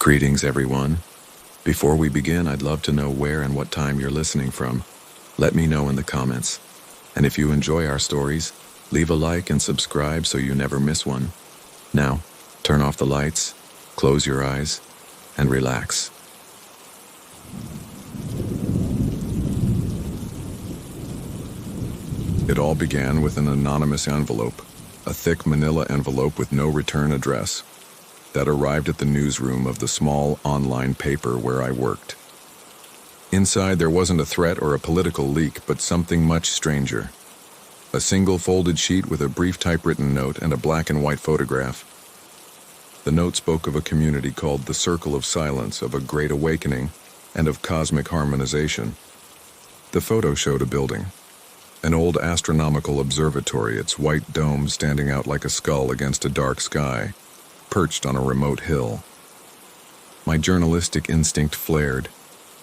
Greetings, everyone. Before we begin, I'd love to know where and what time you're listening from. Let me know in the comments. And if you enjoy our stories, leave a like and subscribe so you never miss one. Now, turn off the lights, close your eyes, and relax. It all began with an anonymous envelope, a thick manila envelope with no return address, that arrived at the newsroom of the small online paper where I worked. Inside, there wasn't a threat or a political leak, but something much stranger. A single folded sheet with a brief typewritten note and a black and white photograph. The note spoke of a community called the Circle of Silence, of a great awakening, and of cosmic harmonization. The photo showed a building, an old astronomical observatory, its white dome standing out like a skull against a dark sky, perched on a remote hill. My journalistic instinct flared.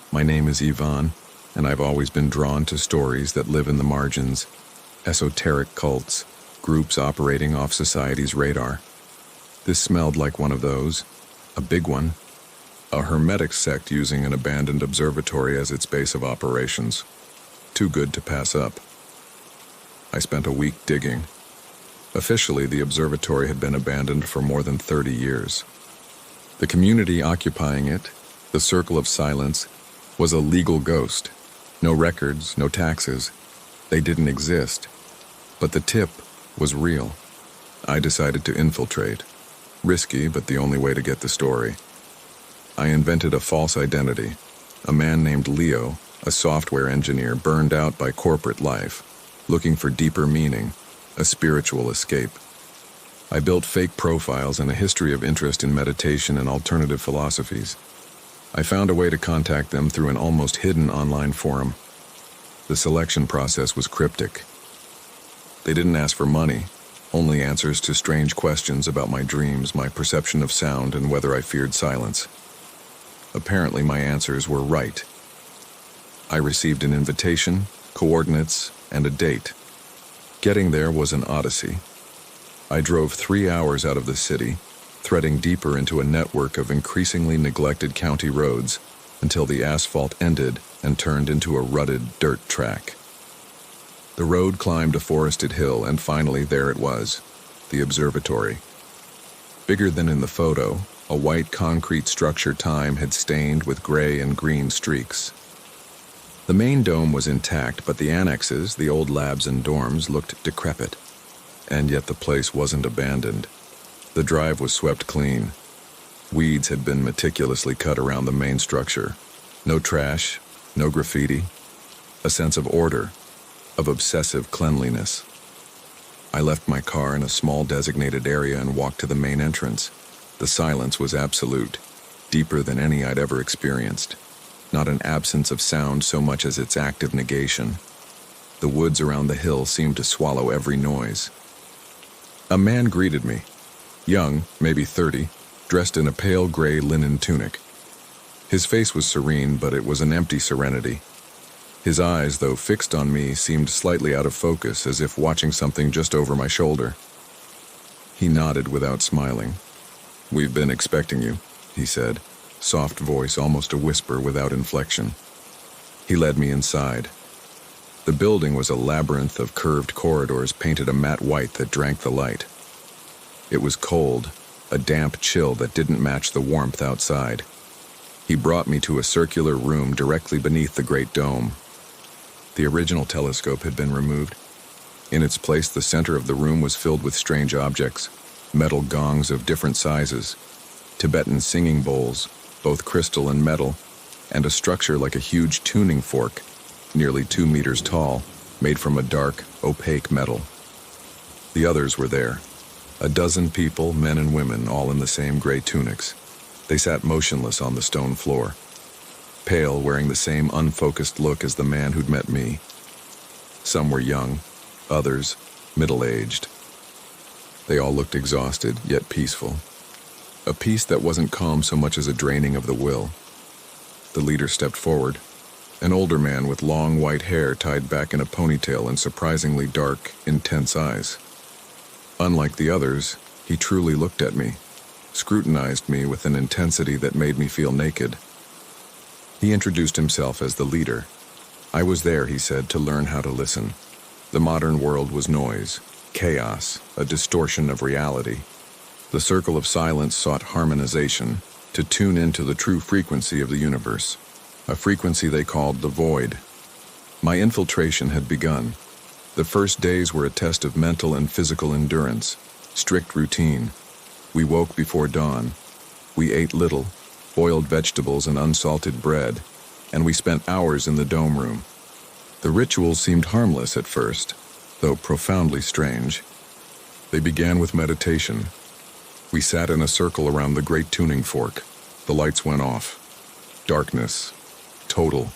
My name is Ivan, and I've always been drawn to stories that live in the margins, esoteric cults, groups operating off society's radar. This smelled like one of those, a big one, a hermetic sect using an abandoned observatory as its base of operations. Too good to pass up. I spent a week digging. Officially, the observatory had been abandoned for more than 30 years. The community occupying it, the Circle of Silence, was a legal ghost. No records, no taxes. They didn't exist. But the tip was real. I decided to infiltrate. Risky, but the only way to get the story. I invented a false identity. A man named Leo, a software engineer burned out by corporate life, looking for deeper meaning, a spiritual escape. I built fake profiles and a history of interest in meditation and alternative philosophies. I found a way to contact them through an almost hidden online forum. The selection process was cryptic. They didn't ask for money, only answers to strange questions about my dreams, my perception of sound, and whether I feared silence. Apparently, my answers were right. I received an invitation, coordinates, and a date. Getting there was an odyssey. I drove 3 hours out of the city, threading deeper into a network of increasingly neglected county roads until the asphalt ended and turned into a rutted dirt track. The road climbed a forested hill, and finally there it was, the observatory. Bigger than in the photo, a white concrete structure time had stained with gray and green streaks. The main dome was intact, but the annexes, the old labs and dorms, looked decrepit. And yet the place wasn't abandoned. The drive was swept clean. Weeds had been meticulously cut around the main structure. No trash, no graffiti. A sense of order, of obsessive cleanliness. I left my car in a small designated area and walked to the main entrance. The silence was absolute, deeper than any I'd ever experienced. Not an absence of sound so much as its active negation. The woods around the hill seemed to swallow every noise. A man greeted me, young, maybe 30, dressed in a pale gray linen tunic. His face was serene, but it was an empty serenity. His eyes, though fixed on me, seemed slightly out of focus, as if watching something just over my shoulder. He nodded without smiling. "We've been expecting you," he said. Soft voice, almost a whisper without inflection. He led me inside. The building was a labyrinth of curved corridors painted a matte white that drank the light. It was cold, a damp chill that didn't match the warmth outside. He brought me to a circular room directly beneath the great dome. The original telescope had been removed. In its place, the center of the room was filled with strange objects, metal gongs of different sizes, Tibetan singing bowls, both crystal and metal, and a structure like a huge tuning fork, nearly 2 meters tall, made from a dark, opaque metal. The others were there. A dozen people, men and women, all in the same gray tunics. They sat motionless on the stone floor, pale, wearing the same unfocused look as the man who'd met me. Some were young, others middle-aged. They all looked exhausted, yet peaceful. A peace that wasn't calm so much as a draining of the will. The leader stepped forward, an older man with long white hair tied back in a ponytail and surprisingly dark, intense eyes. Unlike the others, he truly looked at me. scrutinized me with an intensity that made me feel naked. He introduced himself as the leader. I was there, he said, to learn how to listen. The modern world was noise, chaos, a distortion of reality. The circle of silence sought harmonization, to tune into the true frequency of the universe, a frequency they called the void. My infiltration had begun. The first days were a test of mental and physical endurance, strict routine. We woke before dawn. We ate little, boiled vegetables and unsalted bread, and we spent hours in the dome room. The rituals seemed harmless at first, though profoundly strange. They began with meditation. We sat in a circle around the great tuning fork. The lights went off. Darkness. Total.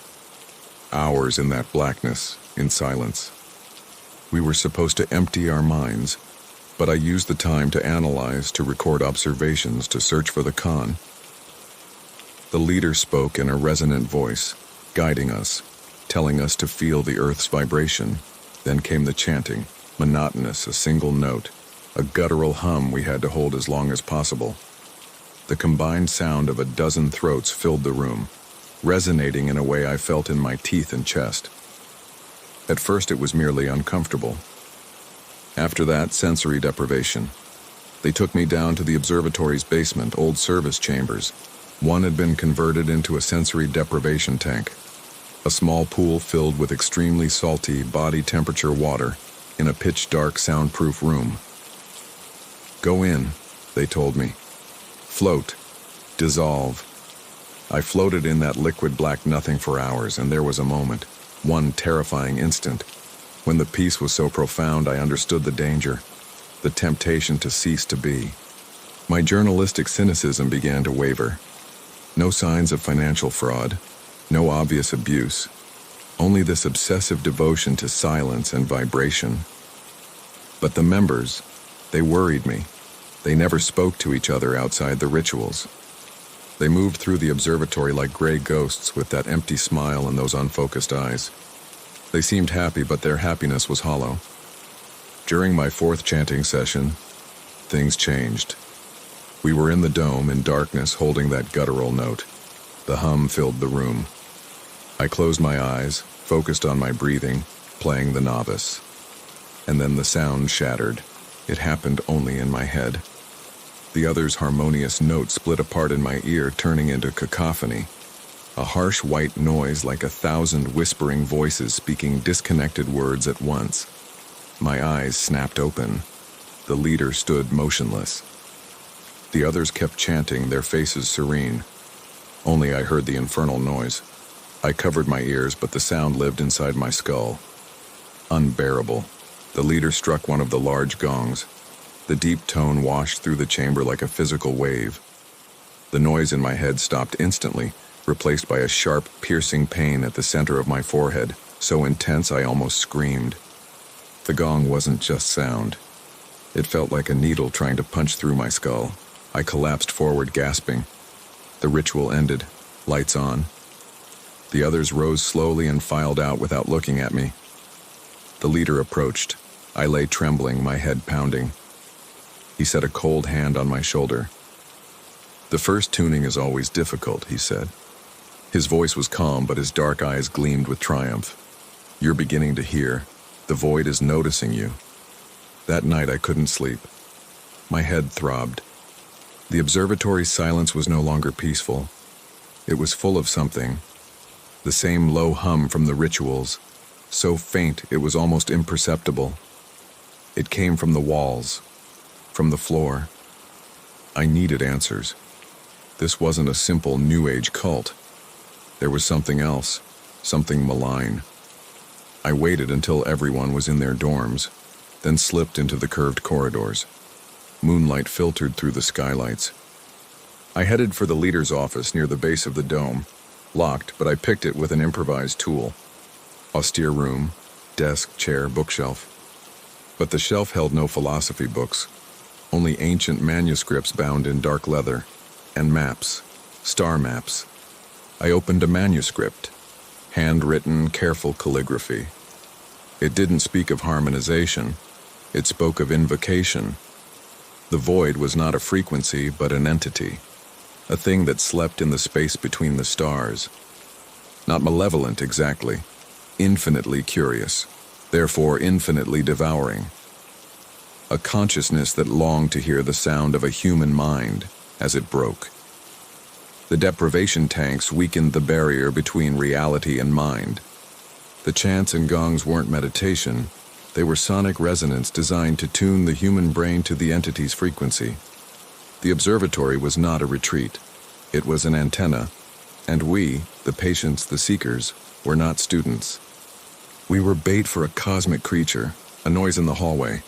Hours in that blackness, in silence. We were supposed to empty our minds, but I used the time to analyze, to record observations, to search for the con. The leader spoke in a resonant voice, guiding us, telling us to feel the earth's vibration. Then came the chanting, monotonous, a single note, a guttural hum we had to hold as long as possible. The combined sound of a dozen throats filled the room, resonating in a way I felt in my teeth and chest. At first it was merely uncomfortable. After that, sensory deprivation. They took me down to the observatory's basement, old service chambers. One had been converted into a sensory deprivation tank, a small pool filled with extremely salty, body temperature water in a pitch-dark, soundproof room. Go in, they told me. Float. Dissolve. I floated in that liquid black nothing for hours, and there was a moment, one terrifying instant, when the peace was so profound I understood the danger, the temptation to cease to be. My journalistic cynicism began to waver. No signs of financial fraud, no obvious abuse, only this obsessive devotion to silence and vibration. But the members, they worried me. They never spoke to each other outside the rituals. They moved through the observatory like gray ghosts with that empty smile and those unfocused eyes. They seemed happy, but their happiness was hollow. During my fourth chanting session, things changed. We were in the dome in darkness, holding that guttural note. The hum filled the room. I closed my eyes, focused on my breathing, playing the novice. And then the sound shattered. It happened only in my head. The other's harmonious note split apart in my ear, turning into cacophony. A harsh white noise like 1,000 whispering voices speaking disconnected words at once. My eyes snapped open. The leader stood motionless. The others kept chanting, their faces serene. Only I heard the infernal noise. I covered my ears, but the sound lived inside my skull. Unbearable. The leader struck one of the large gongs. The deep tone washed through the chamber like a physical wave. The noise in my head stopped instantly, replaced by a sharp, piercing pain at the center of my forehead, so intense I almost screamed. The gong wasn't just sound. It felt like a needle trying to punch through my skull. I collapsed forward, gasping. The ritual ended. Lights on. The others rose slowly and filed out without looking at me. The leader approached. I lay trembling, my head pounding. He set a cold hand on my shoulder. The first tuning is always difficult, he said. His voice was calm, but his dark eyes gleamed with triumph. You're beginning to hear. The void is noticing you. That night I couldn't sleep. My head throbbed. The observatory's silence was no longer peaceful. It was full of something. The same low hum from the rituals, so faint it was almost imperceptible. It came from the walls, from the floor. I needed answers. This wasn't a simple New Age cult. There was something else, something malign. I waited until everyone was in their dorms, then slipped into the curved corridors. Moonlight filtered through the skylights. I headed for the leader's office near the base of the dome. Locked, but I picked it with an improvised tool. Austere room, desk, chair, bookshelf. But the shelf held no philosophy books, only ancient manuscripts bound in dark leather, and maps, star maps. I opened a manuscript, handwritten, careful calligraphy. It didn't speak of harmonization. It spoke of invocation. The void was not a frequency, but an entity, a thing that slept in the space between the stars. Not malevolent exactly, infinitely curious, therefore infinitely devouring. A consciousness that longed to hear the sound of a human mind as it broke. The deprivation tanks weakened the barrier between reality and mind. The chants and gongs weren't meditation, they were sonic resonance designed to tune the human brain to the entity's frequency. The observatory was not a retreat, it was an antenna, and we, the patients, the seekers, were not students. We were bait for a cosmic creature, a noise in the hallway.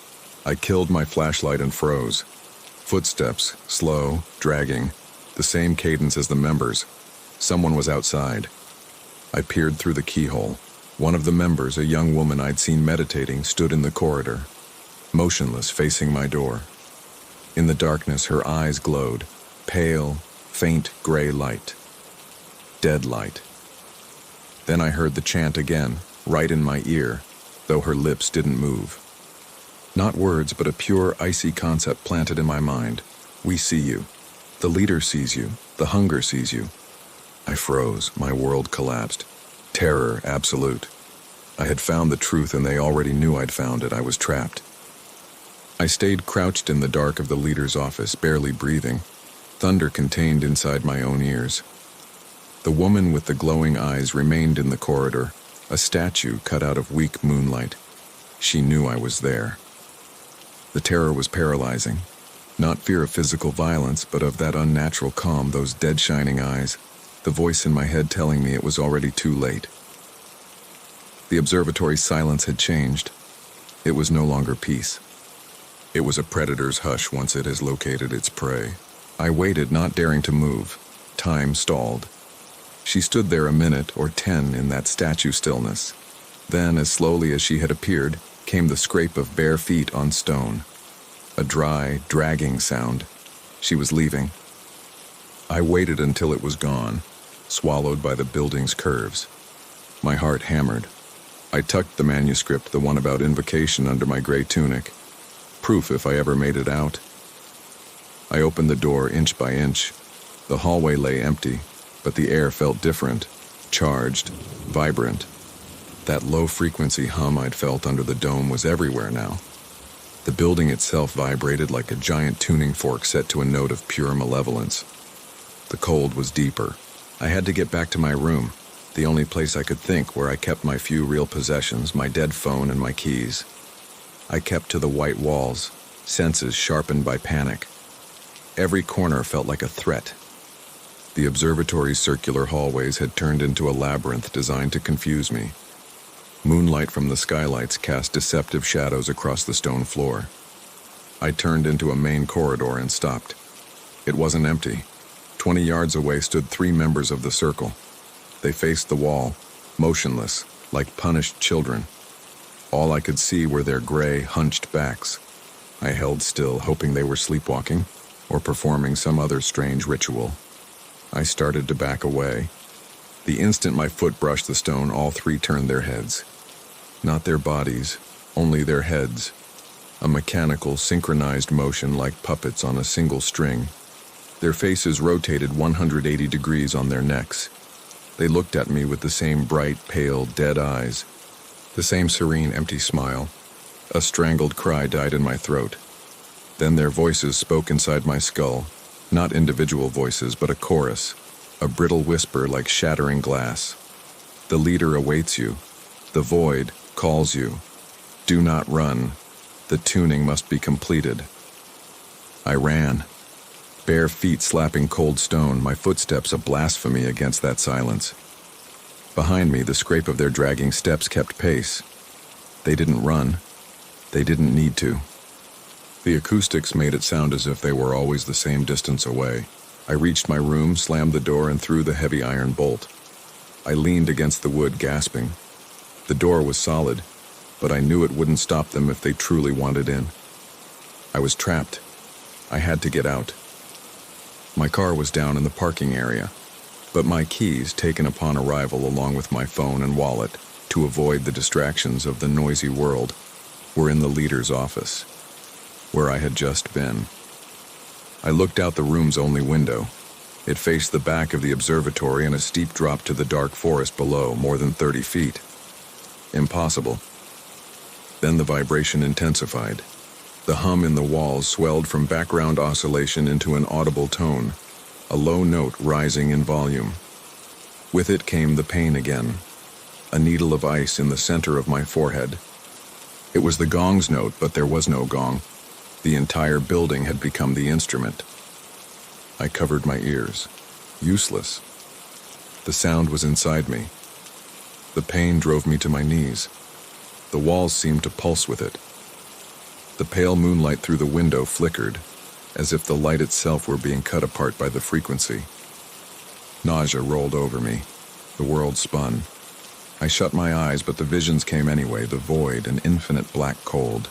I killed my flashlight and froze. Footsteps, slow, dragging, the same cadence as the members. Someone was outside. I peered through the keyhole. One of the members, a young woman I'd seen meditating, stood in the corridor, motionless, facing my door. In the darkness, her eyes glowed, pale, faint gray light. Dead light. Then I heard the chant again, right in my ear, though her lips didn't move. Not words, but a pure, icy concept planted in my mind. We see you. The leader sees you. The hunger sees you. I froze. My world collapsed. Terror absolute. I had found the truth and they already knew I'd found it. I was trapped. I stayed crouched in the dark of the leader's office, barely breathing, thunder contained inside my own ears. The woman with the glowing eyes remained in the corridor, a statue cut out of weak moonlight. She knew I was there. The terror was paralyzing. Not fear of physical violence, but of that unnatural calm, those dead shining eyes, the voice in my head telling me it was already too late. The observatory's silence had changed. It was no longer peace. It was a predator's hush once it has located its prey. I waited, not daring to move. Time stalled. She stood there a minute or 10 in that statue stillness. Then, as slowly as she had appeared, came the scrape of bare feet on stone. A dry, dragging sound. She was leaving. I waited until it was gone, swallowed by the building's curves. My heart hammered. I tucked the manuscript, the one about invocation, under my gray tunic. Proof if I ever made it out. I opened the door inch by inch. The hallway lay empty, but the air felt different, charged, vibrant. That low-frequency hum I'd felt under the dome was everywhere now. The building itself vibrated like a giant tuning fork set to a note of pure malevolence. The cold was deeper. I had to get back to my room, the only place I could think where I kept my few real possessions, my dead phone and my keys. I kept to the white walls, senses sharpened by panic. Every corner felt like a threat. The observatory's circular hallways had turned into a labyrinth designed to confuse me. Moonlight from the skylights cast deceptive shadows across the stone floor. I turned into a main corridor and stopped. It wasn't empty. 20 yards away stood 3 members of the circle. They faced the wall, motionless, like punished children. All I could see were their gray, hunched backs. I held still, hoping they were sleepwalking or performing some other strange ritual. I started to back away. The instant my foot brushed the stone, all 3 turned their heads. Not their bodies, only their heads. A mechanical, synchronized motion like puppets on a single string. Their faces rotated 180 degrees on their necks. They looked at me with the same bright, pale, dead eyes. The same serene, empty smile. A strangled cry died in my throat. Then their voices spoke inside my skull. Not individual voices, but a chorus. A brittle whisper like shattering glass. The leader awaits you. The void calls you. Do not run. The tuning must be completed. I ran. Bare feet slapping cold stone, my footsteps a blasphemy against that silence. Behind me, the scrape of their dragging steps kept pace. They didn't run. They didn't need to. The acoustics made it sound as if they were always the same distance away. I reached my room, slammed the door, and threw the heavy iron bolt. I leaned against the wood, gasping. The door was solid, but I knew it wouldn't stop them if they truly wanted in. I was trapped. I had to get out. My car was down in the parking area, but my keys, taken upon arrival along with my phone and wallet to avoid the distractions of the noisy world, were in the leader's office, where I had just been. I looked out the room's only window. It faced the back of the observatory and a steep drop to the dark forest below, more than 30 feet. Impossible. Then the vibration intensified. The hum in the walls swelled from background oscillation into an audible tone, a low note rising in volume. With it came the pain again, a needle of ice in the center of my forehead. It was the gong's note, but there was no gong. The entire building had become the instrument. I covered my ears. Useless. The sound was inside me. The pain drove me to my knees. The walls seemed to pulse with it. The pale moonlight through the window flickered, as if the light itself were being cut apart by the frequency. Nausea rolled over me. The world spun. I shut my eyes, but the visions came anyway, the void, an infinite black cold,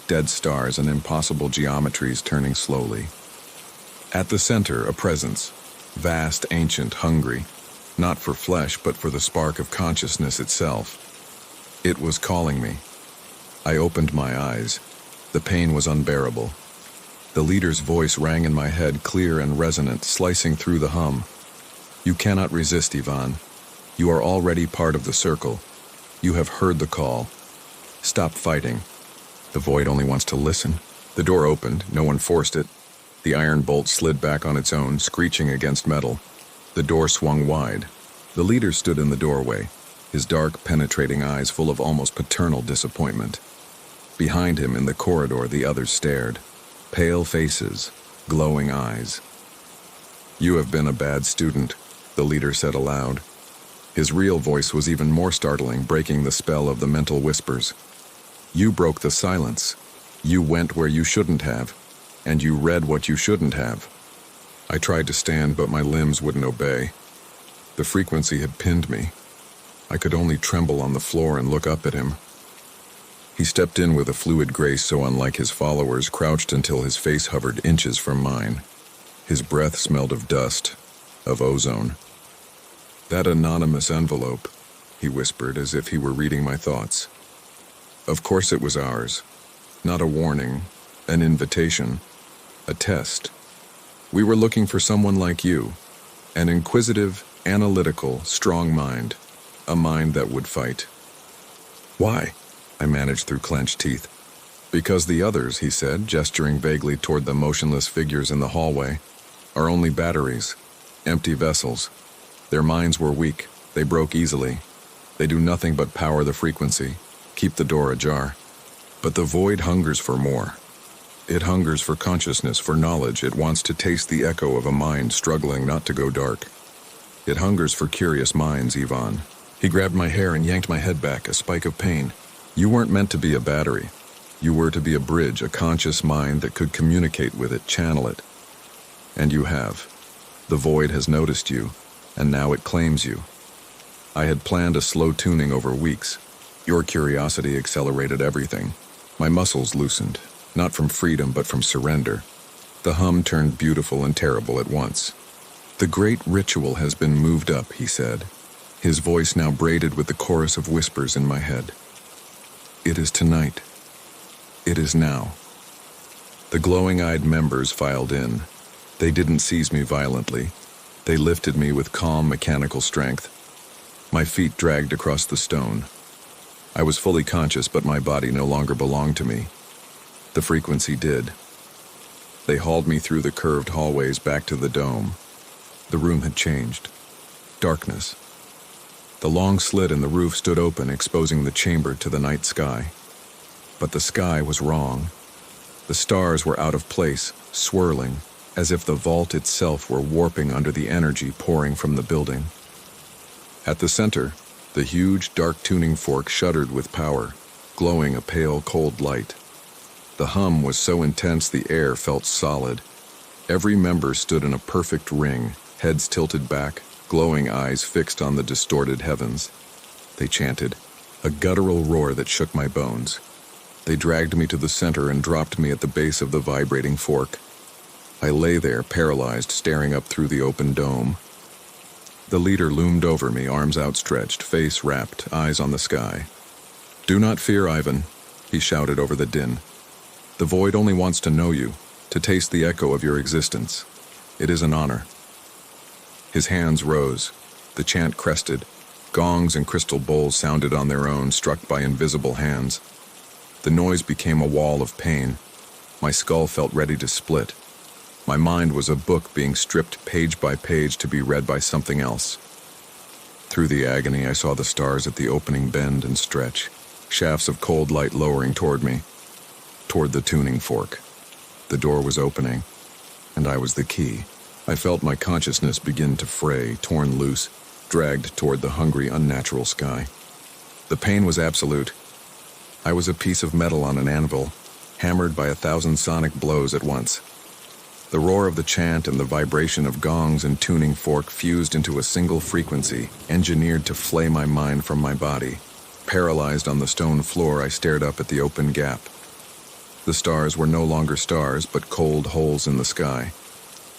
dead stars and impossible geometries turning slowly. At the center, a presence, vast, ancient, hungry, not for flesh, but for the spark of consciousness itself. It was calling me. I opened my eyes. The pain was unbearable. The leader's voice rang in my head, clear and resonant, slicing through the hum. You cannot resist, Ivan. You are already part of the circle. You have heard the call. Stop fighting. The void only wants to listen. The door opened. No one forced it. The iron bolt slid back on its own, screeching against metal. The door swung wide. The leader stood in the doorway, his dark, penetrating eyes full of almost paternal disappointment. Behind him in the corridor, the others stared. Pale faces, glowing eyes. You have been a bad student, the leader said aloud. His real voice was even more startling, breaking the spell of the mental whispers. You broke the silence. You went where you shouldn't have, and you read what you shouldn't have. I tried to stand, but my limbs wouldn't obey. The frequency had pinned me. I could only tremble on the floor and look up at him. He stepped in with a fluid grace so unlike his followers, crouched until his face hovered inches from mine. His breath smelled of dust, of ozone. That anonymous envelope, he whispered as if he were reading my thoughts. Of course it was ours. Not a warning, an invitation, a test. We were looking for someone like you, an inquisitive, analytical, strong mind, a mind that would fight. Why? I managed through clenched teeth. Because the others, he said, gesturing vaguely toward the motionless figures in the hallway, are only batteries, empty vessels. Their minds were weak. They broke easily. They do nothing but power the frequency, keep the door ajar. But the void hungers for more. It hungers for consciousness, for knowledge. It wants to taste the echo of a mind struggling not to go dark. It hungers for curious minds, Ivan. He grabbed my hair and yanked my head back, a spike of pain. You weren't meant to be a battery. You were to be a bridge, a conscious mind that could communicate with it, channel it. And you have. The void has noticed you, and now it claims you. I had planned a slow tuning over weeks. Your curiosity accelerated everything. My muscles loosened, not from freedom but from surrender. The hum turned beautiful and terrible at once. The great ritual has been moved up, he said, his voice now braided with the chorus of whispers in my head. It is tonight. It is now. The glowing-eyed members filed in. They didn't seize me violently. They lifted me with calm, mechanical strength. My feet dragged across the stone. I was fully conscious, but my body no longer belonged to me. The frequency did. They hauled me through the curved hallways back to the dome. The room had changed. Darkness. The long slit in the roof stood open, exposing the chamber to the night sky. But the sky was wrong. The stars were out of place, swirling, as if the vault itself were warping under the energy pouring from the building. At the center, the huge, dark tuning fork shuddered with power, glowing a pale, cold light. The hum was so intense the air felt solid. Every member stood in a perfect ring, heads tilted back, glowing eyes fixed on the distorted heavens. They chanted, a guttural roar that shook my bones. They dragged me to the center and dropped me at the base of the vibrating fork. I lay there, paralyzed, staring up through the open dome. The leader loomed over me, arms outstretched, face rapt, eyes on the sky. Do not fear, Ivan, he shouted over the din. The void only wants to know you. to taste the echo of your existence. It is an honor." His hands rose. The chant crested. Gongs and crystal bowls sounded on their own, struck by invisible hands. The noise became a wall of pain. My skull felt ready to split. My mind was a book being stripped page by page to be read by something else. Through the agony, I saw the stars at the opening bend and stretch, shafts of cold light lowering toward me, toward the tuning fork. The door was opening, and I was the key. I felt my consciousness begin to fray, torn loose, dragged toward the hungry, unnatural sky. The pain was absolute. I was a piece of metal on an anvil, hammered by 1,000 sonic blows at once. The roar of the chant and the vibration of gongs and tuning fork fused into a single frequency, engineered to flay my mind from my body. Paralyzed on the stone floor, I stared up at the open gap. The stars were no longer stars, but cold holes in the sky.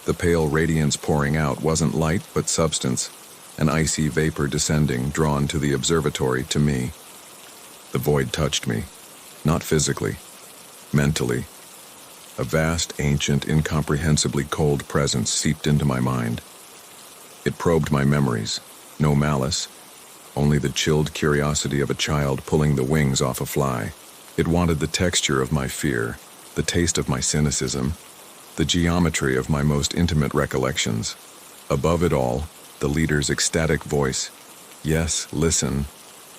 The pale radiance pouring out wasn't light, but substance, an icy vapor descending, drawn to the observatory, to me. The void touched me, not physically, mentally. A vast, ancient, incomprehensibly cold presence seeped into my mind. It probed my memories, no malice, only the chilled curiosity of a child pulling the wings off a fly. It wanted the texture of my fear, the taste of my cynicism, the geometry of my most intimate recollections. Above it all, the leader's ecstatic voice. "Yes, listen.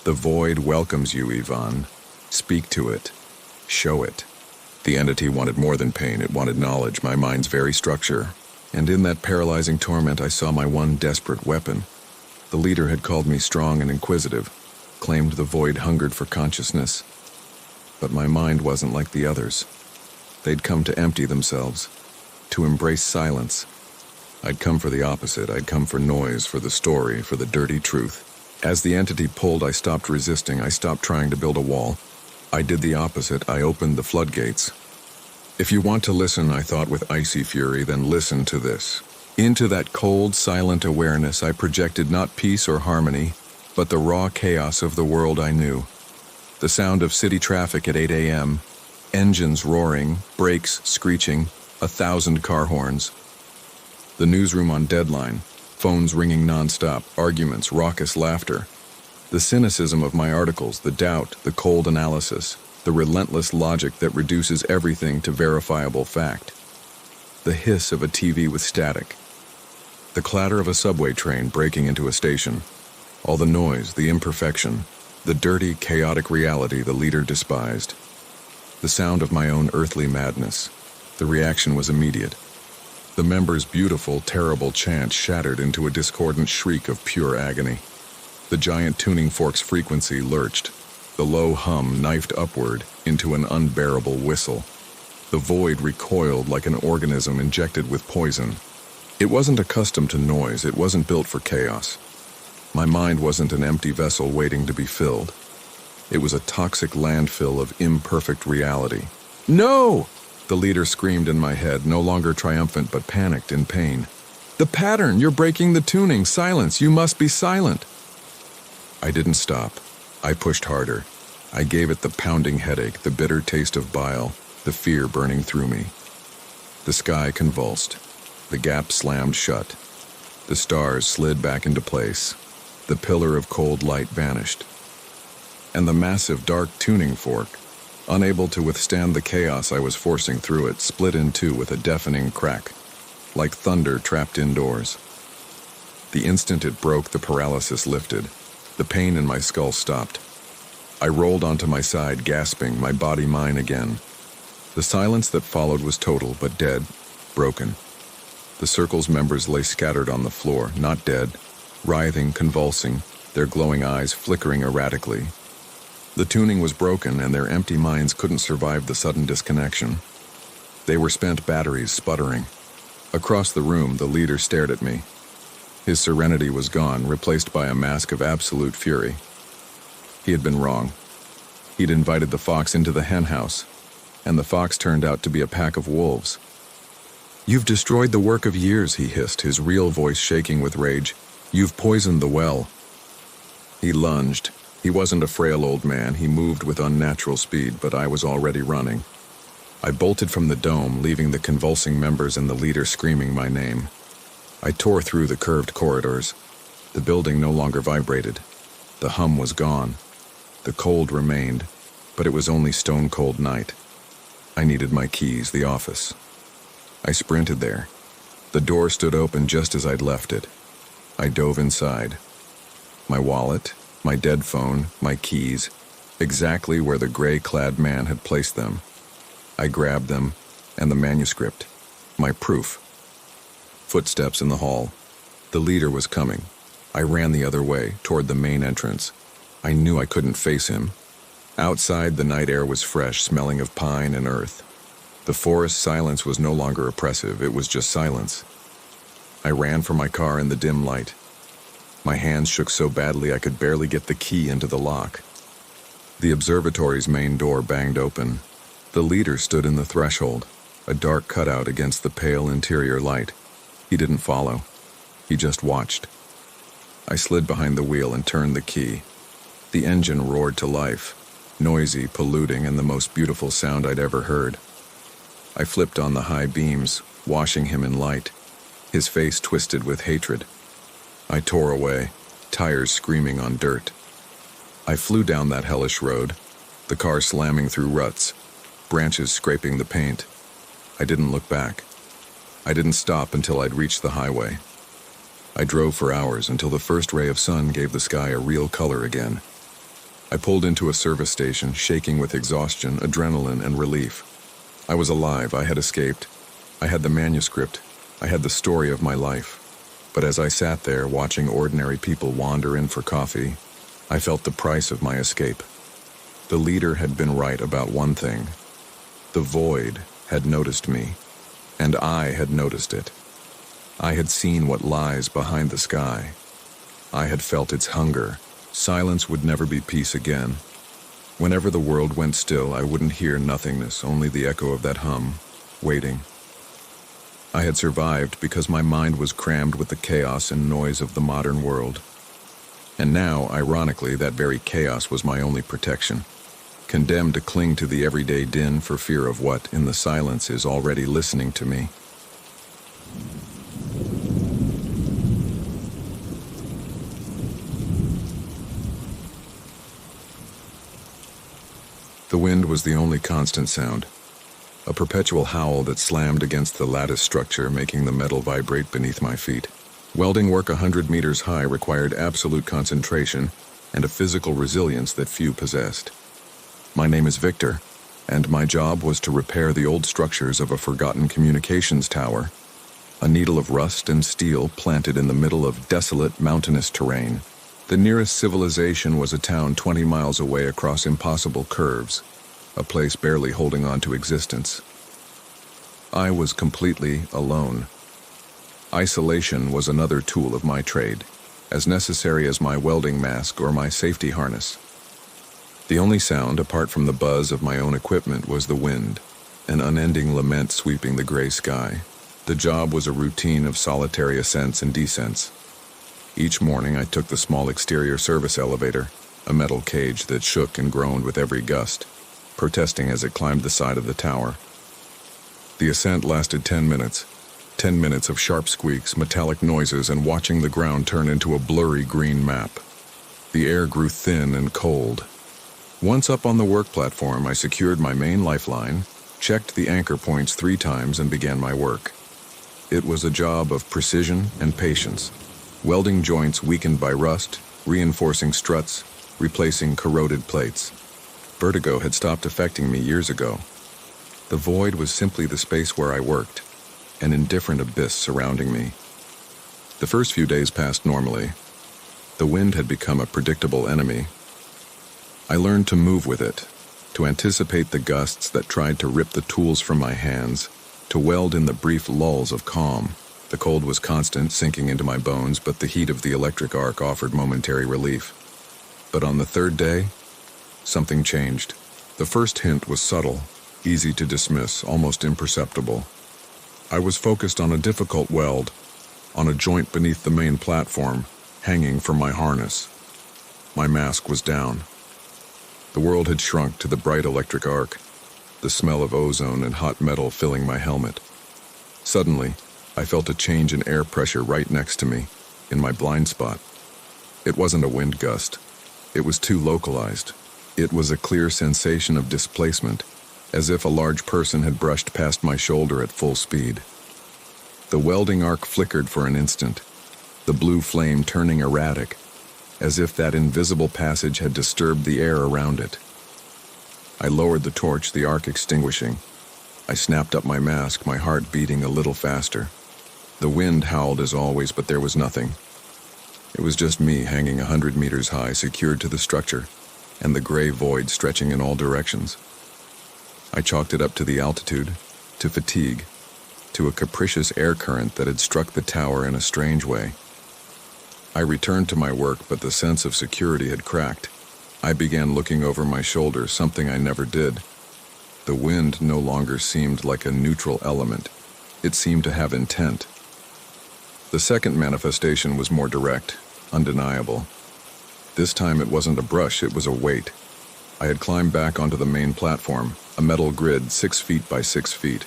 The void welcomes you, Ivan. Speak to it. Show it." The entity wanted more than pain. It wanted knowledge, my mind's very structure. And in that paralyzing torment, I saw my one desperate weapon. The leader had called me strong and inquisitive, claimed the void hungered for consciousness. But my mind wasn't like the others. They'd come to empty themselves, to embrace silence. I'd come for the opposite. I'd come for noise, for the story, for the dirty truth. As the entity pulled, I stopped resisting. I stopped trying to build a wall. I did the opposite. I opened the floodgates. If you want to listen, I thought with icy fury, then listen to this. Into that cold, silent awareness, I projected not peace or harmony, but the raw chaos of the world I knew. The sound of city traffic at 8 a.m., engines roaring, brakes screeching, 1,000 car horns. The newsroom on deadline, phones ringing nonstop, arguments, raucous laughter. The cynicism of my articles, the doubt, the cold analysis, the relentless logic that reduces everything to verifiable fact. The hiss of a TV with static. The clatter of a subway train breaking into a station. All the noise, the imperfection, the dirty, chaotic reality the leader despised. The sound of my own earthly madness. The reaction was immediate. The members' beautiful, terrible chant shattered into a discordant shriek of pure agony. The giant tuning fork's frequency lurched. The low hum knifed upward into an unbearable whistle. The void recoiled like an organism injected with poison. It wasn't accustomed to noise. It wasn't built for chaos. My mind wasn't an empty vessel waiting to be filled. It was a toxic landfill of imperfect reality. "No!" The leader screamed in my head, no longer triumphant but panicked in pain. "The pattern! You're breaking the tuning! Silence! You must be silent!" I didn't stop. I pushed harder. I gave it the pounding headache, the bitter taste of bile, the fear burning through me. The sky convulsed. The gap slammed shut. The stars slid back into place. The pillar of cold light vanished. And the massive dark tuning fork, unable to withstand the chaos I was forcing through it, split in two with a deafening crack, like thunder trapped indoors. The instant it broke, the paralysis lifted. The pain in my skull stopped. I rolled onto my side, gasping, my body mine again. The silence that followed was total, but dead, broken. The circle's members lay scattered on the floor, not dead, writhing, convulsing, their glowing eyes flickering erratically. The tuning was broken, and their empty minds couldn't survive the sudden disconnection. They were spent batteries, sputtering. Across the room, the leader stared at me. His serenity was gone, replaced by a mask of absolute fury. He had been wrong. He'd invited the fox into the hen house, and the fox turned out to be a pack of wolves. "You've destroyed the work of years," he hissed, his real voice shaking with rage. "You've poisoned the well." He lunged. He wasn't a frail old man. He moved with unnatural speed, but I was already running. I bolted from the dome, leaving the convulsing members and the leader screaming my name. I tore through the curved corridors. The building no longer vibrated. The hum was gone. The cold remained, but it was only stone-cold night. I needed my keys, the office. I sprinted there. The door stood open just as I'd left it. I dove inside. My wallet, my dead phone, my keys, exactly where the gray-clad man had placed them. I grabbed them, and the manuscript, my proof. Footsteps in the hall. The leader was coming. I ran the other way, toward the main entrance. I knew I couldn't face him. Outside, the night air was fresh, smelling of pine and earth. The forest silence was no longer oppressive, it was just silence. I ran for my car in the dim light. My hands shook so badly I could barely get the key into the lock. The observatory's main door banged open. The leader stood in the threshold, a dark cutout against the pale interior light. He didn't follow. He just watched. I slid behind the wheel and turned the key. The engine roared to life, noisy, polluting, and the most beautiful sound I'd ever heard. I flipped on the high beams, washing him in light, his face twisted with hatred. I tore away, tires screaming on dirt. I flew down that hellish road, the car slamming through ruts, branches scraping the paint. I didn't look back. I didn't stop until I'd reached the highway. I drove for hours until the first ray of sun gave the sky a real color again. I pulled into a service station, shaking with exhaustion, adrenaline, and relief. I was alive, I had escaped. I had the manuscript. I had the story of my life. But as I sat there, watching ordinary people wander in for coffee, I felt the price of my escape. The leader had been right about one thing. The void had noticed me, and I had noticed it. I had seen what lies behind the sky. I had felt its hunger. Silence would never be peace again. Whenever the world went still, I wouldn't hear nothingness, only the echo of that hum, waiting. I had survived because my mind was crammed with the chaos and noise of the modern world. And now, ironically, that very chaos was my only protection. Condemned to cling to the everyday din for fear of what, in the silence, is already listening to me. The wind was the only constant sound, a perpetual howl that slammed against the lattice structure, making the metal vibrate beneath my feet. Welding work 100 meters high required absolute concentration and a physical resilience that few possessed. My name is Victor, and my job was to repair the old structures of a forgotten communications tower, a needle of rust and steel planted in the middle of desolate mountainous terrain. The nearest civilization was a town 20 miles away across impossible curves, a place barely holding on to existence. I was completely alone. Isolation was another tool of my trade, as necessary as my welding mask or my safety harness. The only sound, apart from the buzz of my own equipment, was the wind, an unending lament sweeping the gray sky. The job was a routine of solitary ascents and descents. Each morning I took the small exterior service elevator, a metal cage that shook and groaned with every gust, protesting as it climbed the side of the tower. The ascent lasted 10 minutes. 10 minutes of sharp squeaks, metallic noises, and watching the ground turn into a blurry green map. The air grew thin and cold. Once up on the work platform, I secured my main lifeline, checked the anchor points 3 times, and began my work. It was a job of precision and patience. Welding joints weakened by rust, reinforcing struts, replacing corroded plates. Vertigo had stopped affecting me years ago. The void was simply the space where I worked, an indifferent abyss surrounding me. The first few days passed normally. The wind had become a predictable enemy. I learned to move with it, to anticipate the gusts that tried to rip the tools from my hands, to weld in the brief lulls of calm. The cold was constant, sinking into my bones, but the heat of the electric arc offered momentary relief. But on the 3rd day, something changed. The first hint was subtle, easy to dismiss, almost imperceptible. I was focused on a difficult weld, on a joint beneath the main platform, hanging from my harness. My mask was down. The world had shrunk to the bright electric arc. the smell of ozone and hot metal filling my helmet. Suddenly, I felt a change in air pressure right next to me, in my blind spot. It wasn't a wind gust. It was too localized. It was a clear sensation of displacement, as if a large person had brushed past my shoulder at full speed. The welding arc flickered for an instant, the blue flame turning erratic, as if that invisible passage had disturbed the air around it. I lowered the torch, the arc extinguishing. I snapped up my mask, my heart beating a little faster. The wind howled as always, but there was nothing. It was just me hanging 100 meters high, secured to the structure, and the gray void stretching in all directions. I chalked it up to the altitude, to fatigue, to a capricious air current that had struck the tower in a strange way. I returned to my work, but the sense of security had cracked. I began looking over my shoulder, something I never did. The wind no longer seemed like a neutral element. It seemed to have intent. The second manifestation was more direct, undeniable. This time it wasn't a brush, it was a weight. I had climbed back onto the main platform, a metal grid 6 feet by 6 feet.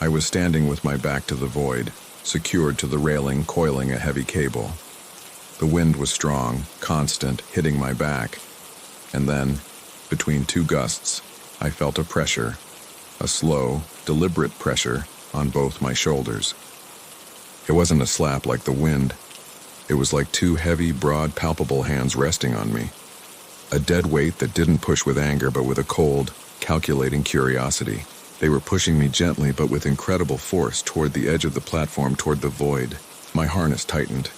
I was standing with my back to the void, secured to the railing, coiling a heavy cable. The wind was strong, constant, hitting my back. And then, between two gusts, I felt a pressure, a slow, deliberate pressure on both my shoulders. It wasn't a slap like the wind. It was like two heavy, broad, palpable hands resting on me. A dead weight that didn't push with anger, but with a cold, calculating curiosity. They were pushing me gently, but with incredible force, toward the edge of the platform, toward the void. My harness tightened.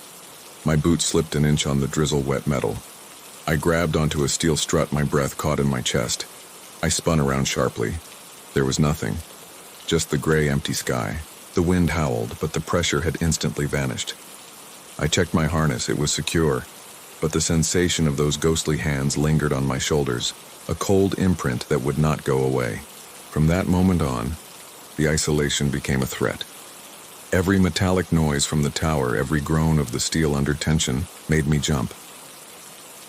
My boot slipped an inch on the drizzle-wet metal. I grabbed onto a steel strut, my breath caught in my chest. I spun around sharply. There was nothing. Just the gray, empty sky. The wind howled, but the pressure had instantly vanished. I checked my harness. It was secure, but the sensation of those ghostly hands lingered on my shoulders, a cold imprint that would not go away. From that moment on, the isolation became a threat. Every metallic noise from the tower, every groan of the steel under tension, made me jump.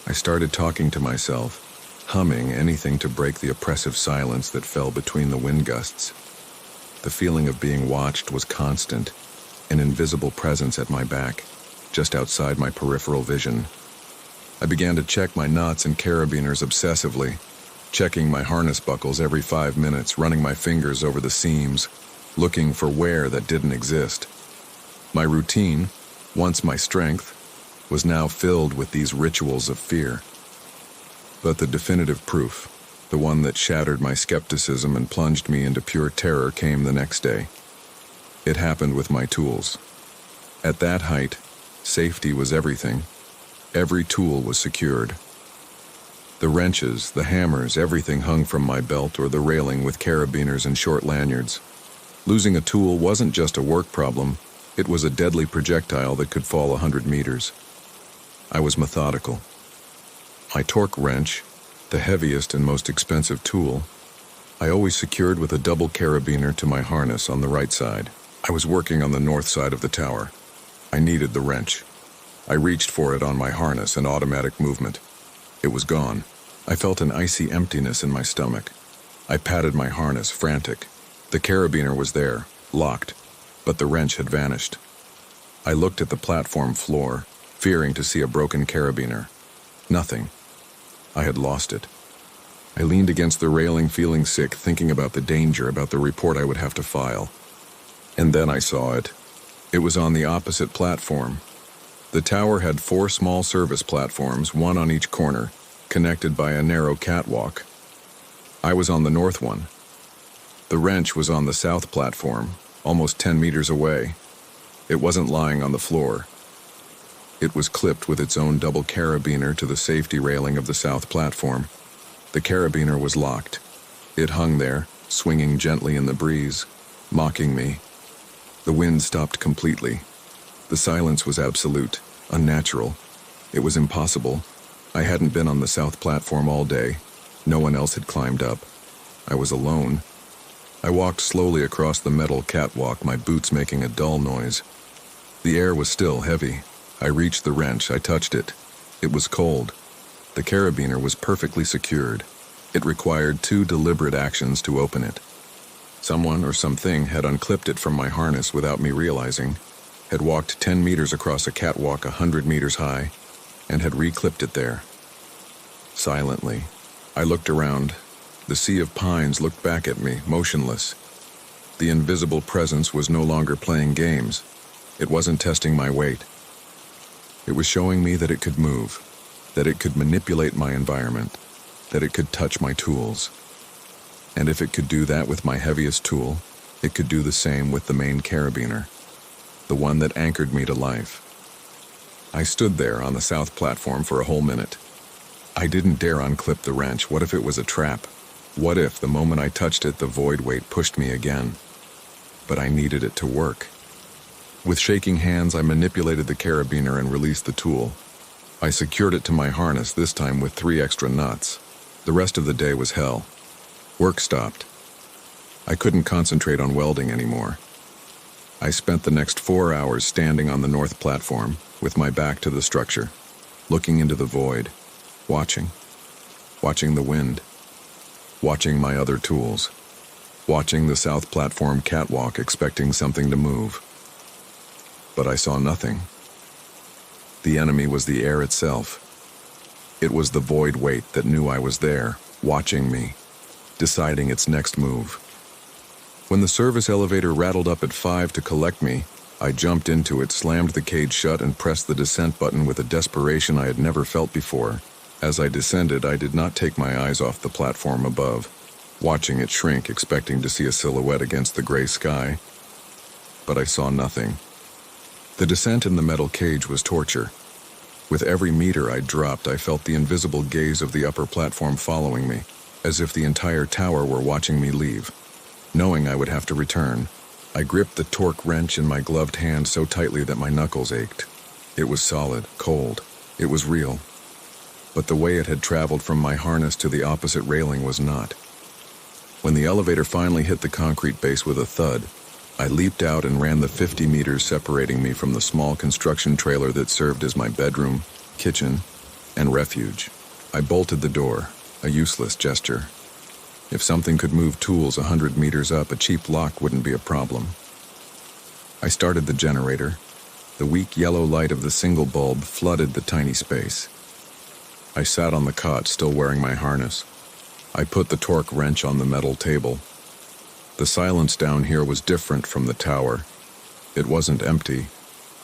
I started talking to myself, humming anything to break the oppressive silence that fell between the wind gusts. The feeling of being watched was constant, an invisible presence at my back, just outside my peripheral vision. I began to check my knots and carabiners obsessively, checking my harness buckles every 5 minutes, running my fingers over the seams, looking for wear that didn't exist. My routine, once my strength, was now filled with these rituals of fear. But the definitive proof, the one that shattered my skepticism and plunged me into pure terror, came the next day. It happened with my tools. At that height, safety was everything. Every tool was secured. The wrenches, the hammers, everything hung from my belt or the railing with carabiners and short lanyards. Losing a tool wasn't just a work problem, it was a deadly projectile that could fall 100 meters. I was methodical. My torque wrench, the heaviest and most expensive tool, I always secured with a double carabiner to my harness on the right side. I was working on the north side of the tower. I needed the wrench. I reached for it on my harness, an automatic movement. It was gone. I felt an icy emptiness in my stomach. I patted my harness, frantic. The carabiner was there, locked, but the wrench had vanished. I looked at the platform floor, fearing to see a broken carabiner. Nothing. I had lost it. I leaned against the railing, feeling sick, thinking about the danger, about the report I would have to file. And then I saw it. It was on the opposite platform. The tower had 4 small service platforms, one on each corner, connected by a narrow catwalk. I was on the north one. The wrench was on the south platform, almost 10 meters away. It wasn't lying on the floor. It was clipped with its own double carabiner to the safety railing of the south platform. The carabiner was locked. It hung there, swinging gently in the breeze, mocking me. The wind stopped completely. The silence was absolute, unnatural. It was impossible. I hadn't been on the south platform all day. No one else had climbed up. I was alone. I walked slowly across the metal catwalk, my boots making a dull noise. The air was still heavy. I reached the wrench. I touched it. It was cold. The carabiner was perfectly secured. It required 2 deliberate actions to open it. Someone or something had unclipped it from my harness without me realizing, had walked 10 meters across a catwalk 100 meters high, and had reclipped it there. Silently, I looked around. The sea of pines looked back at me, motionless. The invisible presence was no longer playing games. It wasn't testing my weight. It was showing me that it could move, that it could manipulate my environment, that it could touch my tools. And if it could do that with my heaviest tool, it could do the same with the main carabiner, the one that anchored me to life. I stood there on the south platform for a whole minute. I didn't dare unclip the wrench. What if it was a trap? What if, the moment I touched it, the void weight pushed me again? But I needed it to work. With shaking hands, I manipulated the carabiner and released the tool. I secured it to my harness, this time with 3 extra nuts. The rest of the day was hell. Work stopped. I couldn't concentrate on welding anymore. I spent the next 4 hours standing on the north platform, with my back to the structure, looking into the void, watching the wind, watching my other tools, watching the south platform catwalk, expecting something to move. But I saw nothing. The enemy was the air itself. It was the void weight that knew I was there, watching me, deciding its next move. When the service elevator rattled up at 5 to collect me, I jumped into it, slammed the cage shut, and pressed the descent button with a desperation I had never felt before. As I descended, I did not take my eyes off the platform above, watching it shrink, expecting to see a silhouette against the gray sky. But I saw nothing. The descent in the metal cage was torture. With every meter I dropped, I felt the invisible gaze of the upper platform following me, as if the entire tower were watching me leave. Knowing I would have to return, I gripped the torque wrench in my gloved hand so tightly that my knuckles ached. It was solid, cold. It was real. But the way it had traveled from my harness to the opposite railing was not. When the elevator finally hit the concrete base with a thud, I leaped out and ran the 50 meters separating me from the small construction trailer that served as my bedroom, kitchen, and refuge. I bolted the door, a useless gesture. If something could move tools 100 meters up, a cheap lock wouldn't be a problem. I started the generator. The weak yellow light of the single bulb flooded the tiny space. I sat on the cot, still wearing my harness. I put the torque wrench on the metal table. The silence down here was different from the tower. It wasn't empty.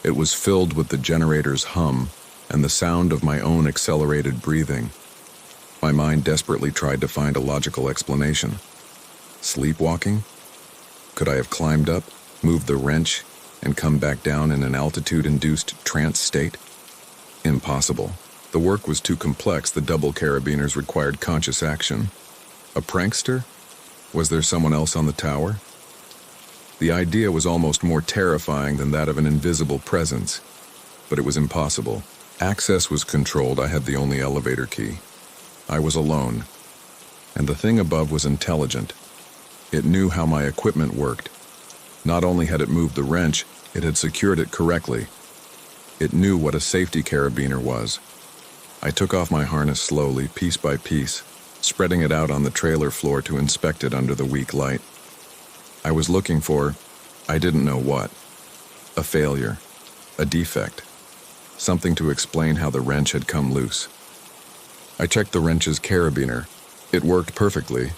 It was filled with the generator's hum and the sound of my own accelerated breathing. My mind desperately tried to find a logical explanation. Sleepwalking? Could I have climbed up, moved the wrench, and come back down in an altitude-induced trance state? Impossible. The work was too complex. The double carabiners required conscious action. A prankster? Was there someone else on the tower? The idea was almost more terrifying than that of an invisible presence, but it was impossible. Access was controlled. I had the only elevator key. I was alone, and the thing above was intelligent. It knew how my equipment worked. Not only had it moved the wrench, it had secured it correctly. It knew what a safety carabiner was. I took off my harness slowly, piece by piece, spreading it out on the trailer floor to inspect it under the weak light. I was looking for, I didn't know what. A failure, a defect, something to explain how the wrench had come loose. I checked the wrench's carabiner. It worked perfectly.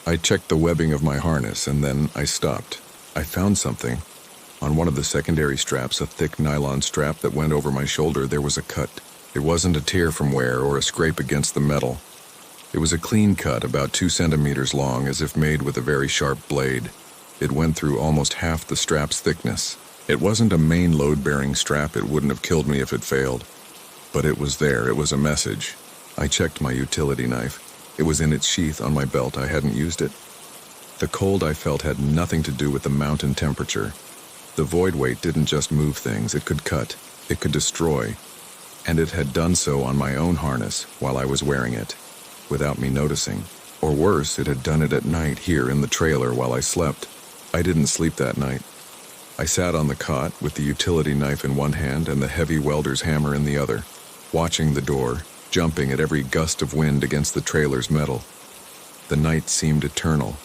I checked the webbing of my harness, and then I stopped. I found something. On one of the secondary straps, a thick nylon strap that went over my shoulder, there was a cut. It wasn't a tear from wear or a scrape against the metal. It was a clean cut, about 2 centimeters long, as if made with a very sharp blade. It went through almost half the strap's thickness. It wasn't a main load-bearing strap. It wouldn't have killed me if it failed. But it was there. It was a message. I checked my utility knife. It was in its sheath on my belt. I hadn't used it. The cold I felt had nothing to do with the mountain temperature. The void weight didn't just move things. It could cut. It could destroy. And it had done so on my own harness while I was wearing it, without me noticing. Or worse, it had done it at night here in the trailer while I slept. I didn't sleep that night. I sat on the cot with the utility knife in one hand and the heavy welder's hammer in the other, watching the door, jumping at every gust of wind against the trailer's metal. The night seemed eternal.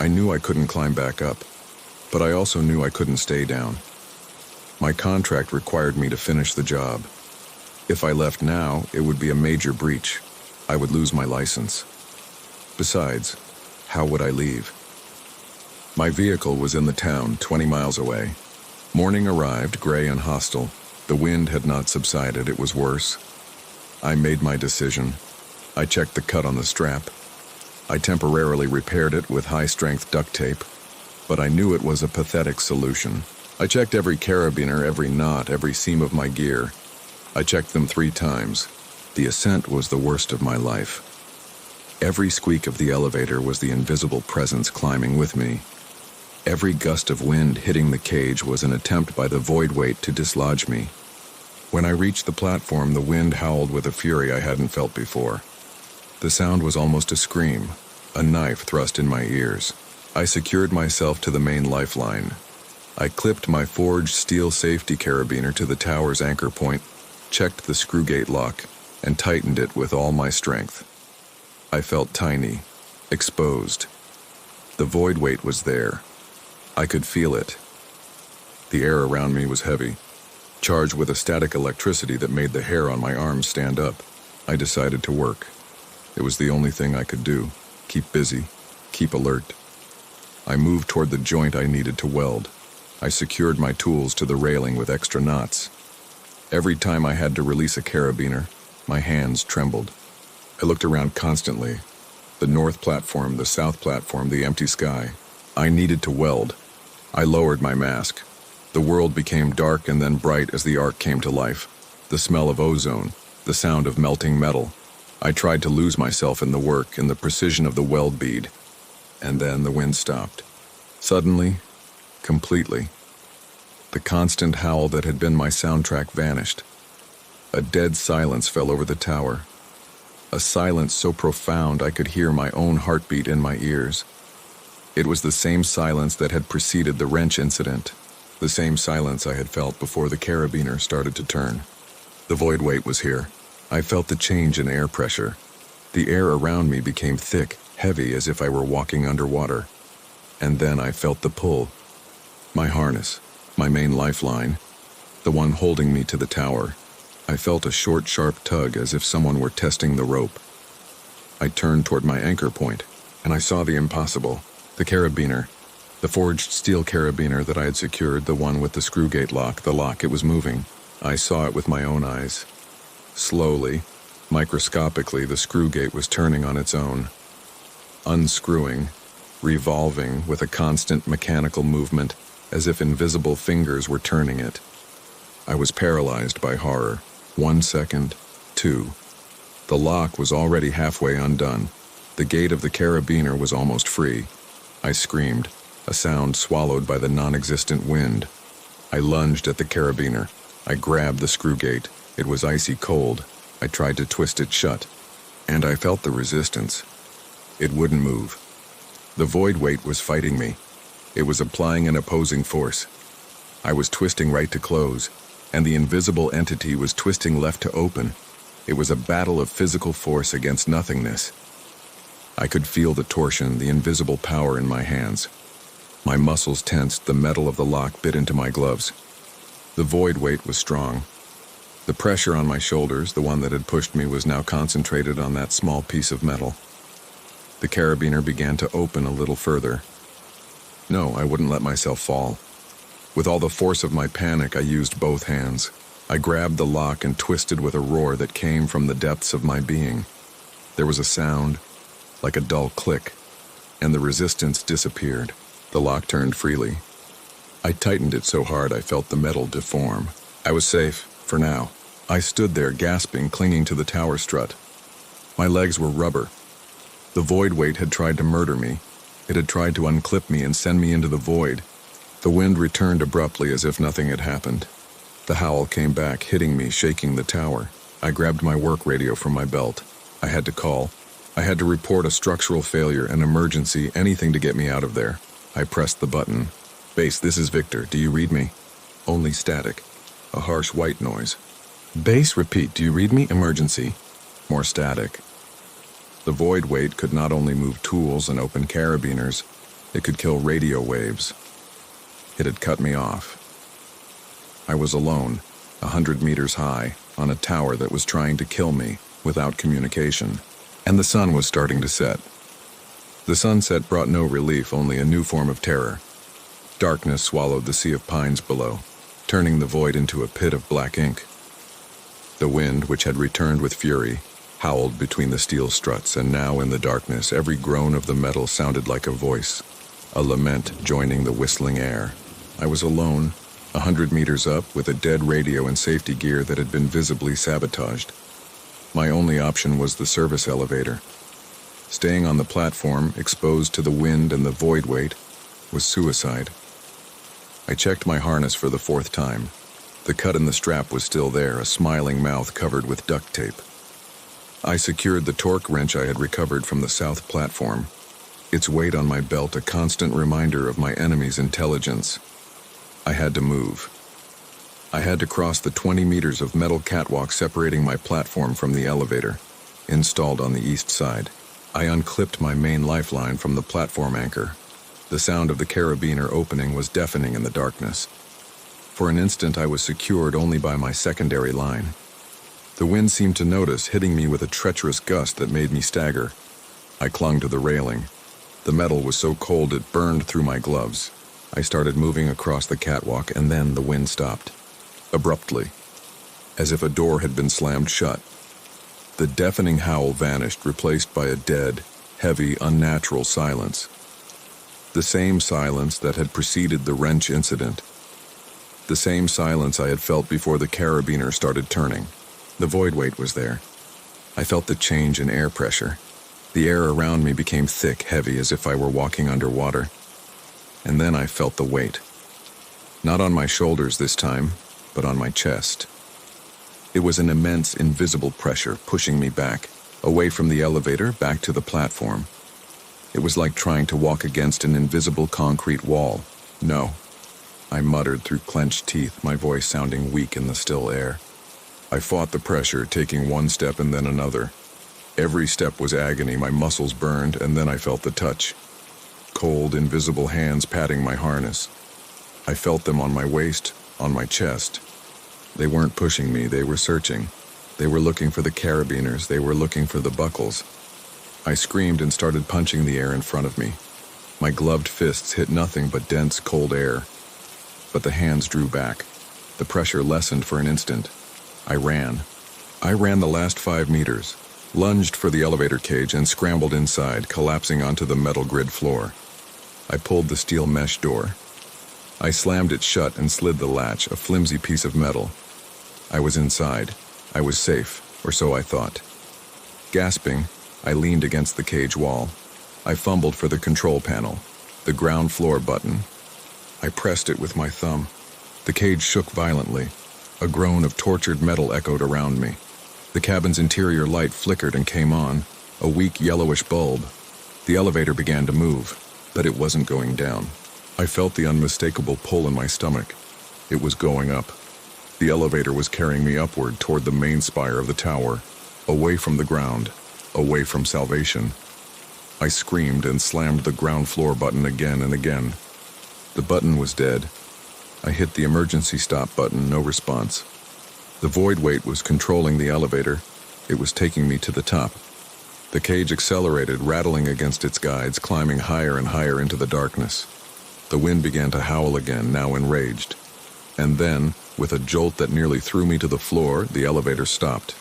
I knew I couldn't climb back up, but I also knew I couldn't stay down. My contract required me to finish the job. If I left now, it would be a major breach. I would lose my license. Besides, how would I leave? My vehicle was in the town, 20 miles away. Morning arrived, gray and hostile. The wind had not subsided, it was worse. I made my decision. I checked the cut on the strap. I temporarily repaired it with high-strength duct tape, but I knew it was a pathetic solution. I checked every carabiner, every knot, every seam of my gear. I checked them 3 times. The ascent was the worst of my life. Every squeak of the elevator was the invisible presence climbing with me. Every gust of wind hitting the cage was an attempt by the void weight to dislodge me. When I reached the platform, the wind howled with a fury I hadn't felt before. The sound was almost a scream, a knife thrust in my ears. I secured myself to the main lifeline. I clipped my forged steel safety carabiner to the tower's anchor point, checked the screw gate lock, and tightened it with all my strength. I felt tiny, exposed. The void weight was there. I could feel it. The air around me was heavy, charged with a static electricity that made the hair on my arms stand up. I decided to work. It was the only thing I could do. Keep busy, keep alert. I moved toward the joint I needed to weld. I secured my tools to the railing with extra knots. Every time I had to release a carabiner, my hands trembled. I looked around constantly. The north platform, the south platform, the empty sky. I needed to weld. I lowered my mask. The world became dark and then bright as the arc came to life. The smell of ozone, the sound of melting metal. I tried to lose myself in the work, in the precision of the weld bead. And then the wind stopped. Suddenly, completely. The constant howl that had been my soundtrack vanished. A dead silence fell over the tower. A silence so profound I could hear my own heartbeat in my ears. It was the same silence that had preceded the wrench incident, the same silence I had felt before the carabiner started to turn. The void weight was here. I felt the change in air pressure. The air around me became thick, heavy, as if I were walking underwater. And then I felt the pull. My harness, my main lifeline, the one holding me to the tower. I felt a short, sharp tug as if someone were testing the rope. I turned toward my anchor point, and I saw the impossible. The carabiner, the forged steel carabiner that I had secured, the one with the screw gate lock, the lock, it was moving. I saw it with my own eyes. Slowly, microscopically, the screw gate was turning on its own. Unscrewing, revolving with a constant mechanical movement, as if invisible fingers were turning it. I was paralyzed by horror. 1 second, 2. The lock was already halfway undone. The gate of the carabiner was almost free. I screamed, a sound swallowed by the non-existent wind. I lunged at the carabiner. I grabbed the screw gate. It was icy cold. I tried to twist it shut, and I felt the resistance. It wouldn't move. The void weight was fighting me. It was applying an opposing force. I was twisting right to close, and the invisible entity was twisting left to open. It was a battle of physical force against nothingness. I could feel the torsion, the invisible power in my hands. My muscles tensed, the metal of the lock bit into my gloves. The void weight was strong. The pressure on my shoulders, the one that had pushed me, was now concentrated on that small piece of metal. The carabiner began to open a little further. No, I wouldn't let myself fall. With all the force of my panic, I used both hands. I grabbed the lock and twisted with a roar that came from the depths of my being. There was a sound, like a dull click, and the resistance disappeared. The lock turned freely. I tightened it so hard I felt the metal deform. I was safe, for now. I stood there gasping, clinging to the tower strut. My legs were rubber. The void weight had tried to murder me. It had tried to unclip me and send me into the void. The wind returned abruptly as if nothing had happened. The howl came back, hitting me, shaking the tower. I grabbed my work radio from my belt. I had to call. I had to report a structural failure, an emergency, anything to get me out of there. I pressed the button. Base, this is Victor. Do you read me? Only static. A harsh white noise. Base, repeat. Do you read me? Emergency. More static. The void weight could not only move tools and open carabiners, it could kill radio waves. It had cut me off. I was alone, 100 meters high, on a tower that was trying to kill me without communication, and the sun was starting to set. The sunset brought no relief, only a new form of terror. Darkness swallowed the sea of pines below, turning the void into a pit of black ink. The wind, which had returned with fury, howled between the steel struts, and now in the darkness every groan of the metal sounded like a voice, a lament joining the whistling air. I was alone, 100 meters up, with a dead radio and safety gear that had been visibly sabotaged. My only option was the service elevator. Staying on the platform, exposed to the wind and the void weight, was suicide. I checked my harness for the 4th time. The cut in the strap was still there, a smiling mouth covered with duct tape. I secured the torque wrench I had recovered from the south platform, its weight on my belt a constant reminder of my enemy's intelligence. I had to move. I had to cross the 20 meters of metal catwalk separating my platform from the elevator, installed on the east side. I unclipped my main lifeline from the platform anchor. The sound of the carabiner opening was deafening in the darkness. For an instant I was secured only by my secondary line. The wind seemed to notice, hitting me with a treacherous gust that made me stagger. I clung to the railing. The metal was so cold it burned through my gloves. I started moving across the catwalk, and then the wind stopped. Abruptly, as if a door had been slammed shut. The deafening howl vanished, replaced by a dead, heavy, unnatural silence. The same silence that had preceded the wrench incident. The same silence I had felt before the carabiner started turning. The void weight was there. I felt the change in air pressure. The air around me became thick, heavy, as if I were walking underwater. And then I felt the weight. Not on my shoulders this time, but on my chest. It was an immense, invisible pressure pushing me back, away from the elevator, back to the platform. It was like trying to walk against an invisible concrete wall. No, I muttered through clenched teeth, my voice sounding weak in the still air. I fought the pressure, taking one step and then another. Every step was agony, my muscles burned, and then I felt the touch. Cold, invisible hands patting my harness. I felt them on my waist, on my chest. They weren't pushing me, they were searching. They were looking for the carabiners, they were looking for the buckles. I screamed and started punching the air in front of me. My gloved fists hit nothing but dense, cold air. But the hands drew back. The pressure lessened for an instant. I ran. I ran the last 5 meters, lunged for the elevator cage and scrambled inside, collapsing onto the metal grid floor. I pulled the steel mesh door. I slammed it shut and slid the latch, a flimsy piece of metal. I was inside. I was safe, or so I thought. Gasping, I leaned against the cage wall. I fumbled for the control panel, the ground floor button. I pressed it with my thumb. The cage shook violently. A groan of tortured metal echoed around me. The cabin's interior light flickered and came on, a weak yellowish bulb. The elevator began to move, but it wasn't going down. I felt the unmistakable pull in my stomach. It was going up. The elevator was carrying me upward toward the main spire of the tower, away from the ground, away from salvation. I screamed and slammed the ground floor button again and again. The button was dead. I hit the emergency stop button, no response. The void weight was controlling the elevator. It was taking me to the top. The cage accelerated, rattling against its guides, climbing higher and higher into the darkness. The wind began to howl again, now enraged. And then, with a jolt that nearly threw me to the floor, the elevator stopped.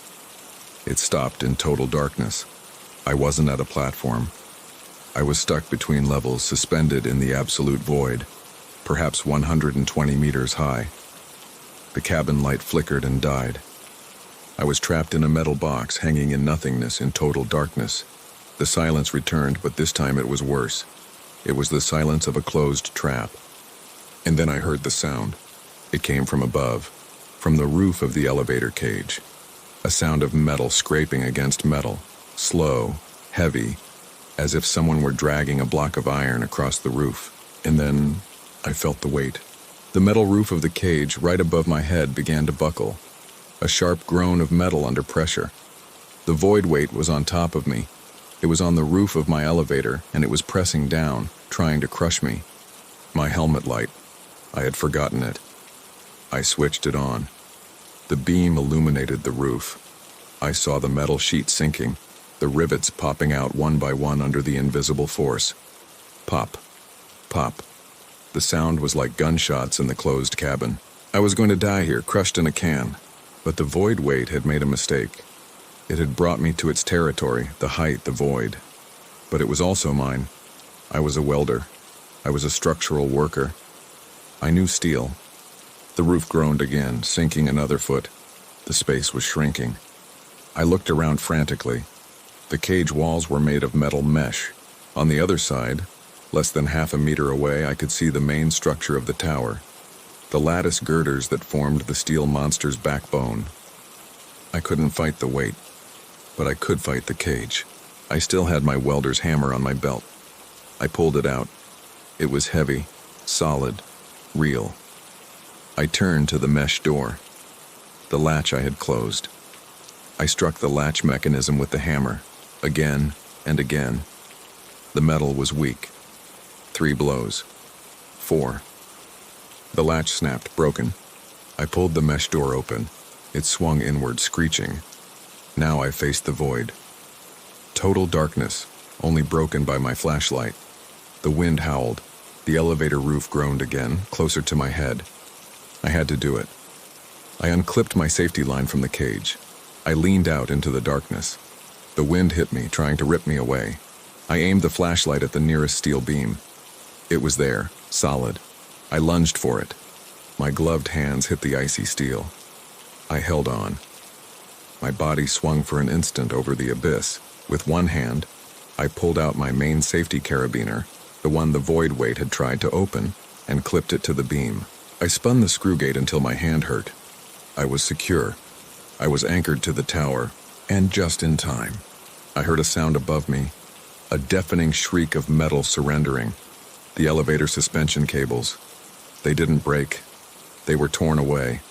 It stopped in total darkness. I wasn't at a platform. I was stuck between levels, suspended in the absolute void, perhaps 120 meters high. The cabin light flickered and died. I was trapped in a metal box, hanging in nothingness, in total darkness. The silence returned, but this time it was worse. It was the silence of a closed trap. And then I heard the sound. It came from above, from the roof of the elevator cage. A sound of metal scraping against metal, slow, heavy, as if someone were dragging a block of iron across the roof. And then I felt the weight. The metal roof of the cage right above my head began to buckle, a sharp groan of metal under pressure. The void weight was on top of me. It was on the roof of my elevator, and it was pressing down, trying to crush me. My helmet light. I had forgotten it. I switched it on. The beam illuminated the roof. I saw the metal sheet sinking, the rivets popping out one by one under the invisible force. Pop. Pop. The sound was like gunshots in the closed cabin. I was going to die here, crushed in a can. But the void weight had made a mistake. It had brought me to its territory, the height, the void. But it was also mine. I was a welder. I was a structural worker. I knew steel. The roof groaned again, sinking another foot. The space was shrinking. I looked around frantically. The cage walls were made of metal mesh. On the other side, less than half a meter away, I could see the main structure of the tower. The lattice girders that formed the steel monster's backbone. I couldn't fight the weight, but I could fight the cage. I still had my welder's hammer on my belt. I pulled it out. It was heavy, solid, real. I turned to the mesh door. The latch I had closed. I struck the latch mechanism with the hammer, again and again. The metal was weak. 3 blows. 4. The latch snapped, broken. I pulled the mesh door open. It swung inward, screeching. Now I faced the void. Total darkness, only broken by my flashlight. The wind howled. The elevator roof groaned again, closer to my head. I had to do it. I unclipped my safety line from the cage. I leaned out into the darkness. The wind hit me, trying to rip me away. I aimed the flashlight at the nearest steel beam. It was there, solid. I lunged for it. My gloved hands hit the icy steel. I held on. My body swung for an instant over the abyss. With one hand, I pulled out my main safety carabiner, the one the void weight had tried to open, and clipped it to the beam. I spun the screw gate until my hand hurt. I was secure. I was anchored to the tower, and just in time. I heard a sound above me, a deafening shriek of metal surrendering. The elevator suspension cables. They didn't break. They were torn away.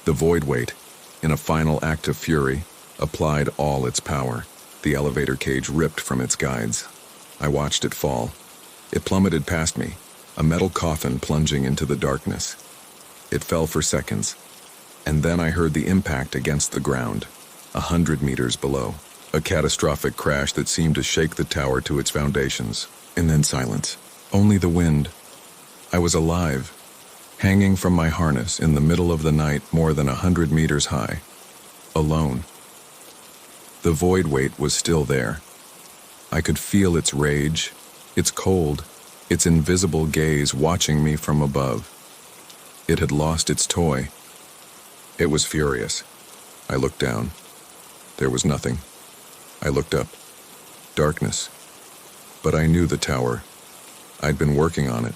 The void weight, in a final act of fury, applied all its power. The elevator cage ripped from its guides. I watched it fall. It plummeted past me, a metal coffin plunging into the darkness. It fell for seconds, and then I heard the impact against the ground, 100 meters below. A catastrophic crash that seemed to shake the tower to its foundations, and then silence. Only the wind. I was alive, hanging from my harness in the middle of the night more than 100 meters high, alone. The void weight was still there. I could feel its rage, its cold, its invisible gaze watching me from above. It had lost its toy. It was furious. I looked down. There was nothing. I looked up. Darkness. But I knew the tower. I'd been working on it.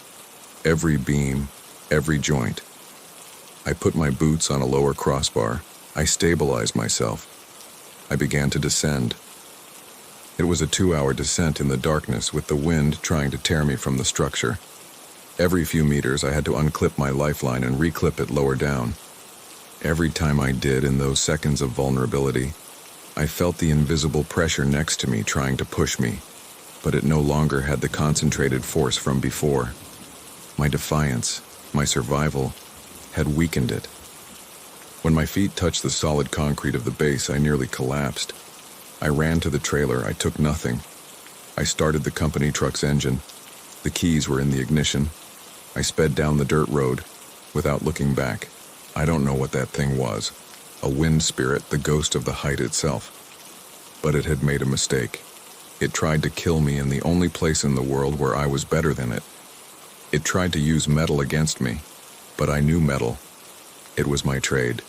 Every beam, every joint. I put my boots on a lower crossbar. I stabilized myself. I began to descend. It was a 2-hour descent in the darkness with the wind trying to tear me from the structure. Every few meters I had to unclip my lifeline and reclip it lower down. Every time I did in those seconds of vulnerability, I felt the invisible pressure next to me trying to push me, but it no longer had the concentrated force from before. My defiance, my survival, had weakened it. When my feet touched the solid concrete of the base, I nearly collapsed. I ran to the trailer. I took nothing. I started the company truck's engine. The keys were in the ignition. I sped down the dirt road without looking back. I don't know what that thing was. A wind spirit, the ghost of the height itself. But it had made a mistake. It tried to kill me in the only place in the world where I was better than it. It tried to use metal against me, but I knew metal. It was my trade.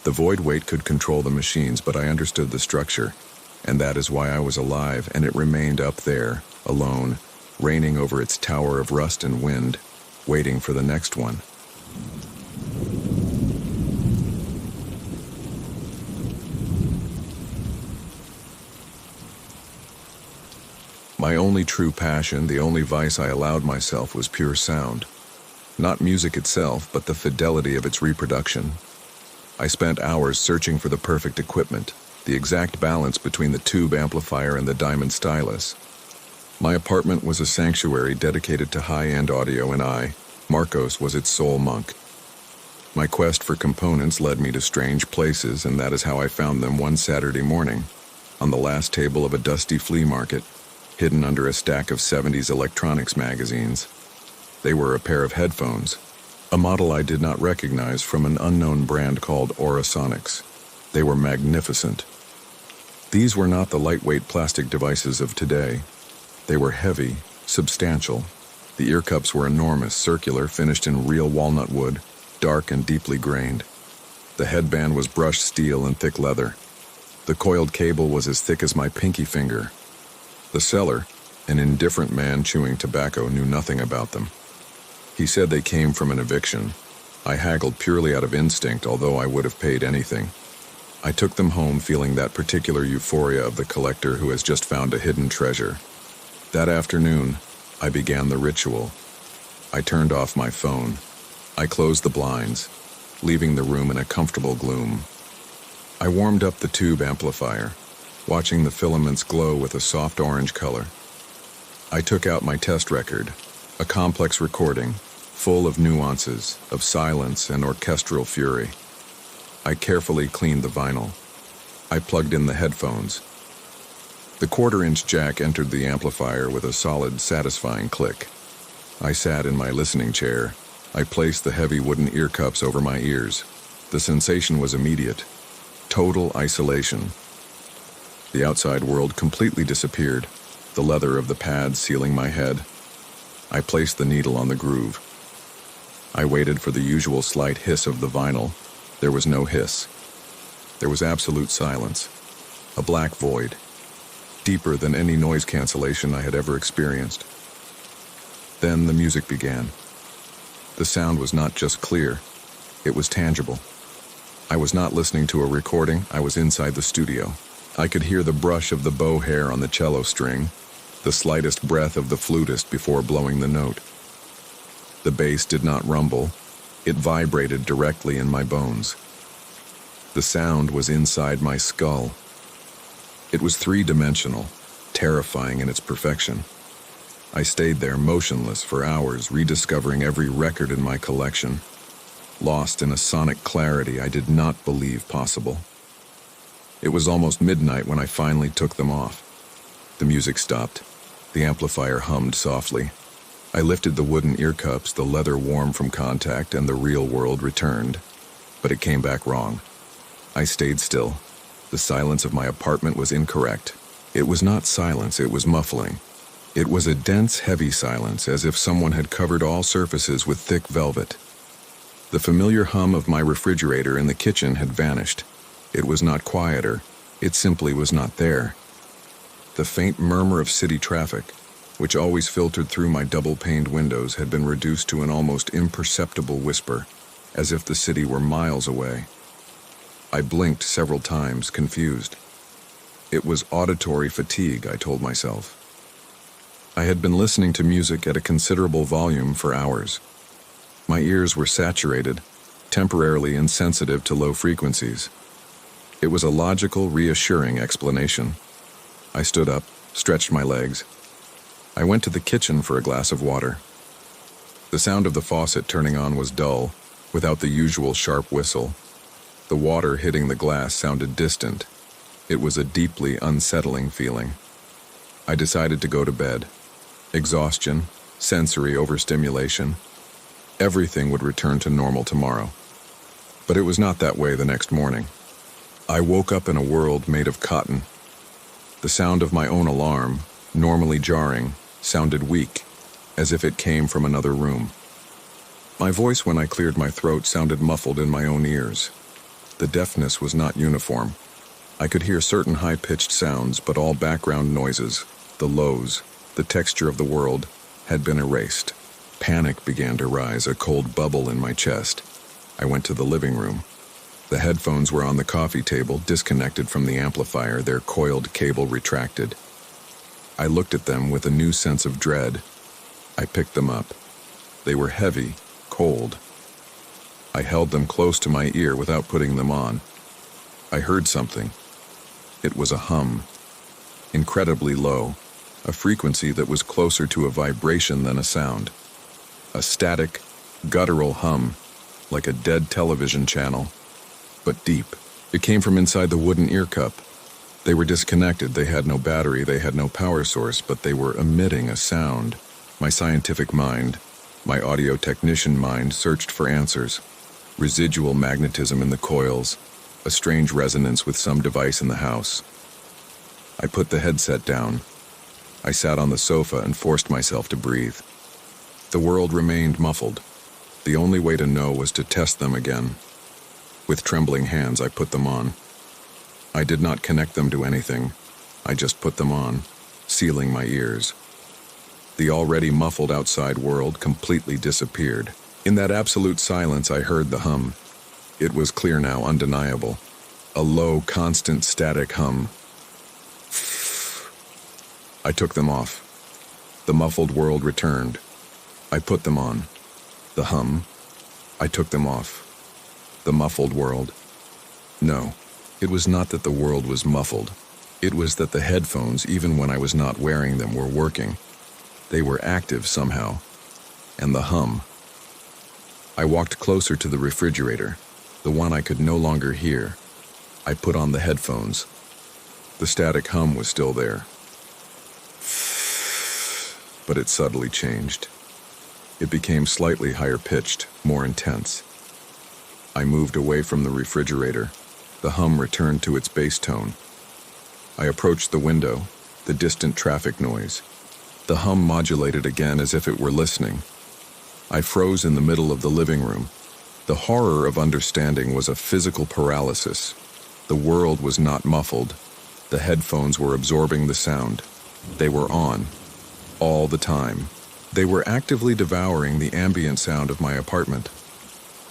The void weight could control the machines, but I understood the structure, and that is why I was alive, and it remained up there, alone, reigning over its tower of rust and wind, waiting for the next one. My only true passion, the only vice I allowed myself, was pure sound. Not music itself, but the fidelity of its reproduction. I spent hours searching for the perfect equipment, the exact balance between the tube amplifier and the diamond stylus. My apartment was a sanctuary dedicated to high-end audio, and I, Marcos, was its sole monk. My quest for components led me to strange places, and that is how I found them one Saturday morning, on the last table of a dusty flea market, hidden under a stack of 70s electronics magazines. They were a pair of headphones, a model I did not recognize, from an unknown brand called Aurasonics. They were magnificent. These were not the lightweight plastic devices of today. They were heavy, substantial. The ear cups were enormous, circular, finished in real walnut wood, dark and deeply grained. The headband was brushed steel and thick leather. The coiled cable was as thick as my pinky finger. The seller, an indifferent man chewing tobacco, knew nothing about them. He said they came from an eviction. I haggled purely out of instinct, although I would have paid anything. I took them home, feeling that particular euphoria of the collector who has just found a hidden treasure. That afternoon, I began the ritual. I turned off my phone. I closed the blinds, leaving the room in a comfortable gloom. I warmed up the tube amplifier, watching the filaments glow with a soft orange color. I took out my test record, a complex recording, full of nuances, of silence and orchestral fury. I carefully cleaned the vinyl. I plugged in the headphones. The quarter-inch jack entered the amplifier with a solid, satisfying click. I sat in my listening chair. I placed the heavy wooden ear cups over my ears. The sensation was immediate. Total isolation. The outside world completely disappeared, the leather of the pads sealing my head. I placed the needle on the groove. I waited for the usual slight hiss of the vinyl. There was no hiss. There was absolute silence. A black void, deeper than any noise cancellation I had ever experienced. Then the music began. The sound was not just clear, it was tangible. I was not listening to a recording, I was inside the studio. I could hear the brush of the bow hair on the cello string, the slightest breath of the flutist before blowing the note. The bass did not rumble, it vibrated directly in my bones. The sound was inside my skull. It was three-dimensional, terrifying in its perfection. I stayed there motionless for hours, rediscovering every record in my collection, lost in a sonic clarity I did not believe possible. It was almost midnight when I finally took them off. The music stopped. The amplifier hummed softly. I lifted the wooden ear cups, the leather warm from contact, and the real world returned. But it came back wrong. I stayed still. The silence of my apartment was incorrect. It was not silence, it was muffling. It was a dense, heavy silence, as if someone had covered all surfaces with thick velvet. The familiar hum of my refrigerator in the kitchen had vanished. It was not quieter, it simply was not there. The faint murmur of city traffic, which always filtered through my double-paned windows, had been reduced to an almost imperceptible whisper, as if the city were miles away. I blinked several times, confused. It was auditory fatigue, I told myself. I had been listening to music at a considerable volume for hours. My ears were saturated, temporarily insensitive to low frequencies. It was a logical, reassuring explanation. I stood up, stretched my legs. I went to the kitchen for a glass of water. The sound of the faucet turning on was dull, without the usual sharp whistle. The water hitting the glass sounded distant. It was a deeply unsettling feeling. I decided to go to bed. Exhaustion, sensory overstimulation. Everything would return to normal tomorrow. But it was not that way the next morning. I woke up in a world made of cotton. The sound of my own alarm, normally jarring, sounded weak, as if it came from another room. My voice, when I cleared my throat, sounded muffled in my own ears. The deafness was not uniform. I could hear certain high-pitched sounds, but all background noises, the lows, the texture of the world, had been erased. Panic began to rise, a cold bubble in my chest. I went to the living room. The headphones were on the coffee table, disconnected from the amplifier, their coiled cable retracted. I looked at them with a new sense of dread. I picked them up. They were heavy, cold. I held them close to my ear without putting them on. I heard something. It was a hum, incredibly low, a frequency that was closer to a vibration than a sound. A static, guttural hum, like a dead television channel, but deep. It came from inside the wooden ear cup. They were disconnected, they had no battery, they had no power source, but they were emitting a sound. My scientific mind, my audio technician mind, searched for answers. Residual magnetism in the coils, a strange resonance with some device in the house. I put the headset down. I sat on the sofa and forced myself to breathe. The world remained muffled. The only way to know was to test them again. With trembling hands, I put them on. I did not connect them to anything. I just put them on, sealing my ears. The already muffled outside world completely disappeared. In that absolute silence, I heard the hum. It was clear now, undeniable. A low, constant, static hum. I took them off. The muffled world returned. I put them on. The hum. I took them off. The muffled world. No, it was not that the world was muffled. It was that the headphones, even when I was not wearing them, were working. They were active somehow. And the hum. I walked closer to the refrigerator, the one I could no longer hear. I put on the headphones. The static hum was still there. But it subtly changed. It became slightly higher pitched, more intense. I moved away from the refrigerator. The hum returned to its bass tone. I approached the window, the distant traffic noise. The hum modulated again as if it were listening. I froze in the middle of the living room. The horror of understanding was a physical paralysis. The world was not muffled. The headphones were absorbing the sound. They were on, all the time. They were actively devouring the ambient sound of my apartment.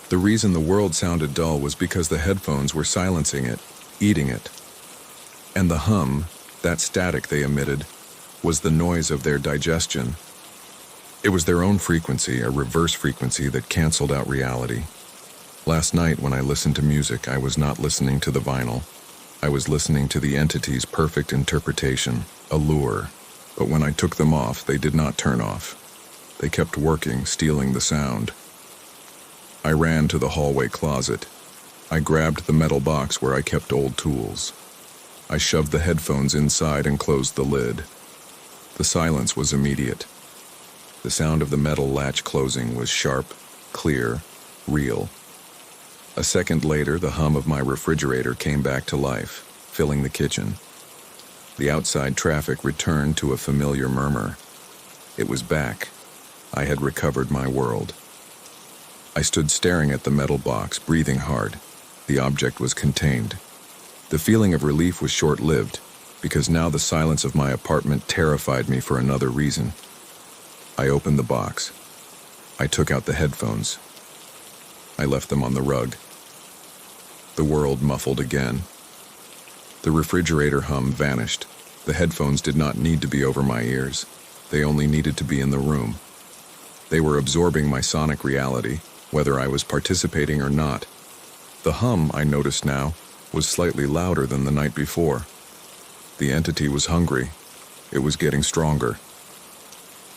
The reason the world sounded dull was because the headphones were silencing it, eating it. And the hum, that static they emitted, was the noise of their digestion. It was their own frequency, a reverse frequency that canceled out reality. Last night, when I listened to music, I was not listening to the vinyl. I was listening to the entity's perfect interpretation, a lure. But when I took them off, they did not turn off. They kept working, stealing the sound. I ran to the hallway closet. I grabbed the metal box where I kept old tools. I shoved the headphones inside and closed the lid. The silence was immediate. The sound of the metal latch closing was sharp, clear, real. A second later, the hum of my refrigerator came back to life, filling the kitchen. The outside traffic returned to a familiar murmur. It was back. I had recovered my world. I stood staring at the metal box, breathing hard. The object was contained. The feeling of relief was short-lived, because now the silence of my apartment terrified me for another reason. I opened the box. I took out the headphones. I left them on the rug. The world muffled again. The refrigerator hum vanished. The headphones did not need to be over my ears. They only needed to be in the room. They were absorbing my sonic reality, whether I was participating or not. The hum, I noticed now, was slightly louder than the night before. The entity was hungry. It was getting stronger.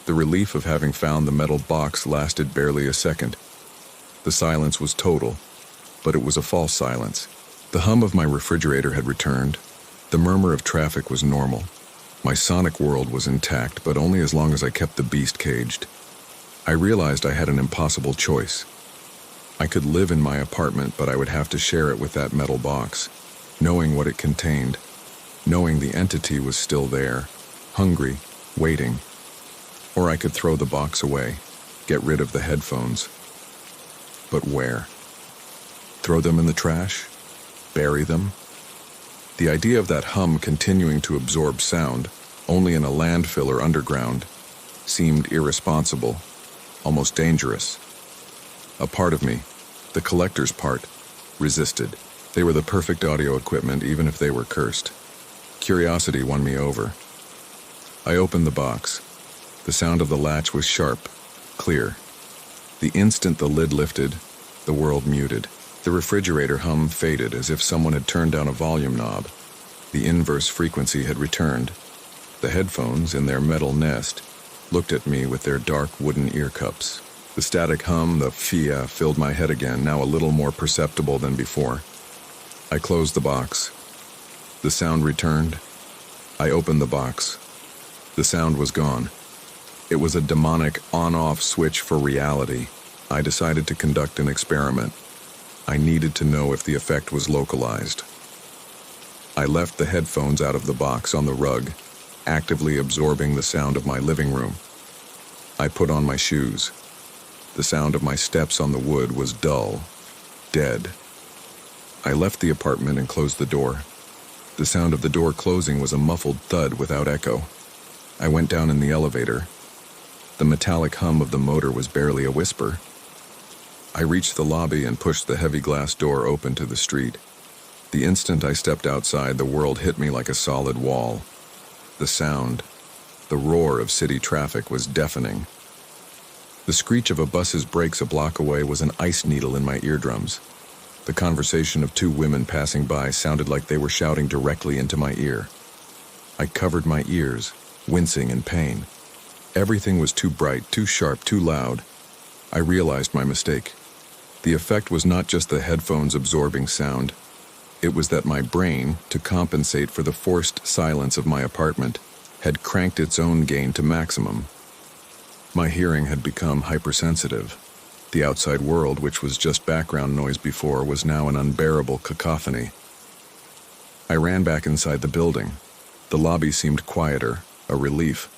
The relief of having found the metal box lasted barely a second. The silence was total, but it was a false silence. The hum of my refrigerator had returned. The murmur of traffic was normal. My sonic world was intact, but only as long as I kept the beast caged. I realized I had an impossible choice. I could live in my apartment, but I would have to share it with that metal box, knowing what it contained, knowing the entity was still there, hungry, waiting. Or I could throw the box away, get rid of the headphones. But where? Throw them in the trash? Bury them? The idea of that hum continuing to absorb sound, only in a landfill or underground, seemed irresponsible, almost dangerous. A part of me, the collector's part, resisted. They were the perfect audio equipment, even if they were cursed. Curiosity won me over. I opened the box. The sound of the latch was sharp, clear. The instant the lid lifted, the world muted. The refrigerator hum faded as if someone had turned down a volume knob. The inverse frequency had returned. The headphones, in their metal nest, looked at me with their dark wooden ear cups. The static hum, the fia, filled my head again, now a little more perceptible than before. I closed the box. The sound returned. I opened the box. The sound was gone. It was a demonic on-off switch for reality. I decided to conduct an experiment. I needed to know if the effect was localized. I left the headphones out of the box on the rug, actively absorbing the sound of my living room. I put on my shoes. The sound of my steps on the wood was dull, dead. I left the apartment and closed the door. The sound of the door closing was a muffled thud without echo. I went down in the elevator. The metallic hum of the motor was barely a whisper. I reached the lobby and pushed the heavy glass door open to the street. The instant I stepped outside, the world hit me like a solid wall. The sound, the roar of city traffic was deafening. The screech of a bus's brakes a block away was an ice needle in my eardrums. The conversation of two women passing by sounded like they were shouting directly into my ear. I covered my ears, wincing in pain. Everything was too bright, too sharp, too loud. I realized my mistake. The effect was not just the headphones absorbing sound. It was that my brain, to compensate for the forced silence of my apartment, had cranked its own gain to maximum. My hearing had become hypersensitive. The outside world, which was just background noise before, was now an unbearable cacophony. I ran back inside the building. The lobby seemed quieter, a relief.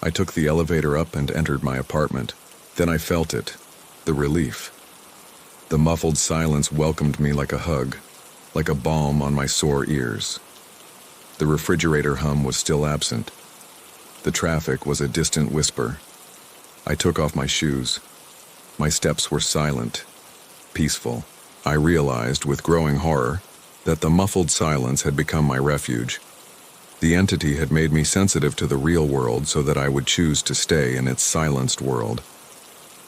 I took the elevator up and entered my apartment. Then I felt it, the relief. The muffled silence welcomed me like a hug, like a balm on my sore ears. The refrigerator hum was still absent. The traffic was a distant whisper. I took off my shoes. My steps were silent, peaceful. I realized with growing horror that the muffled silence had become my refuge. The entity had made me sensitive to the real world so that I would choose to stay in its silenced world.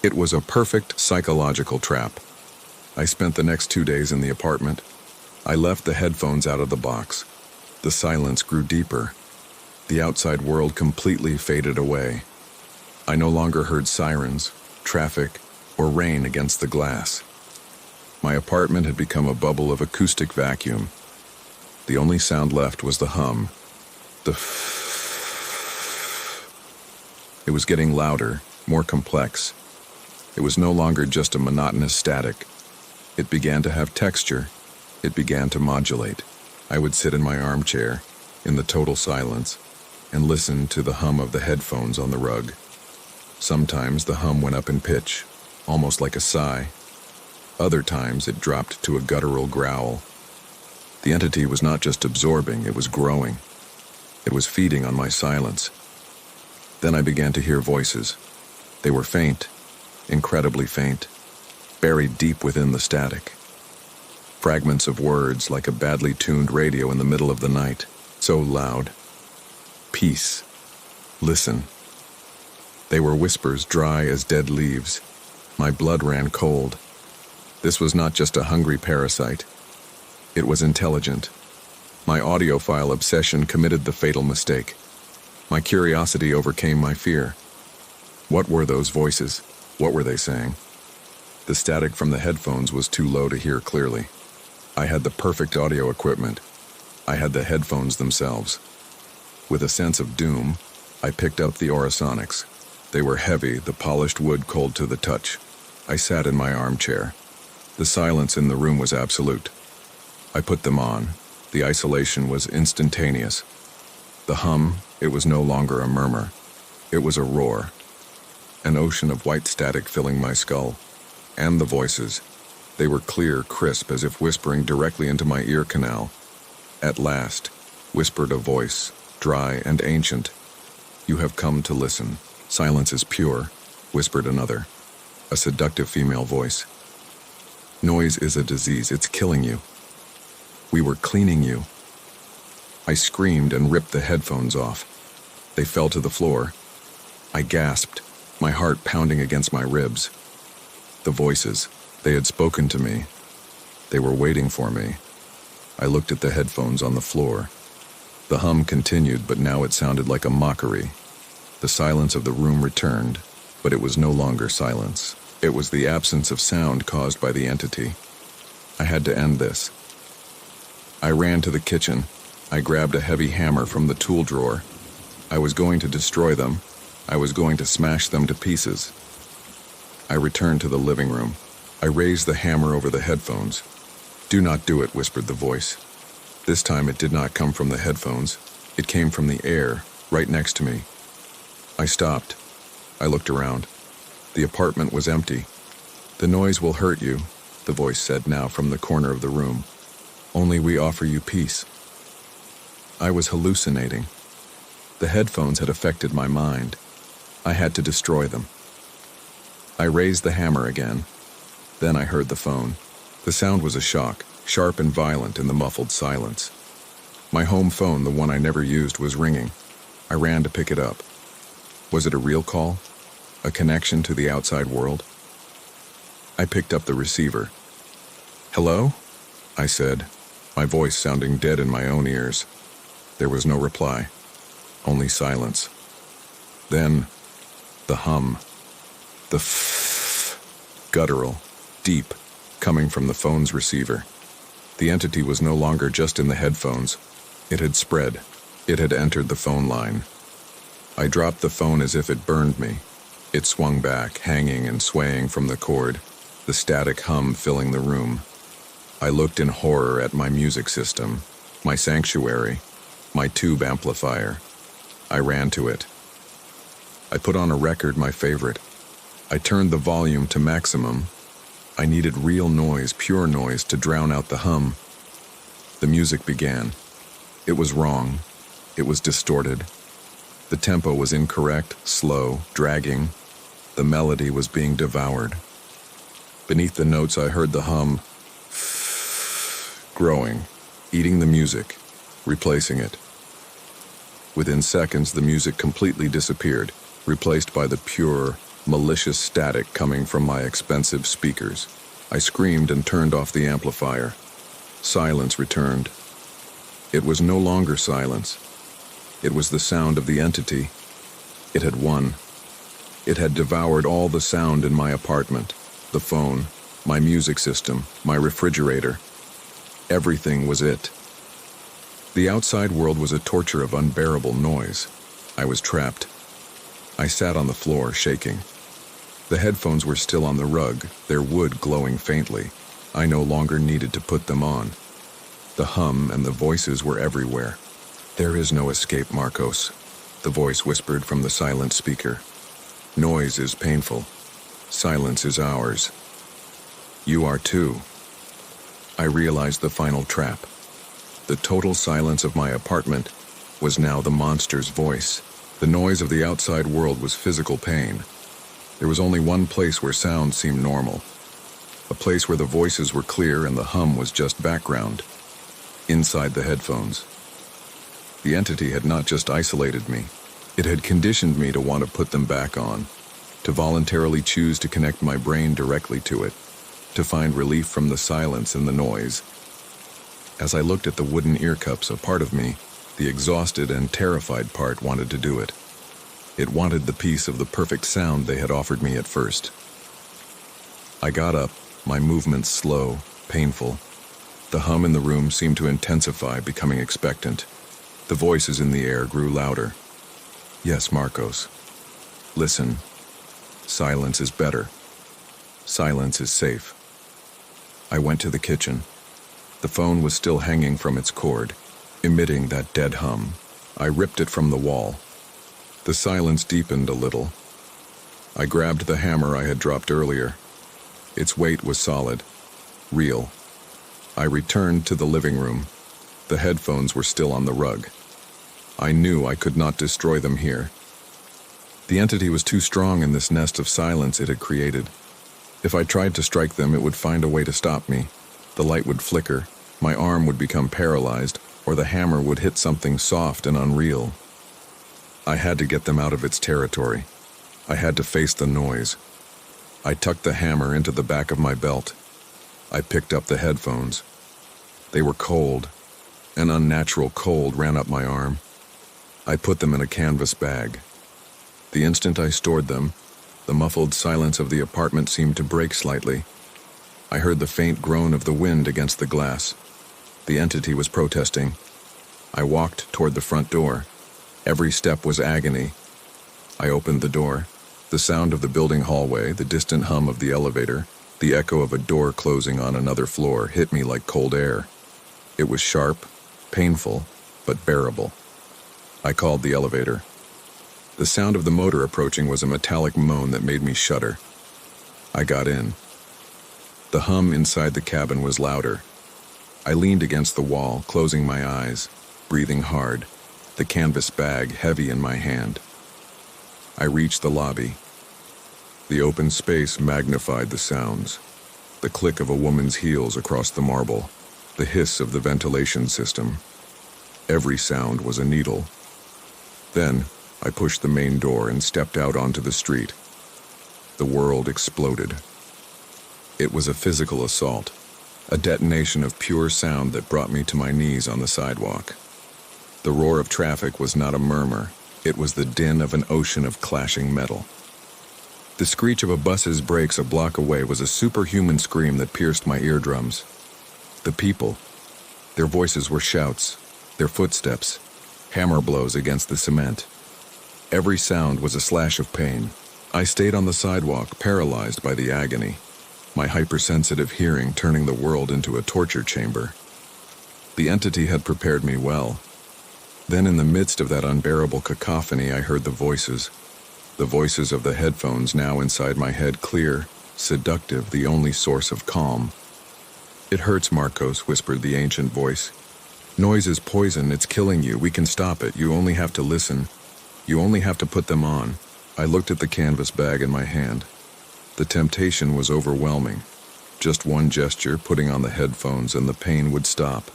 It was a perfect psychological trap. I spent the next 2 days in the apartment. I left the headphones out of the box. The silence grew deeper. The outside world completely faded away. I no longer heard sirens, traffic, or rain against the glass. My apartment had become a bubble of acoustic vacuum. The only sound left was the hum. It was getting louder, more complex. It was no longer just a monotonous static. It began to have texture. It began to modulate. I would sit in my armchair, in the total silence, and listen to the hum of the headphones on the rug. Sometimes the hum went up in pitch, almost like a sigh. Other times it dropped to a guttural growl. The entity was not just absorbing, it was growing. It was feeding on my silence. Then I began to hear voices. They were faint, incredibly faint, buried deep within the static. Fragments of words like a badly tuned radio in the middle of the night, so loud. Peace. Listen. They were whispers dry as dead leaves. My blood ran cold. This was not just a hungry parasite. It was intelligent. My audiophile obsession committed the fatal mistake. My curiosity overcame my fear. What were those voices? What were they saying? The static from the headphones was too low to hear clearly. I had the perfect audio equipment. I had the headphones themselves. With a sense of doom, I picked up the Orasonics. They were heavy, the polished wood cold to the touch. I sat in my armchair. The silence in the room was absolute. I put them on. The isolation was instantaneous. The hum, it was no longer a murmur. It was a roar. An ocean of white static filling my skull. And the voices. They were clear, crisp, as if whispering directly into my ear canal. At last, whispered a voice, dry and ancient. "You have come to listen. Silence is pure," whispered another. A seductive female voice. "Noise is a disease. It's killing you. We were cleaning you." I screamed and ripped the headphones off. They fell to the floor. I gasped, my heart pounding against my ribs. The voices, they had spoken to me. They were waiting for me. I looked at the headphones on the floor. The hum continued, but now it sounded like a mockery. The silence of the room returned, but it was no longer silence. It was the absence of sound caused by the entity. I had to end this. I ran to the kitchen. I grabbed a heavy hammer from the tool drawer. I was going to destroy them. I was going to smash them to pieces. I returned to the living room. I raised the hammer over the headphones. "Do not do it," whispered the voice. This time it did not come from the headphones. It came from the air, right next to me. I stopped. I looked around. The apartment was empty. "The noise will hurt you," the voice said now from the corner of the room. "Only we offer you peace." I was hallucinating. The headphones had affected my mind. I had to destroy them. I raised the hammer again. Then I heard the phone. The sound was a shock, sharp and violent in the muffled silence. My home phone, the one I never used, was ringing. I ran to pick it up. Was it a real call? A connection to the outside world? I picked up the receiver. "Hello?" I said, my voice sounding dead in my own ears. There was no reply, only silence. Then, the hum. The guttural, deep, coming from the phone's receiver. The entity was no longer just in the headphones. It had spread. It had entered the phone line. I dropped the phone as if it burned me. It swung back, hanging and swaying from the cord, the static hum filling the room. I looked in horror at my music system, my sanctuary, my tube amplifier. I ran to it. I put on a record, my favorite. I turned the volume to maximum. I needed real noise, pure noise, to drown out the hum. The music began. It was wrong. It was distorted. The tempo was incorrect, slow, dragging. The melody was being devoured. Beneath the notes, I heard the hum growing, eating the music, replacing it. Within seconds, the music completely disappeared, replaced by the pure, malicious static coming from my expensive speakers. I screamed and turned off the amplifier. Silence returned. It was no longer silence. It was the sound of the entity. It had won. It had devoured all the sound in my apartment, the phone, my music system, my refrigerator. Everything was it. The outside world was a torture of unbearable noise. I was trapped. I sat on the floor, shaking. The headphones were still on the rug, their wood glowing faintly. I no longer needed to put them on. The hum and the voices were everywhere. "There is no escape, Marcos," the voice whispered from the silent speaker. "Noise is painful. Silence is ours. You are too." I realized the final trap. The total silence of my apartment was now the monster's voice. The noise of the outside world was physical pain. There was only one place where sound seemed normal. A place where the voices were clear and the hum was just background. Inside the headphones. The entity had not just isolated me. It had conditioned me to want to put them back on, to voluntarily choose to connect my brain directly to it, to find relief from the silence and the noise. As I looked at the wooden ear cups, a part of me, the exhausted and terrified part, wanted to do it. It wanted the piece of the perfect sound they had offered me at first. I got up, my movements slow, painful. The hum in the room seemed to intensify, becoming expectant. The voices in the air grew louder. "Yes, Marcos. Listen. Silence is better. Silence is safe." I went to the kitchen. The phone was still hanging from its cord, emitting that dead hum. I ripped it from the wall. The silence deepened a little. I grabbed the hammer I had dropped earlier. Its weight was solid, real. I returned to the living room. The headphones were still on the rug. I knew I could not destroy them here. The entity was too strong in this nest of silence it had created. If I tried to strike them, it would find a way to stop me. The light would flicker, my arm would become paralyzed, or the hammer would hit something soft and unreal. I had to get them out of its territory. I had to face the noise. I tucked the hammer into the back of my belt. I picked up the headphones. They were cold. An unnatural cold ran up my arm. I put them in a canvas bag. The instant I stored them, the muffled silence of the apartment seemed to break slightly. I heard the faint groan of the wind against the glass. The entity was protesting. I walked toward the front door. Every step was agony. I opened the door. The sound of the building hallway, the distant hum of the elevator, the echo of a door closing on another floor hit me like cold air. It was sharp, painful, but bearable. I called the elevator. The sound of the motor approaching was a metallic moan that made me shudder. I got in. The hum inside the cabin was louder. I leaned against the wall, closing my eyes, breathing hard, the canvas bag heavy in my hand. I reached the lobby. The open space magnified the sounds. The click of a woman's heels across the marble, the hiss of the ventilation system. Every sound was a needle. Then, I pushed the main door and stepped out onto the street. The world exploded. It was a physical assault, a detonation of pure sound that brought me to my knees on the sidewalk. The roar of traffic was not a murmur. It was the din of an ocean of clashing metal. The screech of a bus's brakes a block away was a superhuman scream that pierced my eardrums. The people, their voices were shouts, their footsteps, hammer blows against the cement. Every sound was a slash of pain. I stayed on the sidewalk, paralyzed by the agony, my hypersensitive hearing turning the world into a torture chamber. The entity had prepared me well. Then in the midst of that unbearable cacophony, I heard the voices of the headphones now inside my head, clear, seductive, the only source of calm. "It hurts, Marcos," whispered the ancient voice. "Noise is poison, it's killing you, we can stop it, you only have to listen. You only have to put them on." I looked at the canvas bag in my hand. The temptation was overwhelming. Just one gesture, putting on the headphones, and the pain would stop.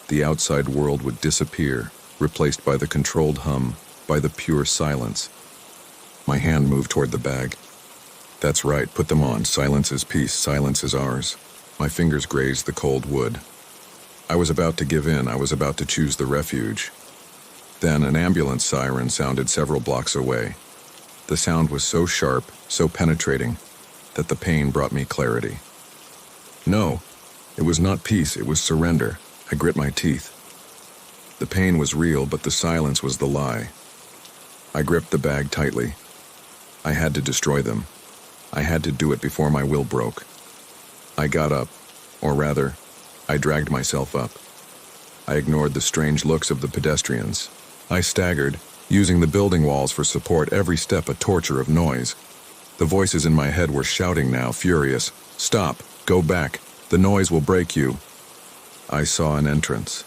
The outside world would disappear, replaced by the controlled hum, by the pure silence. My hand moved toward the bag. "That's right, put them on. Silence is peace, silence is ours." My fingers grazed the cold wood. I was about to give in, I was about to choose the refuge. Then an ambulance siren sounded several blocks away. The sound was so sharp, so penetrating, that the pain brought me clarity. No, it was not peace, it was surrender. I grit my teeth. The pain was real, but the silence was the lie. I gripped the bag tightly. I had to destroy them. I had to do it before my will broke. I got up, or rather, I dragged myself up. I ignored the strange looks of the pedestrians. I staggered, using the building walls for support, every step a torture of noise. The voices in my head were shouting now, furious. "Stop! Go back! The noise will break you!" I saw an entrance.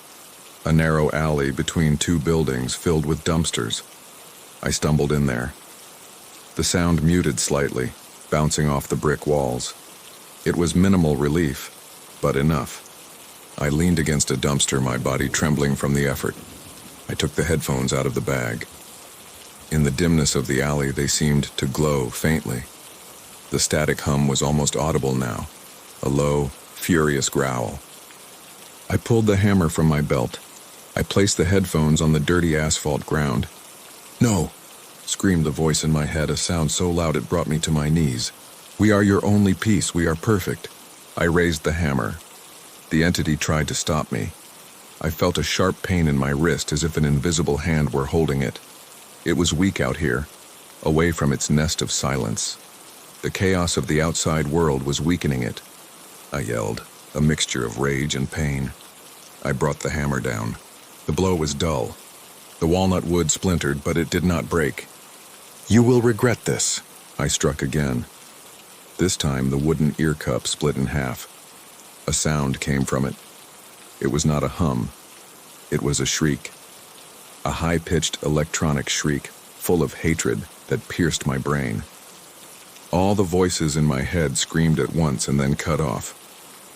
A narrow alley between two buildings filled with dumpsters. I stumbled in there. The sound muted slightly, bouncing off the brick walls. It was minimal relief, but enough. I leaned against a dumpster, my body trembling from the effort. I took the headphones out of the bag. In the dimness of the alley, they seemed to glow faintly. The static hum was almost audible now, a low, furious growl. I pulled the hammer from my belt. I placed the headphones on the dirty asphalt ground. "No!" screamed the voice in my head, a sound so loud it brought me to my knees. "We are your only peace, we are perfect." I raised the hammer. The entity tried to stop me. I felt a sharp pain in my wrist, as if an invisible hand were holding it. It was weak out here, away from its nest of silence. The chaos of the outside world was weakening it. I yelled, a mixture of rage and pain. I brought the hammer down. The blow was dull. The walnut wood splintered, but it did not break. "You will regret this." I struck again. This time the wooden ear cup split in half. A sound came from it. It was not a hum. It was a shriek. A high-pitched electronic shriek, full of hatred, that pierced my brain. All the voices in my head screamed at once and then cut off.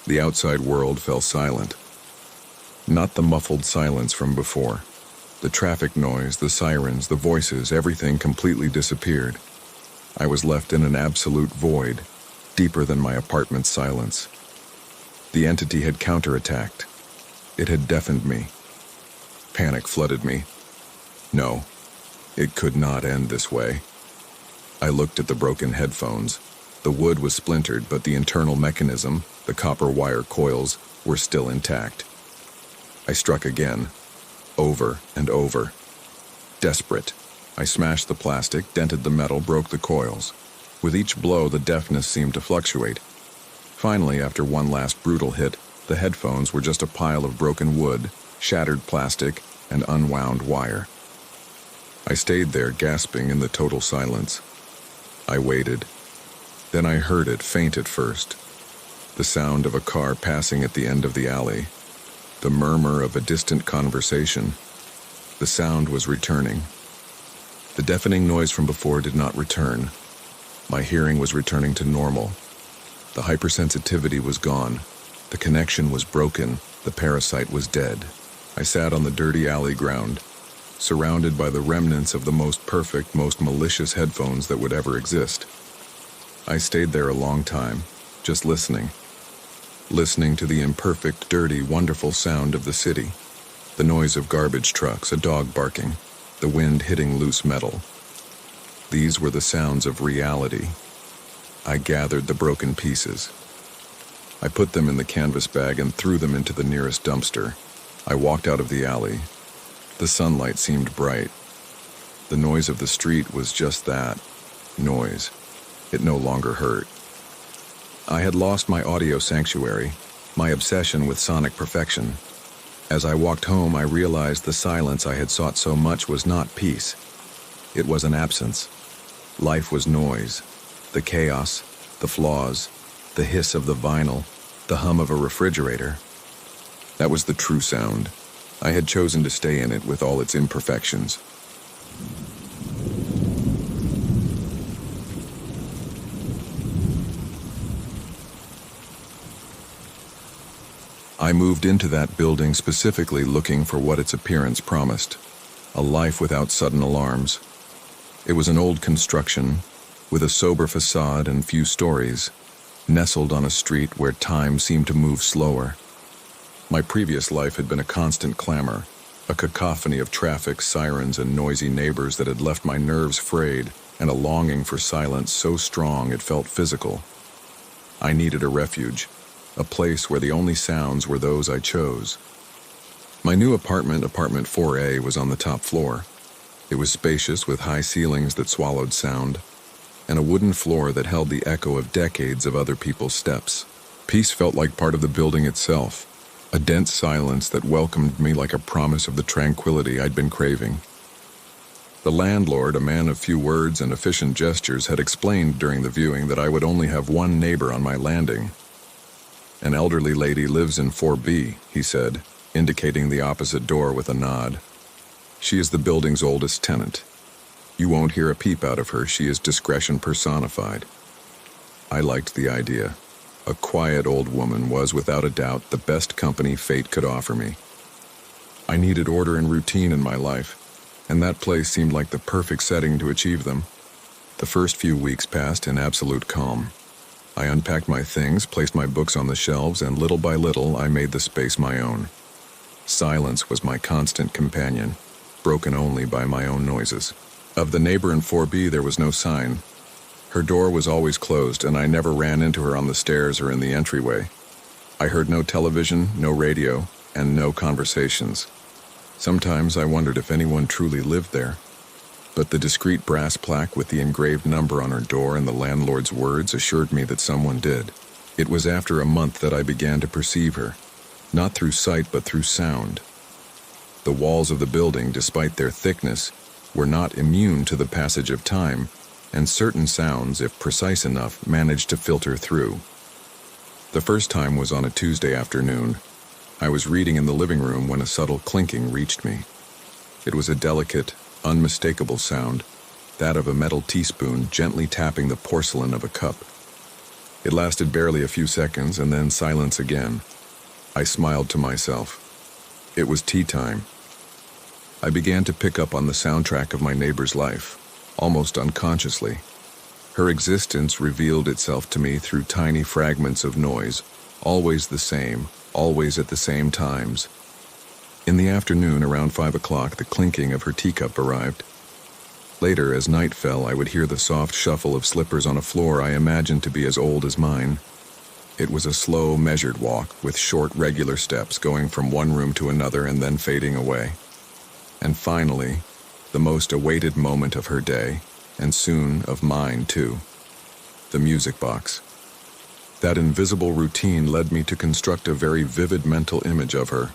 The outside world fell silent. Not the muffled silence from before. The traffic noise, the sirens, the voices, everything completely disappeared. I was left in an absolute void, deeper than my apartment's silence. The entity had counterattacked. It had deafened me. Panic flooded me. No, it could not end this way. I looked at the broken headphones. The wood was splintered, but the internal mechanism, the copper wire coils, were still intact. I struck again, over and over. Desperate, I smashed the plastic, dented the metal, broke the coils. With each blow, the deafness seemed to fluctuate. Finally, after one last brutal hit, the headphones were just a pile of broken wood, shattered plastic, and unwound wire. I stayed there, gasping in the total silence. I waited. Then I heard it, faint at first. The sound of a car passing at the end of the alley. The murmur of a distant conversation. The sound was returning. The deafening noise from before did not return. My hearing was returning to normal. The hypersensitivity was gone. The connection was broken. The parasite was dead. I sat on the dirty alley ground, surrounded by the remnants of the most perfect, most malicious headphones that would ever exist. I stayed there a long time, just listening to the imperfect, dirty, wonderful sound of the city, the noise of garbage trucks, a dog barking, the wind hitting loose metal. These were the sounds of reality. I gathered the broken pieces. I put them in the canvas bag and threw them into the nearest dumpster. I walked out of the alley. The sunlight seemed bright. The noise of the street was just that, noise. It no longer hurt. I had lost my audio sanctuary, my obsession with sonic perfection. As I walked home, I realized the silence I had sought so much was not peace. It was an absence. Life was noise. The chaos, the flaws, the hiss of the vinyl, the hum of a refrigerator. That was the true sound. I had chosen to stay in it with all its imperfections. I moved into that building specifically looking for what its appearance promised, a life without sudden alarms. It was an old construction, with a sober facade and few stories, nestled on a street where time seemed to move slower. My previous life had been a constant clamor, a cacophony of traffic, sirens, and noisy neighbors that had left my nerves frayed, and a longing for silence so strong it felt physical. I needed a refuge, a place where the only sounds were those I chose. My new apartment 4A, was on the top floor. It was spacious with high ceilings that swallowed sound, and a wooden floor that held the echo of decades of other people's steps. Peace felt like part of the building itself, a dense silence that welcomed me like a promise of the tranquility I'd been craving. The landlord, a man of few words and efficient gestures, had explained during the viewing that I would only have one neighbor on my landing. An elderly lady lives in 4B, he said, indicating the opposite door with a nod. She is the building's oldest tenant. You won't hear a peep out of her. She is discretion personified. I liked the idea. A quiet old woman was, without a doubt, the best company fate could offer me. I needed order and routine in my life, and that place seemed like the perfect setting to achieve them. The first few weeks passed in absolute calm. I unpacked my things, placed my books on the shelves, and little by little I made the space my own. Silence was my constant companion, broken only by my own noises. Of the neighbor in 4B, there was no sign. Her door was always closed, and I never ran into her on the stairs or in the entryway. I heard no television, no radio, and no conversations. Sometimes I wondered if anyone truly lived there. But the discreet brass plaque with the engraved number on her door and the landlord's words assured me that someone did. It was after a month that I began to perceive her, not through sight but through sound. The walls of the building, despite their thickness, were not immune to the passage of time, and certain sounds, if precise enough, managed to filter through. The first time was on a Tuesday afternoon. I was reading in the living room when a subtle clinking reached me. It was a delicate, unmistakable sound, that of a metal teaspoon gently tapping the porcelain of a cup. It lasted barely a few seconds, and then silence again. I smiled to myself. It was tea time. I began to pick up on the soundtrack of my neighbor's life, almost unconsciously. Her existence revealed itself to me through tiny fragments of noise, always the same, always at the same times, In the afternoon, around 5 o'clock, the clinking of her teacup arrived. Later, as night fell, I would hear the soft shuffle of slippers on a floor I imagined to be as old as mine. It was a slow, measured walk, with short, regular steps going from one room to another and then fading away. And finally, the most awaited moment of her day, and soon of mine too, the music box. That invisible routine led me to construct a very vivid mental image of her.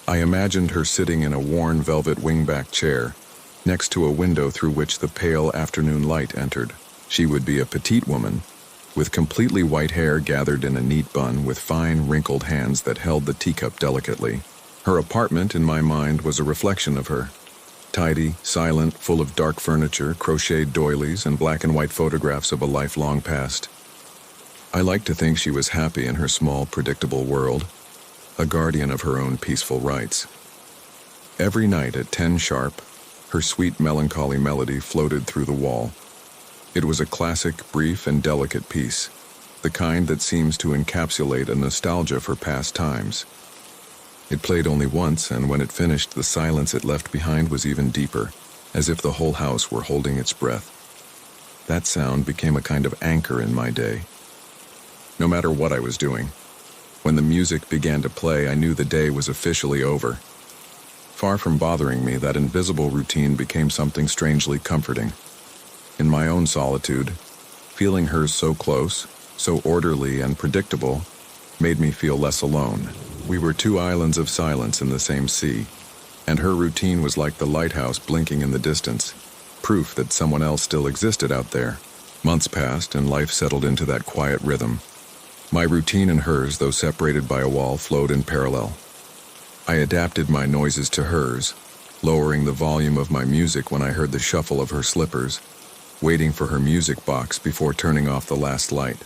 I imagined her sitting in a worn velvet wingback chair, next to a window through which the pale afternoon light entered. She would be a petite woman, with completely white hair gathered in a neat bun, with fine, wrinkled hands that held the teacup delicately. Her apartment, in my mind, was a reflection of her. Tidy, silent, full of dark furniture, crocheted doilies, and black and white photographs of a life long past. I liked to think she was happy in her small, predictable world, a guardian of her own peaceful rights. Every night at 10 sharp, her sweet melancholy melody floated through the wall. It was a classic, brief, and delicate piece, the kind that seems to encapsulate a nostalgia for past times. It played only once, and when it finished, the silence it left behind was even deeper, as if the whole house were holding its breath. That sound became a kind of anchor in my day. No matter what I was doing, when the music began to play, I knew the day was officially over. Far from bothering me, that invisible routine became something strangely comforting. In my own solitude, feeling hers so close, so orderly and predictable, made me feel less alone. We were two islands of silence in the same sea, and her routine was like the lighthouse blinking in the distance, proof that someone else still existed out there. Months passed, and life settled into that quiet rhythm. My routine and hers, though separated by a wall, flowed in parallel. I adapted my noises to hers, lowering the volume of my music when I heard the shuffle of her slippers, waiting for her music box before turning off the last light.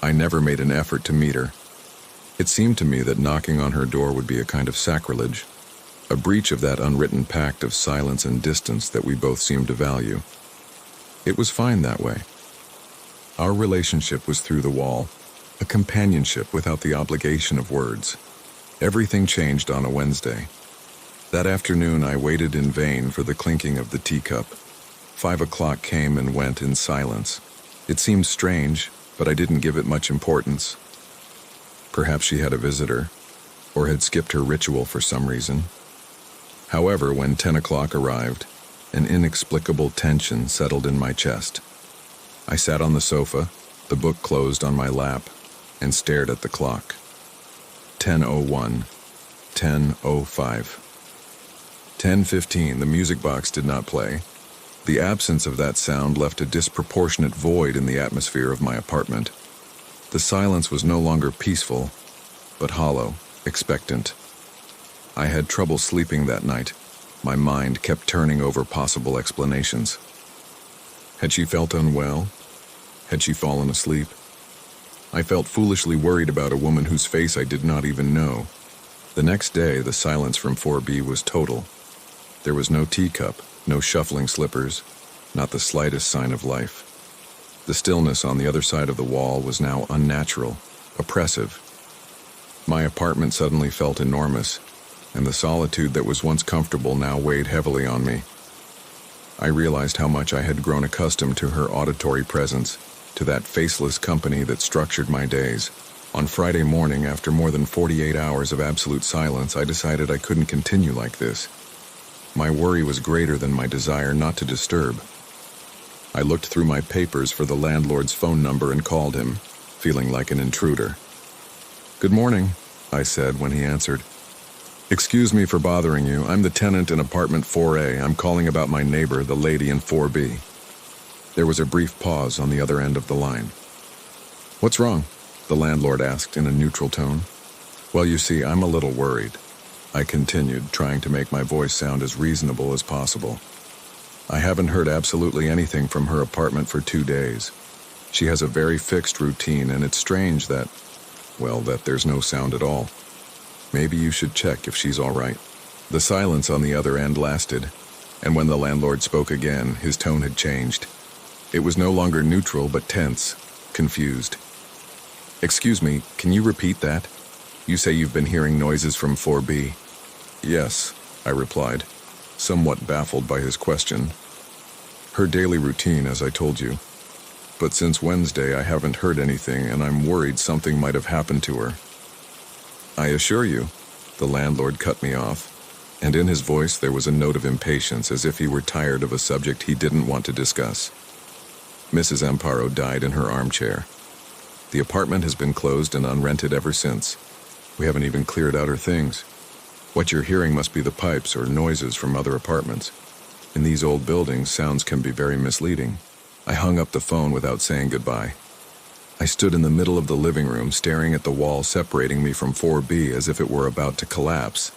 I never made an effort to meet her. It seemed to me that knocking on her door would be a kind of sacrilege, a breach of that unwritten pact of silence and distance that we both seemed to value. It was fine that way. Our relationship was through the wall, a companionship without the obligation of words. Everything changed on a Wednesday. That afternoon I waited in vain for the clinking of the teacup. 5 o'clock came and went in silence. It seemed strange, but I didn't give it much importance. Perhaps she had a visitor, or had skipped her ritual for some reason. However, when 10 o'clock arrived, an inexplicable tension settled in my chest. I sat on the sofa, the book closed on my lap, and stared at the clock. 10:01, 10:05. 10:15, the music box did not play. The absence of that sound left a disproportionate void in the atmosphere of my apartment. The silence was no longer peaceful, but hollow, expectant. I had trouble sleeping that night. My mind kept turning over possible explanations. Had she felt unwell? Had she fallen asleep? I felt foolishly worried about a woman whose face I did not even know. The next day, the silence from 4B was total. There was no teacup, no shuffling slippers, not the slightest sign of life. The stillness on the other side of the wall was now unnatural, oppressive. My apartment suddenly felt enormous, and the solitude that was once comfortable now weighed heavily on me. I realized how much I had grown accustomed to her auditory presence, to that faceless company that structured my days. On Friday morning, after more than 48 hours of absolute silence, I decided I couldn't continue like this. My worry was greater than my desire not to disturb. I looked through my papers for the landlord's phone number and called him, feeling like an intruder. "Good morning," I said when he answered. "Excuse me for bothering you. I'm the tenant in apartment 4A. I'm calling about my neighbor, the lady in 4B. There was a brief pause on the other end of the line. "What's wrong?" the landlord asked in a neutral tone. "Well, you see, I'm a little worried," I continued, trying to make my voice sound as reasonable as possible. "I haven't heard absolutely anything from her apartment for 2 days. She has a very fixed routine, and it's strange that there's no sound at all. Maybe you should check if she's all right." The silence on the other end lasted, and when the landlord spoke again, his tone had changed. It was no longer neutral, but tense, confused. "Excuse me, can you repeat that? You say you've been hearing noises from 4B. Yes, I replied, somewhat baffled by his question. Her daily routine, as I told you. But since Wednesday, I haven't heard anything, and I'm worried something might have happened to her. I assure you, the landlord cut me off, and in his voice there was a note of impatience, as if he were tired of a subject he didn't want to discuss. Mrs. Amparo died in her armchair. The apartment has been closed and unrented ever since. We haven't even cleared out her things. What you're hearing must be the pipes or noises from other apartments. In these old buildings, sounds can be very misleading. I hung up the phone without saying goodbye. I stood in the middle of the living room, staring at the wall separating me from 4B as if it were about to collapse.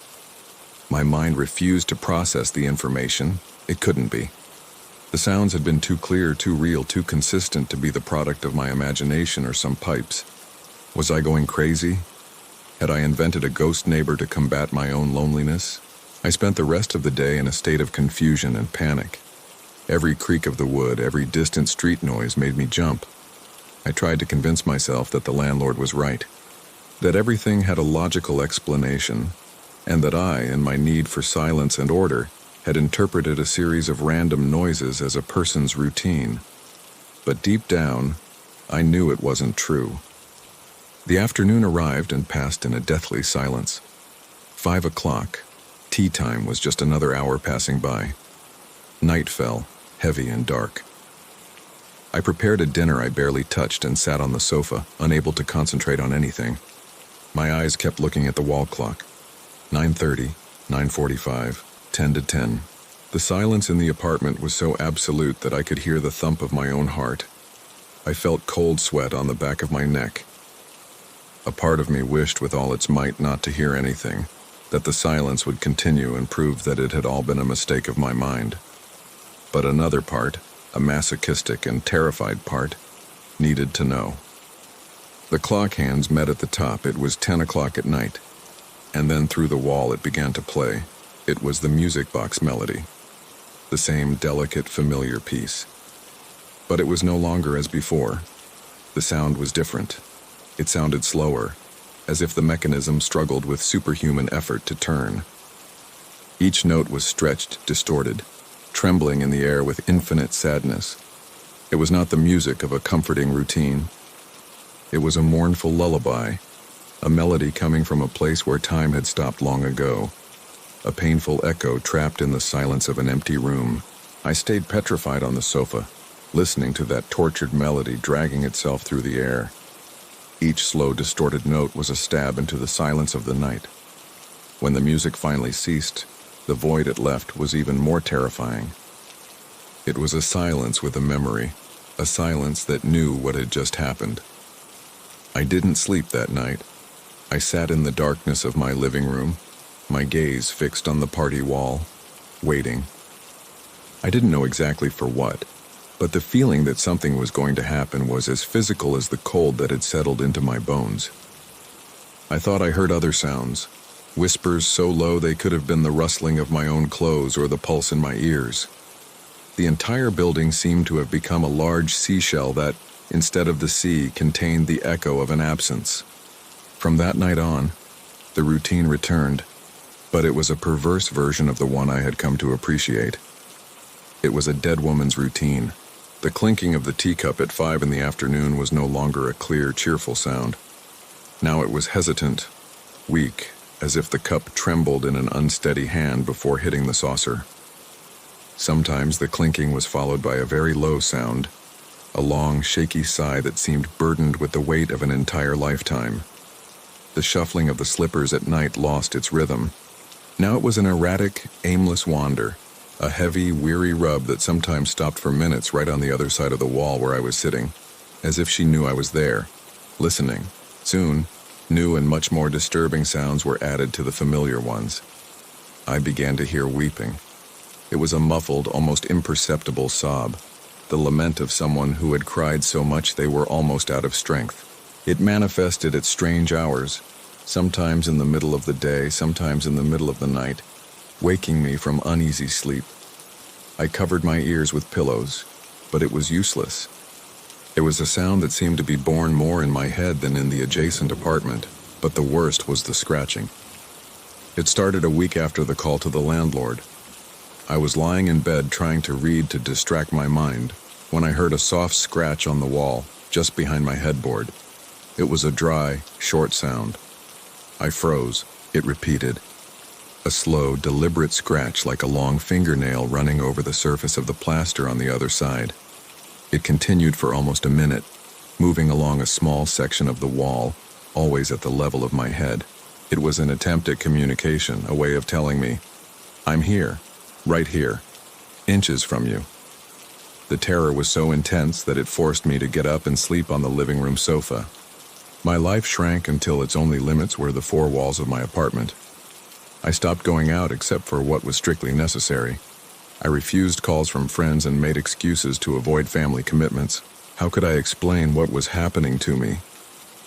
My mind refused to process the information. It couldn't be. The sounds had been too clear, too real, too consistent to be the product of my imagination or some pipes. Was I going crazy? Had I invented a ghost neighbor to combat my own loneliness? I spent the rest of the day in a state of confusion and panic. Every creak of the wood, every distant street noise made me jump. I tried to convince myself that the landlord was right, that everything had a logical explanation, and that I, in my need for silence and order, had interpreted a series of random noises as a person's routine. But deep down, I knew it wasn't true. The afternoon arrived and passed in a deathly silence. 5 o'clock. Tea time was just another hour passing by. Night fell, heavy and dark. I prepared a dinner I barely touched and sat on the sofa, unable to concentrate on anything. My eyes kept looking at the wall clock. 9:30, 9:45, 10 to 10. The silence in the apartment was so absolute that I could hear the thump of my own heart. I felt cold sweat on the back of my neck. A part of me wished with all its might not to hear anything, that the silence would continue and prove that it had all been a mistake of my mind. But another part, a masochistic and terrified part, needed to know. The clock hands met at the top. It was 10 o'clock at night. And then through the wall it began to play. It was the music box melody. The same delicate, familiar piece. But it was no longer as before. The sound was different. It sounded slower, as if the mechanism struggled with superhuman effort to turn. Each note was stretched, distorted, trembling in the air with infinite sadness. It was not the music of a comforting routine. It was a mournful lullaby, a melody coming from a place where time had stopped long ago, a painful echo trapped in the silence of an empty room. I stayed petrified on the sofa, listening to that tortured melody dragging itself through the air. Each slow, distorted note was a stab into the silence of the night. When the music finally ceased, the void it left was even more terrifying. It was a silence with a memory, a silence that knew what had just happened. I didn't sleep that night. I sat in the darkness of my living room, my gaze fixed on the party wall, waiting. I didn't know exactly for what, but the feeling that something was going to happen was as physical as the cold that had settled into my bones. I thought I heard other sounds, whispers so low they could have been the rustling of my own clothes or the pulse in my ears. The entire building seemed to have become a large seashell that, instead of the sea, contained the echo of an absence. From that night on, the routine returned, but it was a perverse version of the one I had come to appreciate. It was a dead woman's routine. The clinking of the teacup at 5 in the afternoon was no longer a clear, cheerful sound. Now it was hesitant, weak, as if the cup trembled in an unsteady hand before hitting the saucer. Sometimes the clinking was followed by a very low sound, a long, shaky sigh that seemed burdened with the weight of an entire lifetime. The shuffling of the slippers at night lost its rhythm. Now it was an erratic, aimless wander, a heavy, weary rub that sometimes stopped for minutes right on the other side of the wall where I was sitting, as if she knew I was there, listening. Soon, new and much more disturbing sounds were added to the familiar ones. I began to hear weeping. It was a muffled, almost imperceptible sob, the lament of someone who had cried so much they were almost out of strength. It manifested at strange hours, sometimes in the middle of the day, sometimes in the middle of the night, waking me from uneasy sleep. I covered my ears with pillows, but it was useless. It was a sound that seemed to be born more in my head than in the adjacent apartment, but the worst was the scratching. It started a week after the call to the landlord. I was lying in bed trying to read to distract my mind when I heard a soft scratch on the wall just behind my headboard. It was a dry, short sound. I froze. It repeated. A slow, deliberate scratch like a long fingernail running over the surface of the plaster on the other side. It continued for almost a minute, moving along a small section of the wall, always at the level of my head. It was an attempt at communication, a way of telling me, "I'm here, right here, inches from you." The terror was so intense that it forced me to get up and sleep on the living room sofa. My life shrank until its only limits were the four walls of my apartment. I stopped going out except for what was strictly necessary. I refused calls from friends and made excuses to avoid family commitments. How could I explain what was happening to me?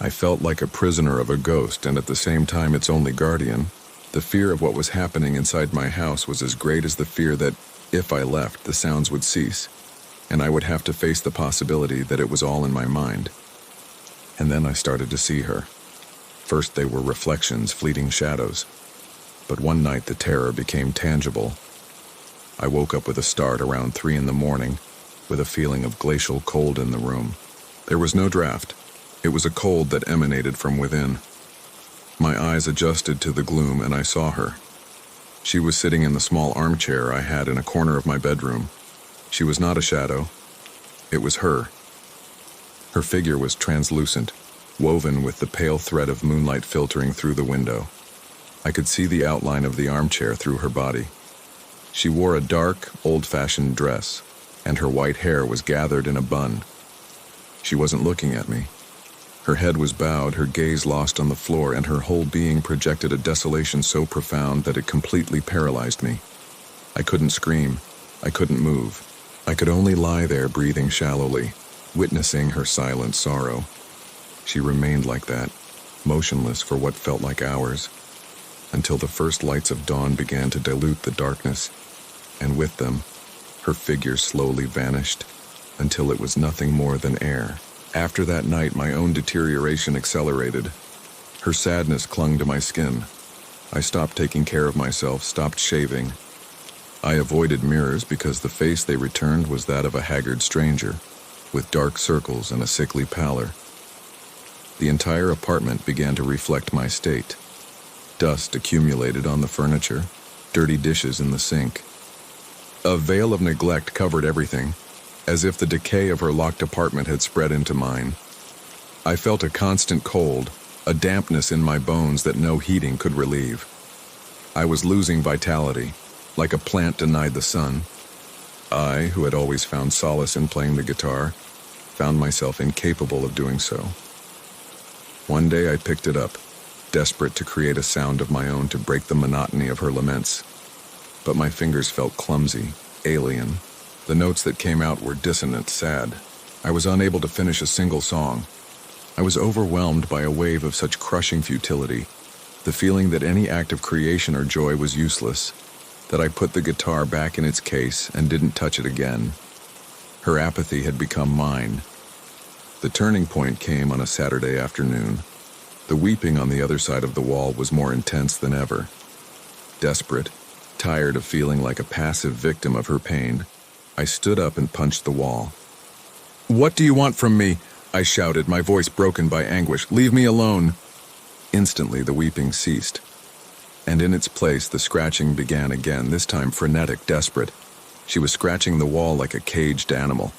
I felt like a prisoner of a ghost and at the same time its only guardian. The fear of what was happening inside my house was as great as the fear that, if I left, the sounds would cease, and I would have to face the possibility that it was all in my mind. And then I started to see her. First they were reflections, fleeting shadows. But one night the terror became tangible. I woke up with a start around 3 a.m, with a feeling of glacial cold in the room. There was no draft. It was a cold that emanated from within. My eyes adjusted to the gloom and I saw her. She was sitting in the small armchair I had in a corner of my bedroom. She was not a shadow. It was her. Her figure was translucent, woven with the pale thread of moonlight filtering through the window. I could see the outline of the armchair through her body. She wore a dark, old-fashioned dress, and her white hair was gathered in a bun. She wasn't looking at me. Her head was bowed, her gaze lost on the floor, and her whole being projected a desolation so profound that it completely paralyzed me. I couldn't scream. I couldn't move. I could only lie there breathing shallowly, witnessing her silent sorrow. She remained like that, motionless for what felt like hours, until the first lights of dawn began to dilute the darkness, and with them, her figure slowly vanished until it was nothing more than air. After that night, my own deterioration accelerated. Her sadness clung to my skin. I stopped taking care of myself, stopped shaving. I avoided mirrors because the face they returned was that of a haggard stranger, with dark circles and a sickly pallor. The entire apartment began to reflect my state. Dust accumulated on the furniture, dirty dishes in the sink. A veil of neglect covered everything, as if the decay of her locked apartment had spread into mine. I felt a constant cold, a dampness in my bones that no heating could relieve. I was losing vitality, like a plant denied the sun. I, who had always found solace in playing the guitar, found myself incapable of doing so. One day I picked it up, desperate to create a sound of my own to break the monotony of her laments. But my fingers felt clumsy, alien. The notes that came out were dissonant, sad. I was unable to finish a single song. I was overwhelmed by a wave of such crushing futility, the feeling that any act of creation or joy was useless, that I put the guitar back in its case and didn't touch it again. Her apathy had become mine. The turning point came on a Saturday afternoon. The weeping on the other side of the wall was more intense than ever. Desperate, tired of feeling like a passive victim of her pain, I stood up and punched the wall. "What do you want from me?" I shouted, my voice broken by anguish. "Leave me alone." Instantly, the weeping ceased, and in its place, the scratching began again, this time frenetic, desperate. She was scratching the wall like a caged animal.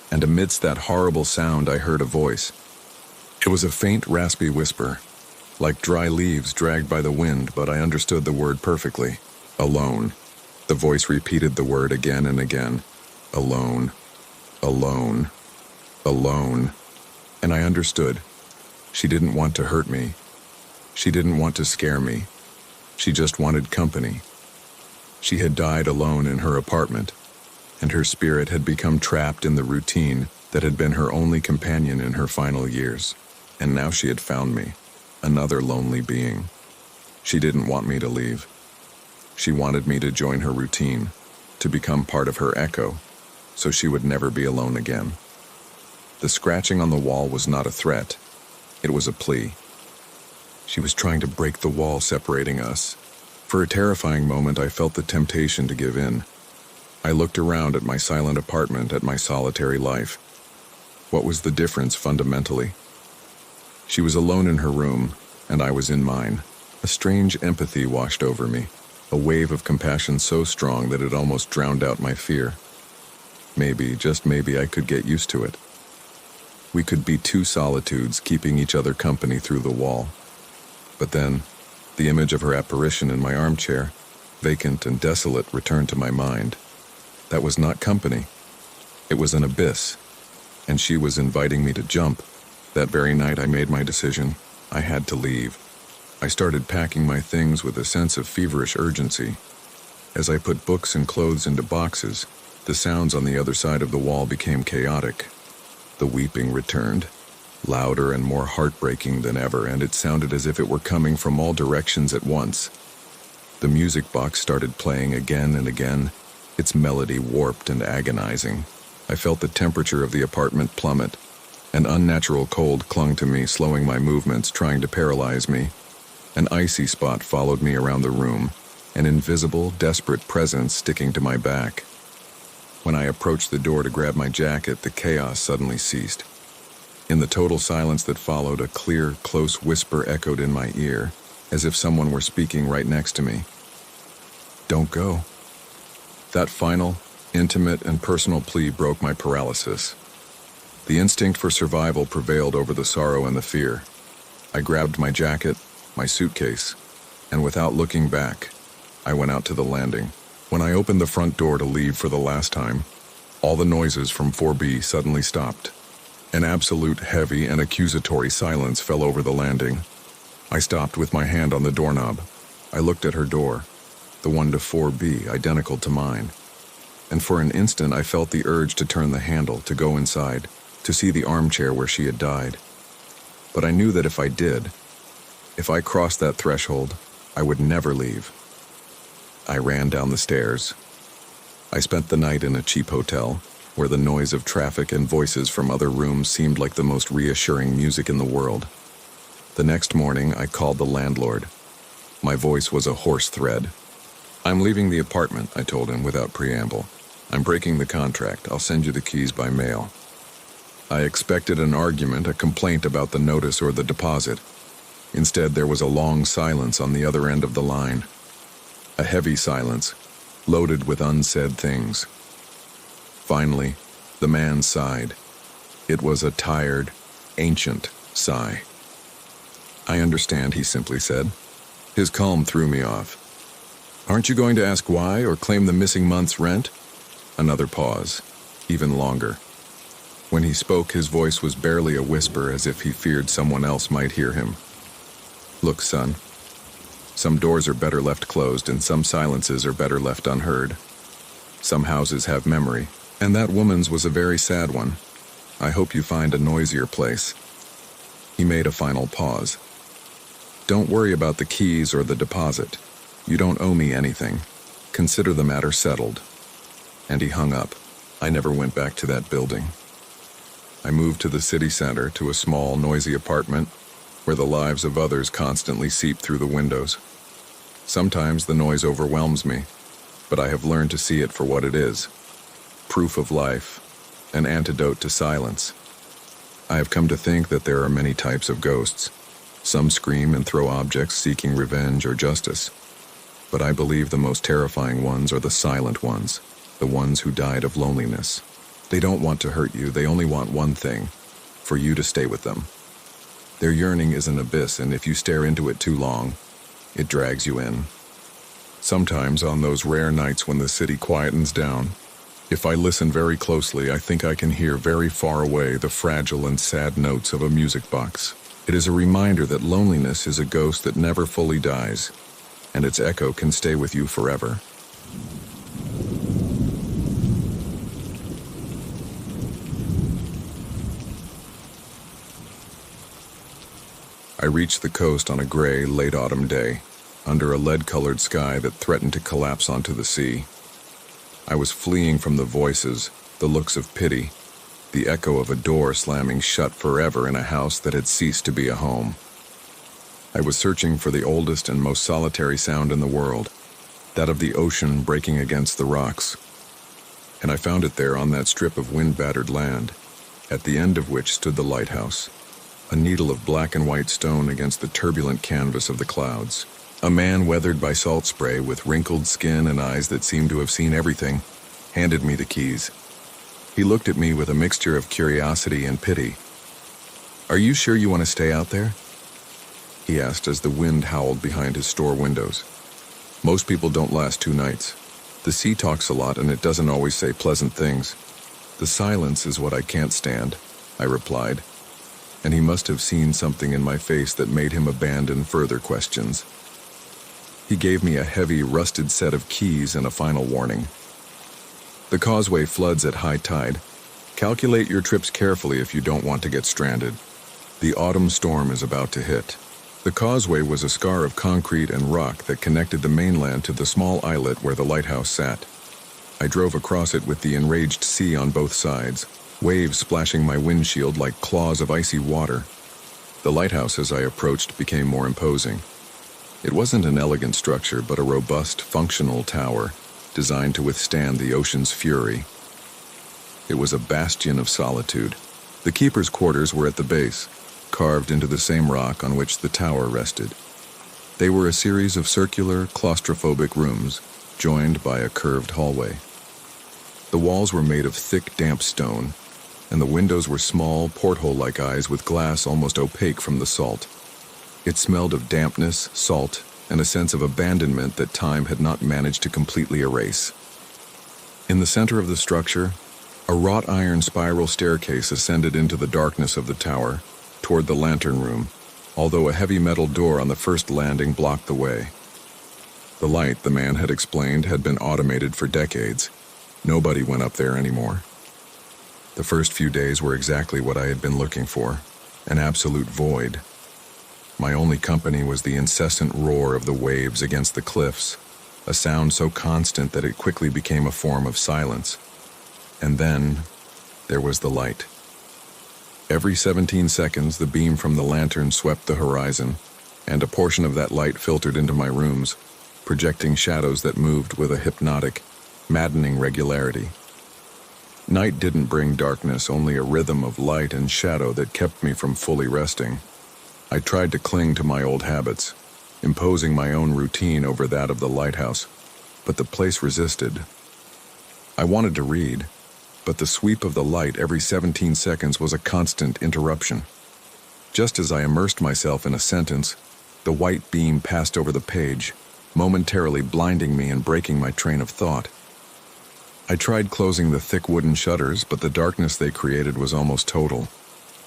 And amidst that horrible sound, I heard a voice. It was a faint, raspy whisper, like dry leaves dragged by the wind, but I understood the word perfectly. Alone. The voice repeated the word again and again. Alone. Alone. Alone. And I understood. She didn't want to hurt me. She didn't want to scare me. She just wanted company. She had died alone in her apartment, and her spirit had become trapped in the routine that had been her only companion in her final years. And now she had found me, another lonely being. She didn't want me to leave. She wanted me to join her routine, to become part of her echo, so she would never be alone again. The scratching on the wall was not a threat. It was a plea. She was trying to break the wall separating us. For a terrifying moment, I felt the temptation to give in. I looked around at my silent apartment, at my solitary life. What was the difference fundamentally? She was alone in her room, and I was in mine. A strange empathy washed over me, a wave of compassion so strong that it almost drowned out my fear. Maybe, just maybe, I could get used to it. We could be two solitudes keeping each other company through the wall. But then, the image of her apparition in my armchair, vacant and desolate, returned to my mind. That was not company. It was an abyss, and she was inviting me to jump. That very night I made my decision. I had to leave. I started packing my things with a sense of feverish urgency. As I put books and clothes into boxes, the sounds on the other side of the wall became chaotic. The weeping returned, louder and more heartbreaking than ever, and it sounded as if it were coming from all directions at once. The music box started playing again and again, its melody warped and agonizing. I felt the temperature of the apartment plummet. An unnatural cold clung to me, slowing my movements, trying to paralyze me. An icy spot followed me around the room, an invisible, desperate presence sticking to my back. When I approached the door to grab my jacket, the chaos suddenly ceased. In the total silence that followed, a clear, close whisper echoed in my ear, as if someone were speaking right next to me. "Don't go." That final, intimate, and personal plea broke my paralysis. The instinct for survival prevailed over the sorrow and the fear. I grabbed my jacket, my suitcase, and without looking back, I went out to the landing. When I opened the front door to leave for the last time, all the noises from 4B suddenly stopped. An absolute, heavy, and accusatory silence fell over the landing. I stopped with my hand on the doorknob. I looked at her door, the one to 4B, identical to mine. And for an instant I felt the urge to turn the handle, to go inside, to see the armchair where she had died. But I knew that if I did, if I crossed that threshold, I would never leave. I ran down the stairs. I spent the night in a cheap hotel, where the noise of traffic and voices from other rooms seemed like the most reassuring music in the world. The next morning, I called the landlord. My voice was a hoarse thread. "I'm leaving the apartment," I told him without preamble. "I'm breaking the contract. I'll send you the keys by mail." I expected an argument, a complaint about the notice or the deposit. Instead, there was a long silence on the other end of the line. A heavy silence, loaded with unsaid things. Finally, the man sighed. It was a tired, ancient sigh. "I understand," he simply said. His calm threw me off. "Aren't you going to ask why or claim the missing month's rent?" Another pause, even longer. When he spoke, his voice was barely a whisper, as if he feared someone else might hear him. "Look, son, some doors are better left closed and some silences are better left unheard. Some houses have memory, and that woman's was a very sad one. I hope you find a noisier place." He made a final pause. "Don't worry about the keys or the deposit. You don't owe me anything. Consider the matter settled." And he hung up. I never went back to that building. I moved to the city center, to a small, noisy apartment where the lives of others constantly seep through the windows. Sometimes the noise overwhelms me, but I have learned to see it for what it is. Proof of life, an antidote to silence. I have come to think that there are many types of ghosts. Some scream and throw objects seeking revenge or justice. But I believe the most terrifying ones are the silent ones, the ones who died of loneliness. They don't want to hurt you, they only want one thing, for you to stay with them. Their yearning is an abyss, and if you stare into it too long, it drags you in. Sometimes, on those rare nights when the city quietens down, if I listen very closely, I think I can hear very far away the fragile and sad notes of a music box. It is a reminder that loneliness is a ghost that never fully dies, and its echo can stay with you forever. I reached the coast on a gray, late autumn day, under a lead-colored sky that threatened to collapse onto the sea. I was fleeing from the voices, the looks of pity, the echo of a door slamming shut forever in a house that had ceased to be a home. I was searching for the oldest and most solitary sound in the world, that of the ocean breaking against the rocks. And I found it there on that strip of wind-battered land, at the end of which stood the lighthouse, a needle of black and white stone against the turbulent canvas of the clouds. A man weathered by salt spray with wrinkled skin and eyes that seemed to have seen everything, handed me the keys. He looked at me with a mixture of curiosity and pity. "Are you sure you want to stay out there?" he asked as the wind howled behind his store windows. "Most people don't last 2 nights. The sea talks a lot and it doesn't always say pleasant things. The silence is what I can't stand," I replied, and he must have seen something in my face that made him abandon further questions. He gave me a heavy, rusted set of keys and a final warning. "The causeway floods at high tide. Calculate your trips carefully if you don't want to get stranded. The autumn storm is about to hit." The causeway was a scar of concrete and rock that connected the mainland to the small islet where the lighthouse sat. I drove across it with the enraged sea on both sides, waves splashing my windshield like claws of icy water. The lighthouse, as I approached, became more imposing. It wasn't an elegant structure, but a robust, functional tower, designed to withstand the ocean's fury. It was a bastion of solitude. The keeper's quarters were at the base, carved into the same rock on which the tower rested. They were a series of circular, claustrophobic rooms, joined by a curved hallway. The walls were made of thick, damp stone, and the windows were small, porthole-like eyes with glass almost opaque from the salt. It smelled of dampness, salt, and a sense of abandonment that time had not managed to completely erase. In the center of the structure, a wrought iron spiral staircase ascended into the darkness of the tower, toward the lantern room, although a heavy metal door on the first landing blocked the way. The light, the man had explained, had been automated for decades. Nobody went up there anymore. The first few days were exactly what I had been looking for, an absolute void. My only company was the incessant roar of the waves against the cliffs, a sound so constant that it quickly became a form of silence. And then, there was the light. Every 17 seconds, the beam from the lantern swept the horizon, and a portion of that light filtered into my rooms, projecting shadows that moved with a hypnotic, maddening regularity. Night didn't bring darkness, only a rhythm of light and shadow that kept me from fully resting. I tried to cling to my old habits, imposing my own routine over that of the lighthouse, but the place resisted. I wanted to read, but the sweep of the light every 17 seconds was a constant interruption. Just as I immersed myself in a sentence, the white beam passed over the page, momentarily blinding me and breaking my train of thought. I tried closing the thick wooden shutters, but the darkness they created was almost total,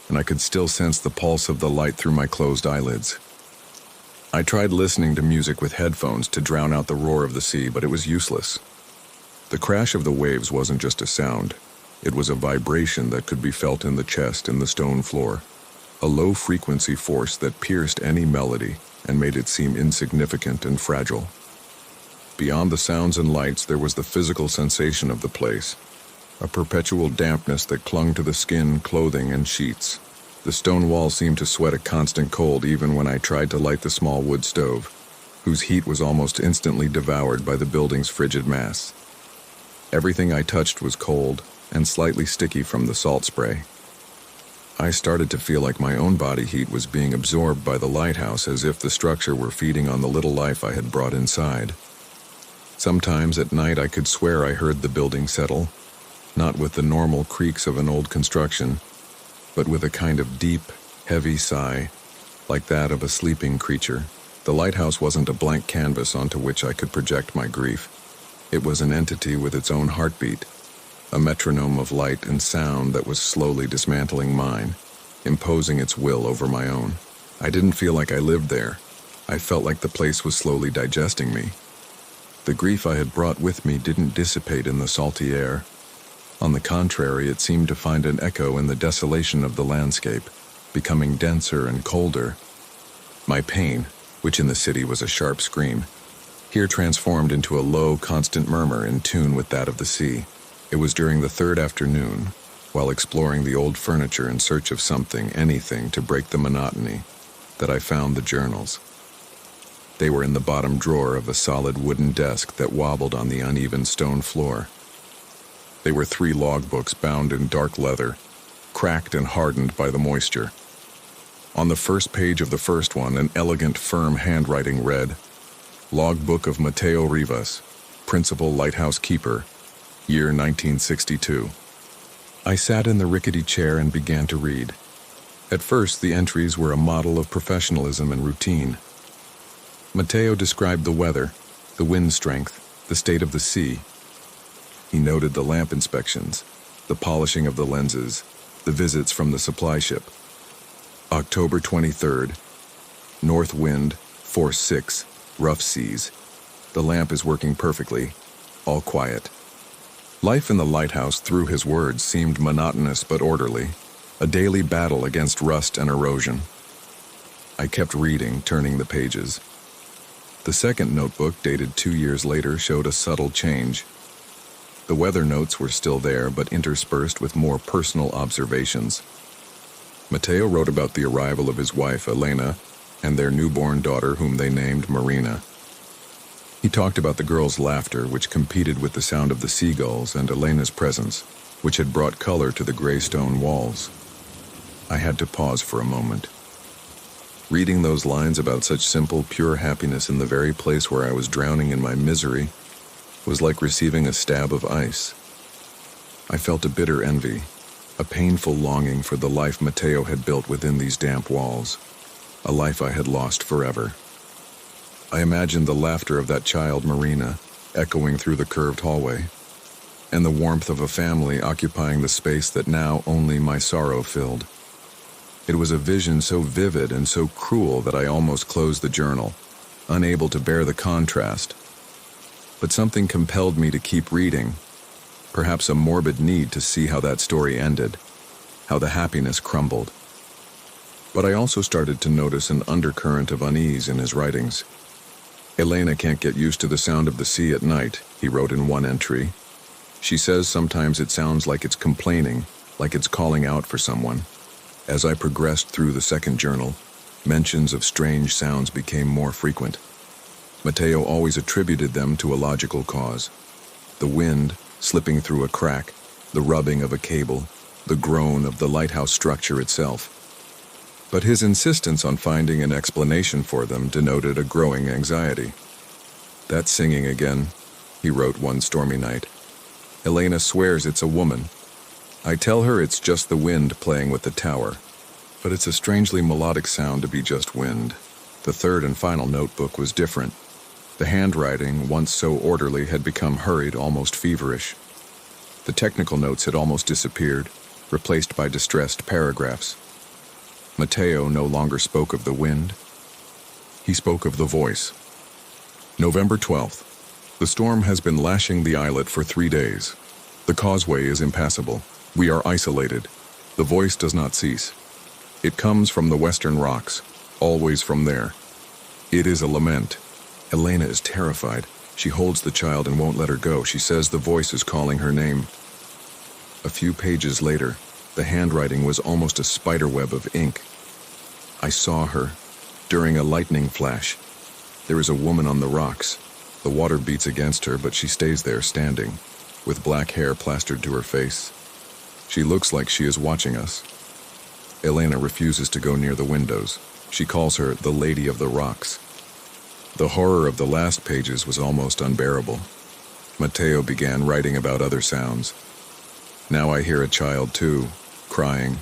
and I could still sense the pulse of the light through my closed eyelids. I tried listening to music with headphones to drown out the roar of the sea, but it was useless. The crash of the waves wasn't just a sound. It was a vibration that could be felt in the chest and the stone floor, a low-frequency force that pierced any melody and made it seem insignificant and fragile. Beyond the sounds and lights, there was the physical sensation of the place, a perpetual dampness that clung to the skin, clothing, and sheets. The stone wall seemed to sweat a constant cold even when I tried to light the small wood stove, whose heat was almost instantly devoured by the building's frigid mass. Everything I touched was cold and slightly sticky from the salt spray. I started to feel like my own body heat was being absorbed by the lighthouse, as if the structure were feeding on the little life I had brought inside. Sometimes at night I could swear I heard the building settle, not with the normal creaks of an old construction, but with a kind of deep, heavy sigh, like that of a sleeping creature. The lighthouse wasn't a blank canvas onto which I could project my grief. It was an entity with its own heartbeat, a metronome of light and sound that was slowly dismantling mine, imposing its will over my own. I didn't feel like I lived there. I felt like the place was slowly digesting me. The grief I had brought with me didn't dissipate in the salty air. On the contrary, it seemed to find an echo in the desolation of the landscape, becoming denser and colder. My pain, which in the city was a sharp scream, here transformed into a low, constant murmur in tune with that of the sea. It was during the third afternoon, while exploring the old furniture in search of something, anything, to break the monotony, that I found the journals. They were in the bottom drawer of a solid wooden desk that wobbled on the uneven stone floor. They were 3 logbooks bound in dark leather, cracked and hardened by the moisture. On the first page of the first one, an elegant, firm handwriting read, "Logbook of Mateo Rivas, Principal Lighthouse Keeper, year 1962. I sat in the rickety chair and began to read. At first, the entries were a model of professionalism and routine. Mateo described the weather, the wind strength, the state of the sea. He noted the lamp inspections, the polishing of the lenses, the visits from the supply ship. October 23rd, north wind, force 6, rough seas. The lamp is working perfectly, all quiet. Life in the lighthouse, through his words, seemed monotonous but orderly, a daily battle against rust and erosion. I kept reading, turning the pages. The second notebook, dated 2 years later, showed a subtle change. The weather notes were still there, but interspersed with more personal observations. Mateo wrote about the arrival of his wife, Elena, and their newborn daughter, whom they named Marina. He talked about the girls' laughter, which competed with the sound of the seagulls, and Elena's presence, which had brought color to the gray stone walls. I had to pause for a moment. Reading those lines about such simple, pure happiness in the very place where I was drowning in my misery was like receiving a stab of ice. I felt a bitter envy, a painful longing for the life Mateo had built within these damp walls, a life I had lost forever. I imagined the laughter of that child, Marina, echoing through the curved hallway, and the warmth of a family occupying the space that now only my sorrow filled. It was a vision so vivid and so cruel that I almost closed the journal, unable to bear the contrast. But something compelled me to keep reading, perhaps a morbid need to see how that story ended, how the happiness crumbled. But I also started to notice an undercurrent of unease in his writings. Elena can't get used to the sound of the sea at night, he wrote in one entry. She says sometimes it sounds like it's complaining, like it's calling out for someone. As I progressed through the second journal, mentions of strange sounds became more frequent. Mateo always attributed them to a logical cause. The wind, slipping through a crack, the rubbing of a cable, the groan of the lighthouse structure itself. But his insistence on finding an explanation for them denoted a growing anxiety. "That's singing again," he wrote one stormy night. "Elena swears it's a woman. I tell her it's just the wind playing with the tower, but it's a strangely melodic sound to be just wind." The third and final notebook was different. The handwriting, once so orderly, had become hurried, almost feverish. The technical notes had almost disappeared, replaced by distressed paragraphs. Mateo no longer spoke of the wind. He spoke of the voice. November 12th. The storm has been lashing the islet for 3 days. The causeway is impassable. We are isolated. The voice does not cease. It comes from the western rocks, always from there. It is a lament. Elena is terrified. She holds the child and won't let her go. She says the voice is calling her name. A few pages later, the handwriting was almost a spiderweb of ink. I saw her, during a lightning flash. There is a woman on the rocks. The water beats against her, but she stays there standing, with black hair plastered to her face. She looks like she is watching us. Elena refuses to go near the windows. She calls her the Lady of the Rocks. The horror of the last pages was almost unbearable. Mateo began writing about other sounds. Now I hear a child too, crying.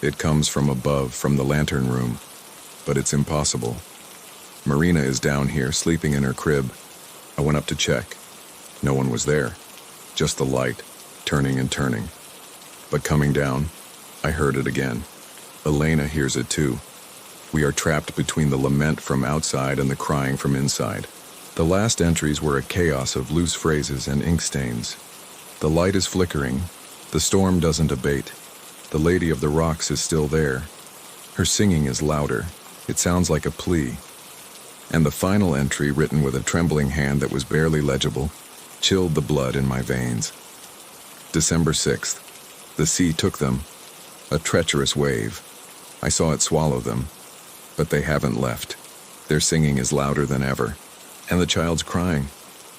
It comes from above, from the lantern room, but it's impossible. Marina is down here, sleeping in her crib. I went up to check. No one was there, just the light, turning and turning. But coming down, I heard it again. Elena hears it too. We are trapped between the lament from outside and the crying from inside. The last entries were a chaos of loose phrases and ink stains. The light is flickering. The storm doesn't abate. The Lady of the Rocks is still there. Her singing is louder. It sounds like a plea. And the final entry, written with a trembling hand that was barely legible, chilled the blood in my veins. December 6th. The sea took them. A treacherous wave. I saw it swallow them. But they haven't left. Their singing is louder than ever. And the child's crying.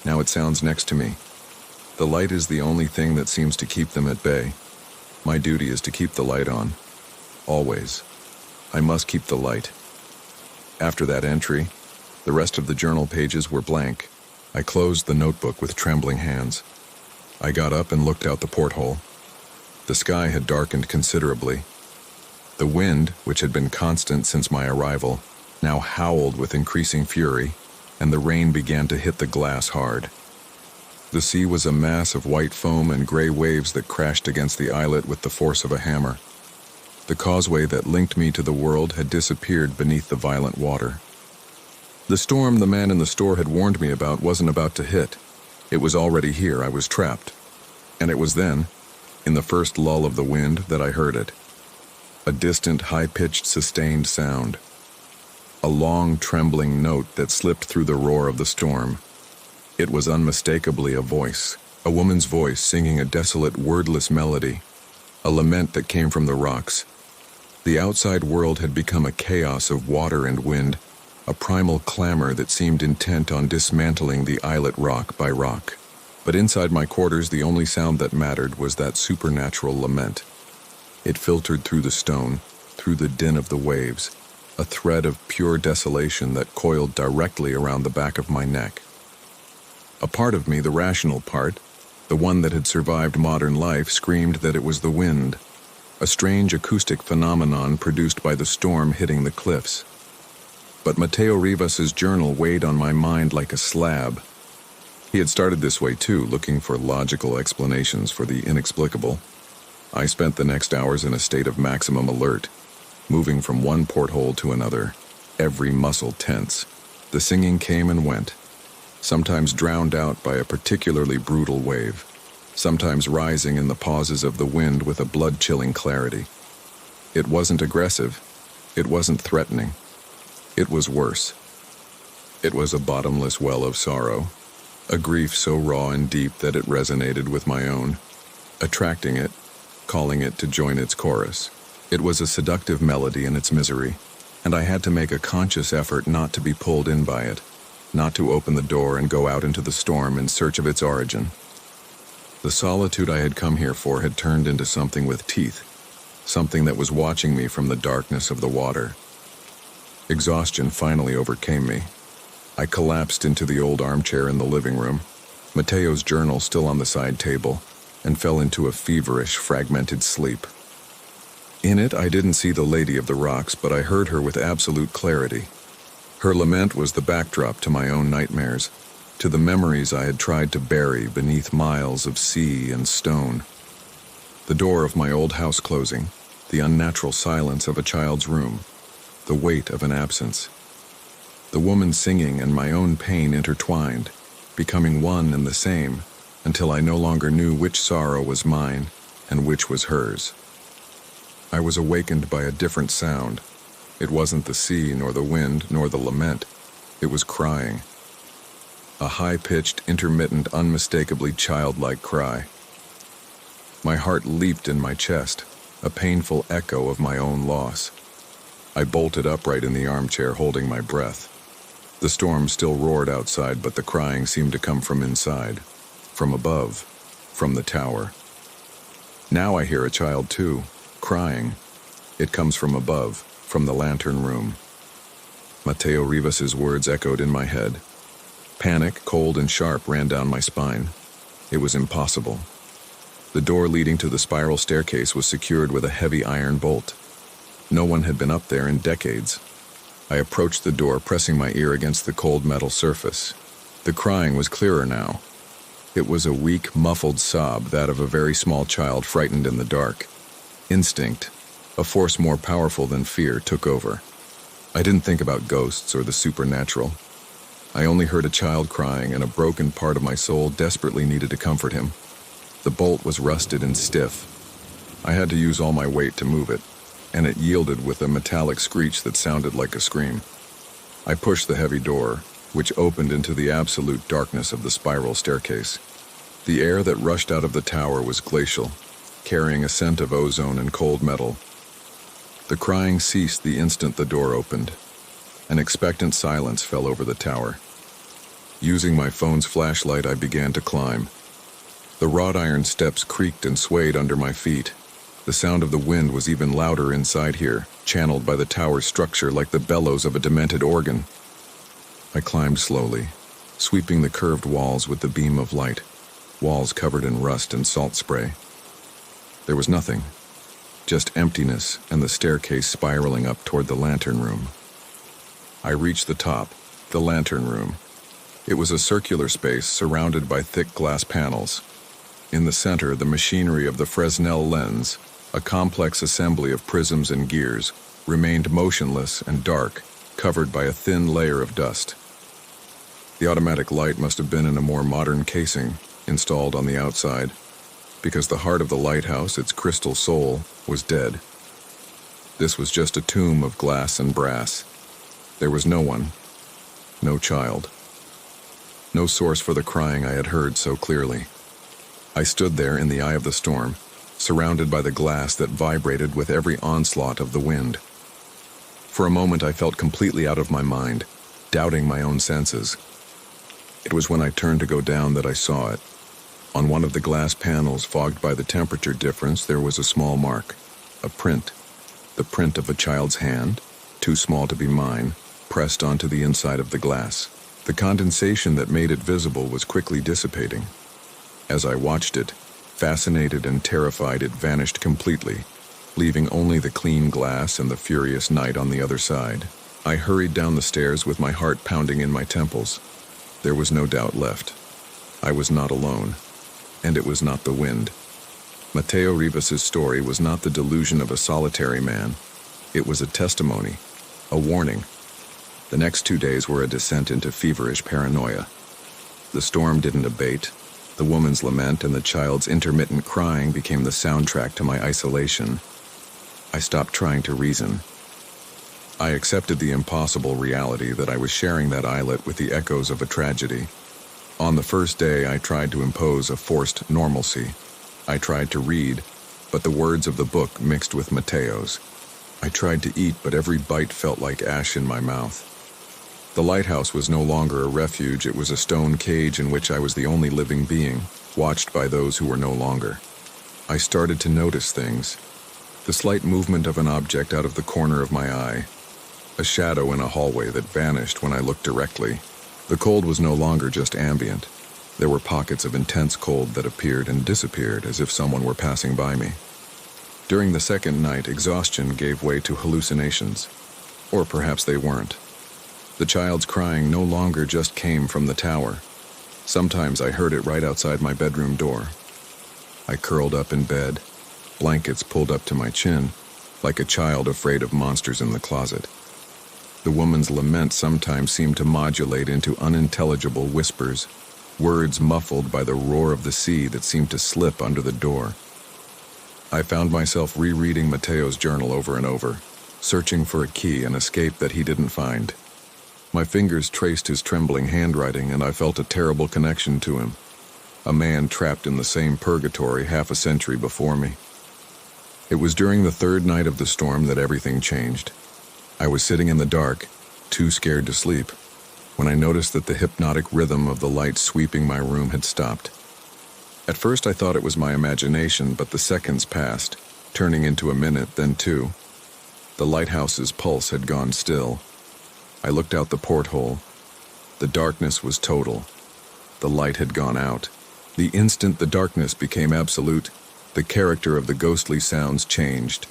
Now it sounds next to me. The light is the only thing that seems to keep them at bay. My duty is to keep the light on. Always. I must keep the light. After that entry, the rest of the journal pages were blank. I closed the notebook with trembling hands. I got up and looked out the porthole. The sky had darkened considerably. The wind, which had been constant since my arrival, now howled with increasing fury, and the rain began to hit the glass hard. The sea was a mass of white foam and gray waves that crashed against the islet with the force of a hammer. The causeway that linked me to the world had disappeared beneath the violent water. The storm the man in the store had warned me about wasn't about to hit. It was already here. I was trapped. And it was then, in the first lull of the wind, that I heard it. A distant, high-pitched, sustained sound. A long, trembling note that slipped through the roar of the storm. It was unmistakably a voice, a woman's voice singing a desolate, wordless melody, a lament that came from the rocks. The outside world had become a chaos of water and wind, a primal clamor that seemed intent on dismantling the islet rock by rock. But inside my quarters, the only sound that mattered was that supernatural lament. It filtered through the stone, through the din of the waves, a thread of pure desolation that coiled directly around the back of my neck. A part of me, the rational part, the one that had survived modern life, screamed that it was the wind, a strange acoustic phenomenon produced by the storm hitting the cliffs. But Mateo Rivas's journal weighed on my mind like a slab. He had started this way too, looking for logical explanations for the inexplicable. I spent the next hours in a state of maximum alert, moving from one porthole to another, every muscle tense. The singing came and went, sometimes drowned out by a particularly brutal wave, sometimes rising in the pauses of the wind with a blood-chilling clarity. It wasn't aggressive. It wasn't threatening. It was worse. It was a bottomless well of sorrow, a grief so raw and deep that it resonated with my own, attracting it, calling it to join its chorus. It was a seductive melody in its misery, and I had to make a conscious effort not to be pulled in by it, not to open the door and go out into the storm in search of its origin. The solitude I had come here for had turned into something with teeth, something that was watching me from the darkness of the water. Exhaustion finally overcame me. I collapsed into the old armchair in the living room, Mateo's journal still on the side table, and fell into a feverish, fragmented sleep. In it, I didn't see the Lady of the Rocks, but I heard her with absolute clarity. Her lament was the backdrop to my own nightmares, to the memories I had tried to bury beneath miles of sea and stone. The door of my old house closing, the unnatural silence of a child's room, the weight of an absence. The woman singing and my own pain intertwined, becoming one and the same, until I no longer knew which sorrow was mine and which was hers. I was awakened by a different sound. It wasn't the sea, nor the wind, nor the lament. It was crying. A high-pitched, intermittent, unmistakably childlike cry. My heart leaped in my chest, a painful echo of my own loss. I bolted upright in the armchair, holding my breath. The storm still roared outside, but the crying seemed to come from inside, from above, from the tower. Now I hear a child too, crying. It comes from above, from the lantern room. Mateo Rivas's words echoed in my head. Panic, cold and sharp, ran down my spine. It was impossible. The door leading to the spiral staircase was secured with a heavy iron bolt. No one had been up there in decades. I approached the door, pressing my ear against the cold metal surface. The crying was clearer now. It was a weak, muffled sob, that of a very small child frightened in the dark. Instinct, a force more powerful than fear, took over. I didn't think about ghosts or the supernatural. I only heard a child crying, and a broken part of my soul desperately needed to comfort him. The bolt was rusted and stiff. I had to use all my weight to move it, and it yielded with a metallic screech that sounded like a scream. I pushed the heavy door, which opened into the absolute darkness of the spiral staircase. The air that rushed out of the tower was glacial, carrying a scent of ozone and cold metal. The crying ceased the instant the door opened, An expectant silence fell over the tower. Using my phone's flashlight, I began to climb. The wrought iron steps creaked and swayed under my feet. The sound of the wind was even louder inside here, channeled by the tower's structure like the bellows of a demented organ. I climbed slowly, sweeping the curved walls with the beam of light, walls covered in rust and salt spray. There was nothing, just emptiness and the staircase spiraling up toward the lantern room. I reached the top, the lantern room. It was a circular space surrounded by thick glass panels. In the center, the machinery of the Fresnel lens, a complex assembly of prisms and gears, remained motionless and dark, covered by a thin layer of dust. The automatic light must have been in a more modern casing, installed on the outside, because the heart of the lighthouse, its crystal soul, was dead. This was just a tomb of glass and brass. There was no one, no child, no source for the crying I had heard so clearly. I stood there in the eye of the storm, surrounded by the glass that vibrated with every onslaught of the wind. For a moment I felt completely out of my mind, doubting my own senses. It was when I turned to go down that I saw it. On one of the glass panels, fogged by the temperature difference, there was a small mark, a print, the print of a child's hand, too small to be mine, pressed onto the inside of the glass. The condensation that made it visible was quickly dissipating. As I watched it, fascinated and terrified, it vanished completely, leaving only the clean glass and the furious night on the other side. I hurried down the stairs with my heart pounding in my temples. There was no doubt left. I was not alone, and it was not the wind. Mateo Rivas's story was not the delusion of a solitary man. It was a testimony, a warning. The next 2 days were a descent into feverish paranoia. The storm didn't abate. The woman's lament and the child's intermittent crying became the soundtrack to my isolation. I stopped trying to reason. I accepted the impossible reality that I was sharing that islet with the echoes of a tragedy. On the first day, I tried to impose a forced normalcy. I tried to read, but the words of the book mixed with Mateo's. I tried to eat, but every bite felt like ash in my mouth. The lighthouse was no longer a refuge. It was a stone cage in which I was the only living being, watched by those who were no longer. I started to notice things. The slight movement of an object out of the corner of my eye. A shadow in a hallway that vanished when I looked directly. The cold was no longer just ambient. There were pockets of intense cold that appeared and disappeared as if someone were passing by me. During the second night, exhaustion gave way to hallucinations. Or perhaps they weren't. The child's crying no longer just came from the tower. Sometimes I heard it right outside my bedroom door. I curled up in bed, blankets pulled up to my chin, like a child afraid of monsters in the closet. The woman's lament sometimes seemed to modulate into unintelligible whispers, words muffled by the roar of the sea that seemed to slip under the door. I found myself rereading Mateo's journal over and over, searching for a key, an escape that he didn't find. My fingers traced his trembling handwriting, and I felt a terrible connection to him, a man trapped in the same purgatory half a century before me. It was during the third night of the storm that everything changed. I was sitting in the dark, too scared to sleep, when I noticed that the hypnotic rhythm of the light sweeping my room had stopped. At first I thought it was my imagination, but the seconds passed, turning into a minute, then 2. The lighthouse's pulse had gone still. I looked out the porthole. The darkness was total. The light had gone out. The instant the darkness became absolute, the character of the ghostly sounds changed.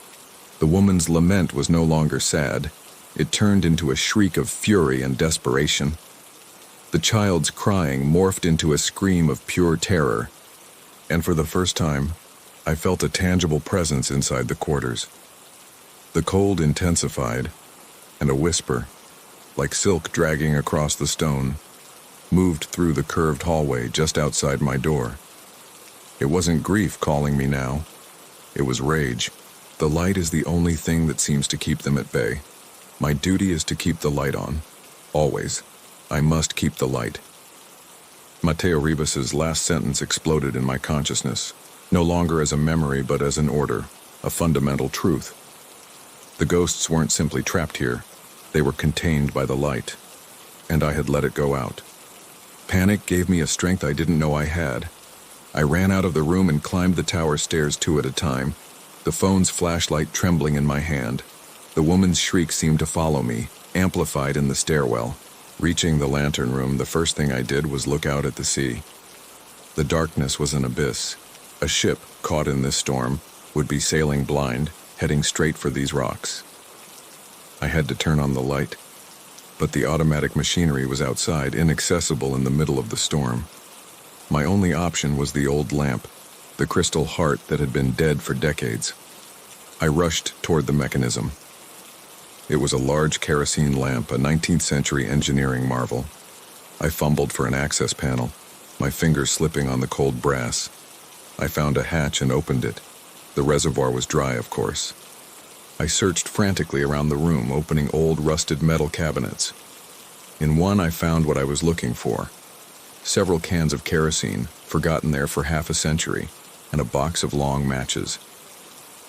The woman's lament was no longer sad. It turned into a shriek of fury and desperation. The child's crying morphed into a scream of pure terror. And for the first time, I felt a tangible presence inside the quarters. The cold intensified, and a whisper, like silk dragging across the stone, moved through the curved hallway just outside my door. It wasn't grief calling me now. It was rage. The light is the only thing that seems to keep them at bay. My duty is to keep the light on. Always. I must keep the light. Mateo Rivas's last sentence exploded in my consciousness, no longer as a memory but as an order, a fundamental truth. The ghosts weren't simply trapped here. They were contained by the light, and I had let it go out. Panic gave me a strength I didn't know I had. I ran out of the room and climbed the tower stairs 2 at a time, the phone's flashlight trembling in my hand. The woman's shriek seemed to follow me, amplified in the stairwell. Reaching the lantern room, the first thing I did was look out at the sea. The darkness was an abyss. A ship, caught in this storm, would be sailing blind, heading straight for these rocks. I had to turn on the light, but the automatic machinery was outside, inaccessible in the middle of the storm. My only option was the old lamp, the crystal heart that had been dead for decades. I rushed toward the mechanism. It was a large kerosene lamp, a 19th century engineering marvel. I fumbled for an access panel, my fingers slipping on the cold brass. I found a hatch and opened it. The reservoir was dry, of course. I searched frantically around the room, opening old rusted metal cabinets. In one I found what I was looking for. Several cans of kerosene, forgotten there for half a century, and a box of long matches.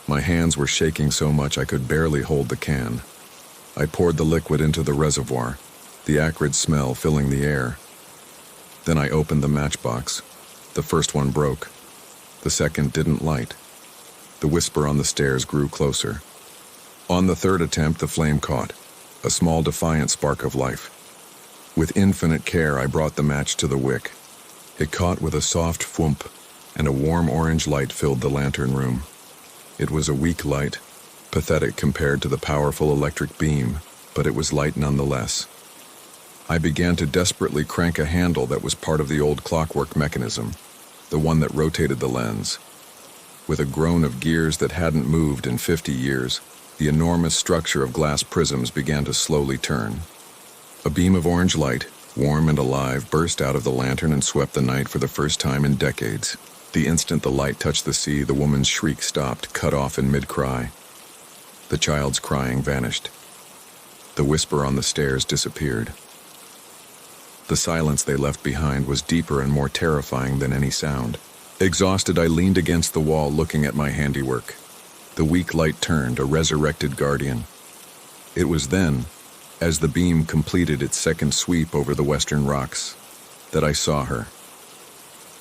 My hands were shaking so much I could barely hold the can. I poured the liquid into the reservoir, the acrid smell filling the air. Then I opened the matchbox. The first one broke. The second didn't light. The whisper on the stairs grew closer. On the third attempt, the flame caught, a small defiant spark of life. With infinite care, I brought the match to the wick. It caught with a soft thwomp, and a warm orange light filled the lantern room. It was a weak light, pathetic compared to the powerful electric beam, but it was light nonetheless. I began to desperately crank a handle that was part of the old clockwork mechanism, the one that rotated the lens. With a groan of gears that hadn't moved in 50 years, the enormous structure of glass prisms began to slowly turn. A beam of orange light, warm and alive, burst out of the lantern and swept the night for the first time in decades. The instant the light touched the sea, the woman's shriek stopped, cut off in mid-cry. The child's crying vanished. The whisper on the stairs disappeared. The silence they left behind was deeper and more terrifying than any sound. Exhausted, I leaned against the wall looking at my handiwork. The weak light turned, a resurrected guardian. It was then, as the beam completed its second sweep over the western rocks, that I saw her.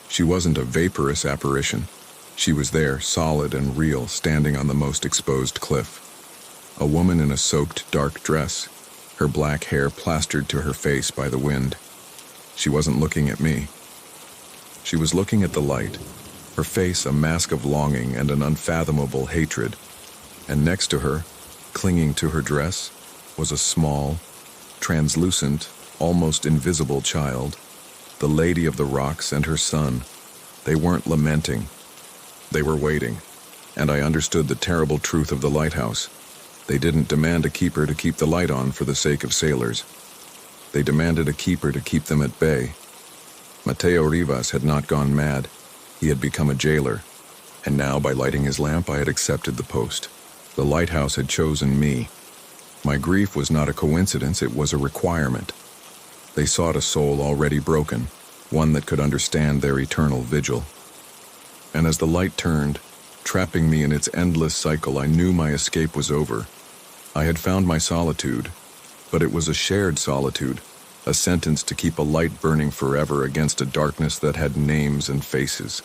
She wasn't a vaporous apparition. She was there, solid and real, standing on the most exposed cliff. A woman in a soaked, dark dress, her black hair plastered to her face by the wind. She wasn't looking at me. She was looking at the light, her face a mask of longing and an unfathomable hatred. And next to her, clinging to her dress, was a small, translucent, almost invisible child, the Lady of the Rocks and her son. They weren't lamenting. They were waiting, and I understood the terrible truth of the lighthouse. They didn't demand a keeper to keep the light on for the sake of sailors. They demanded a keeper to keep them at bay. Mateo Rivas had not gone mad. He had become a jailer, and now, by lighting his lamp, I had accepted the post. The lighthouse had chosen me. My grief was not a coincidence, it was a requirement. They sought a soul already broken, one that could understand their eternal vigil. And as the light turned, trapping me in its endless cycle, I knew my escape was over. I had found my solitude, but it was a shared solitude, a sentence to keep a light burning forever against a darkness that had names and faces.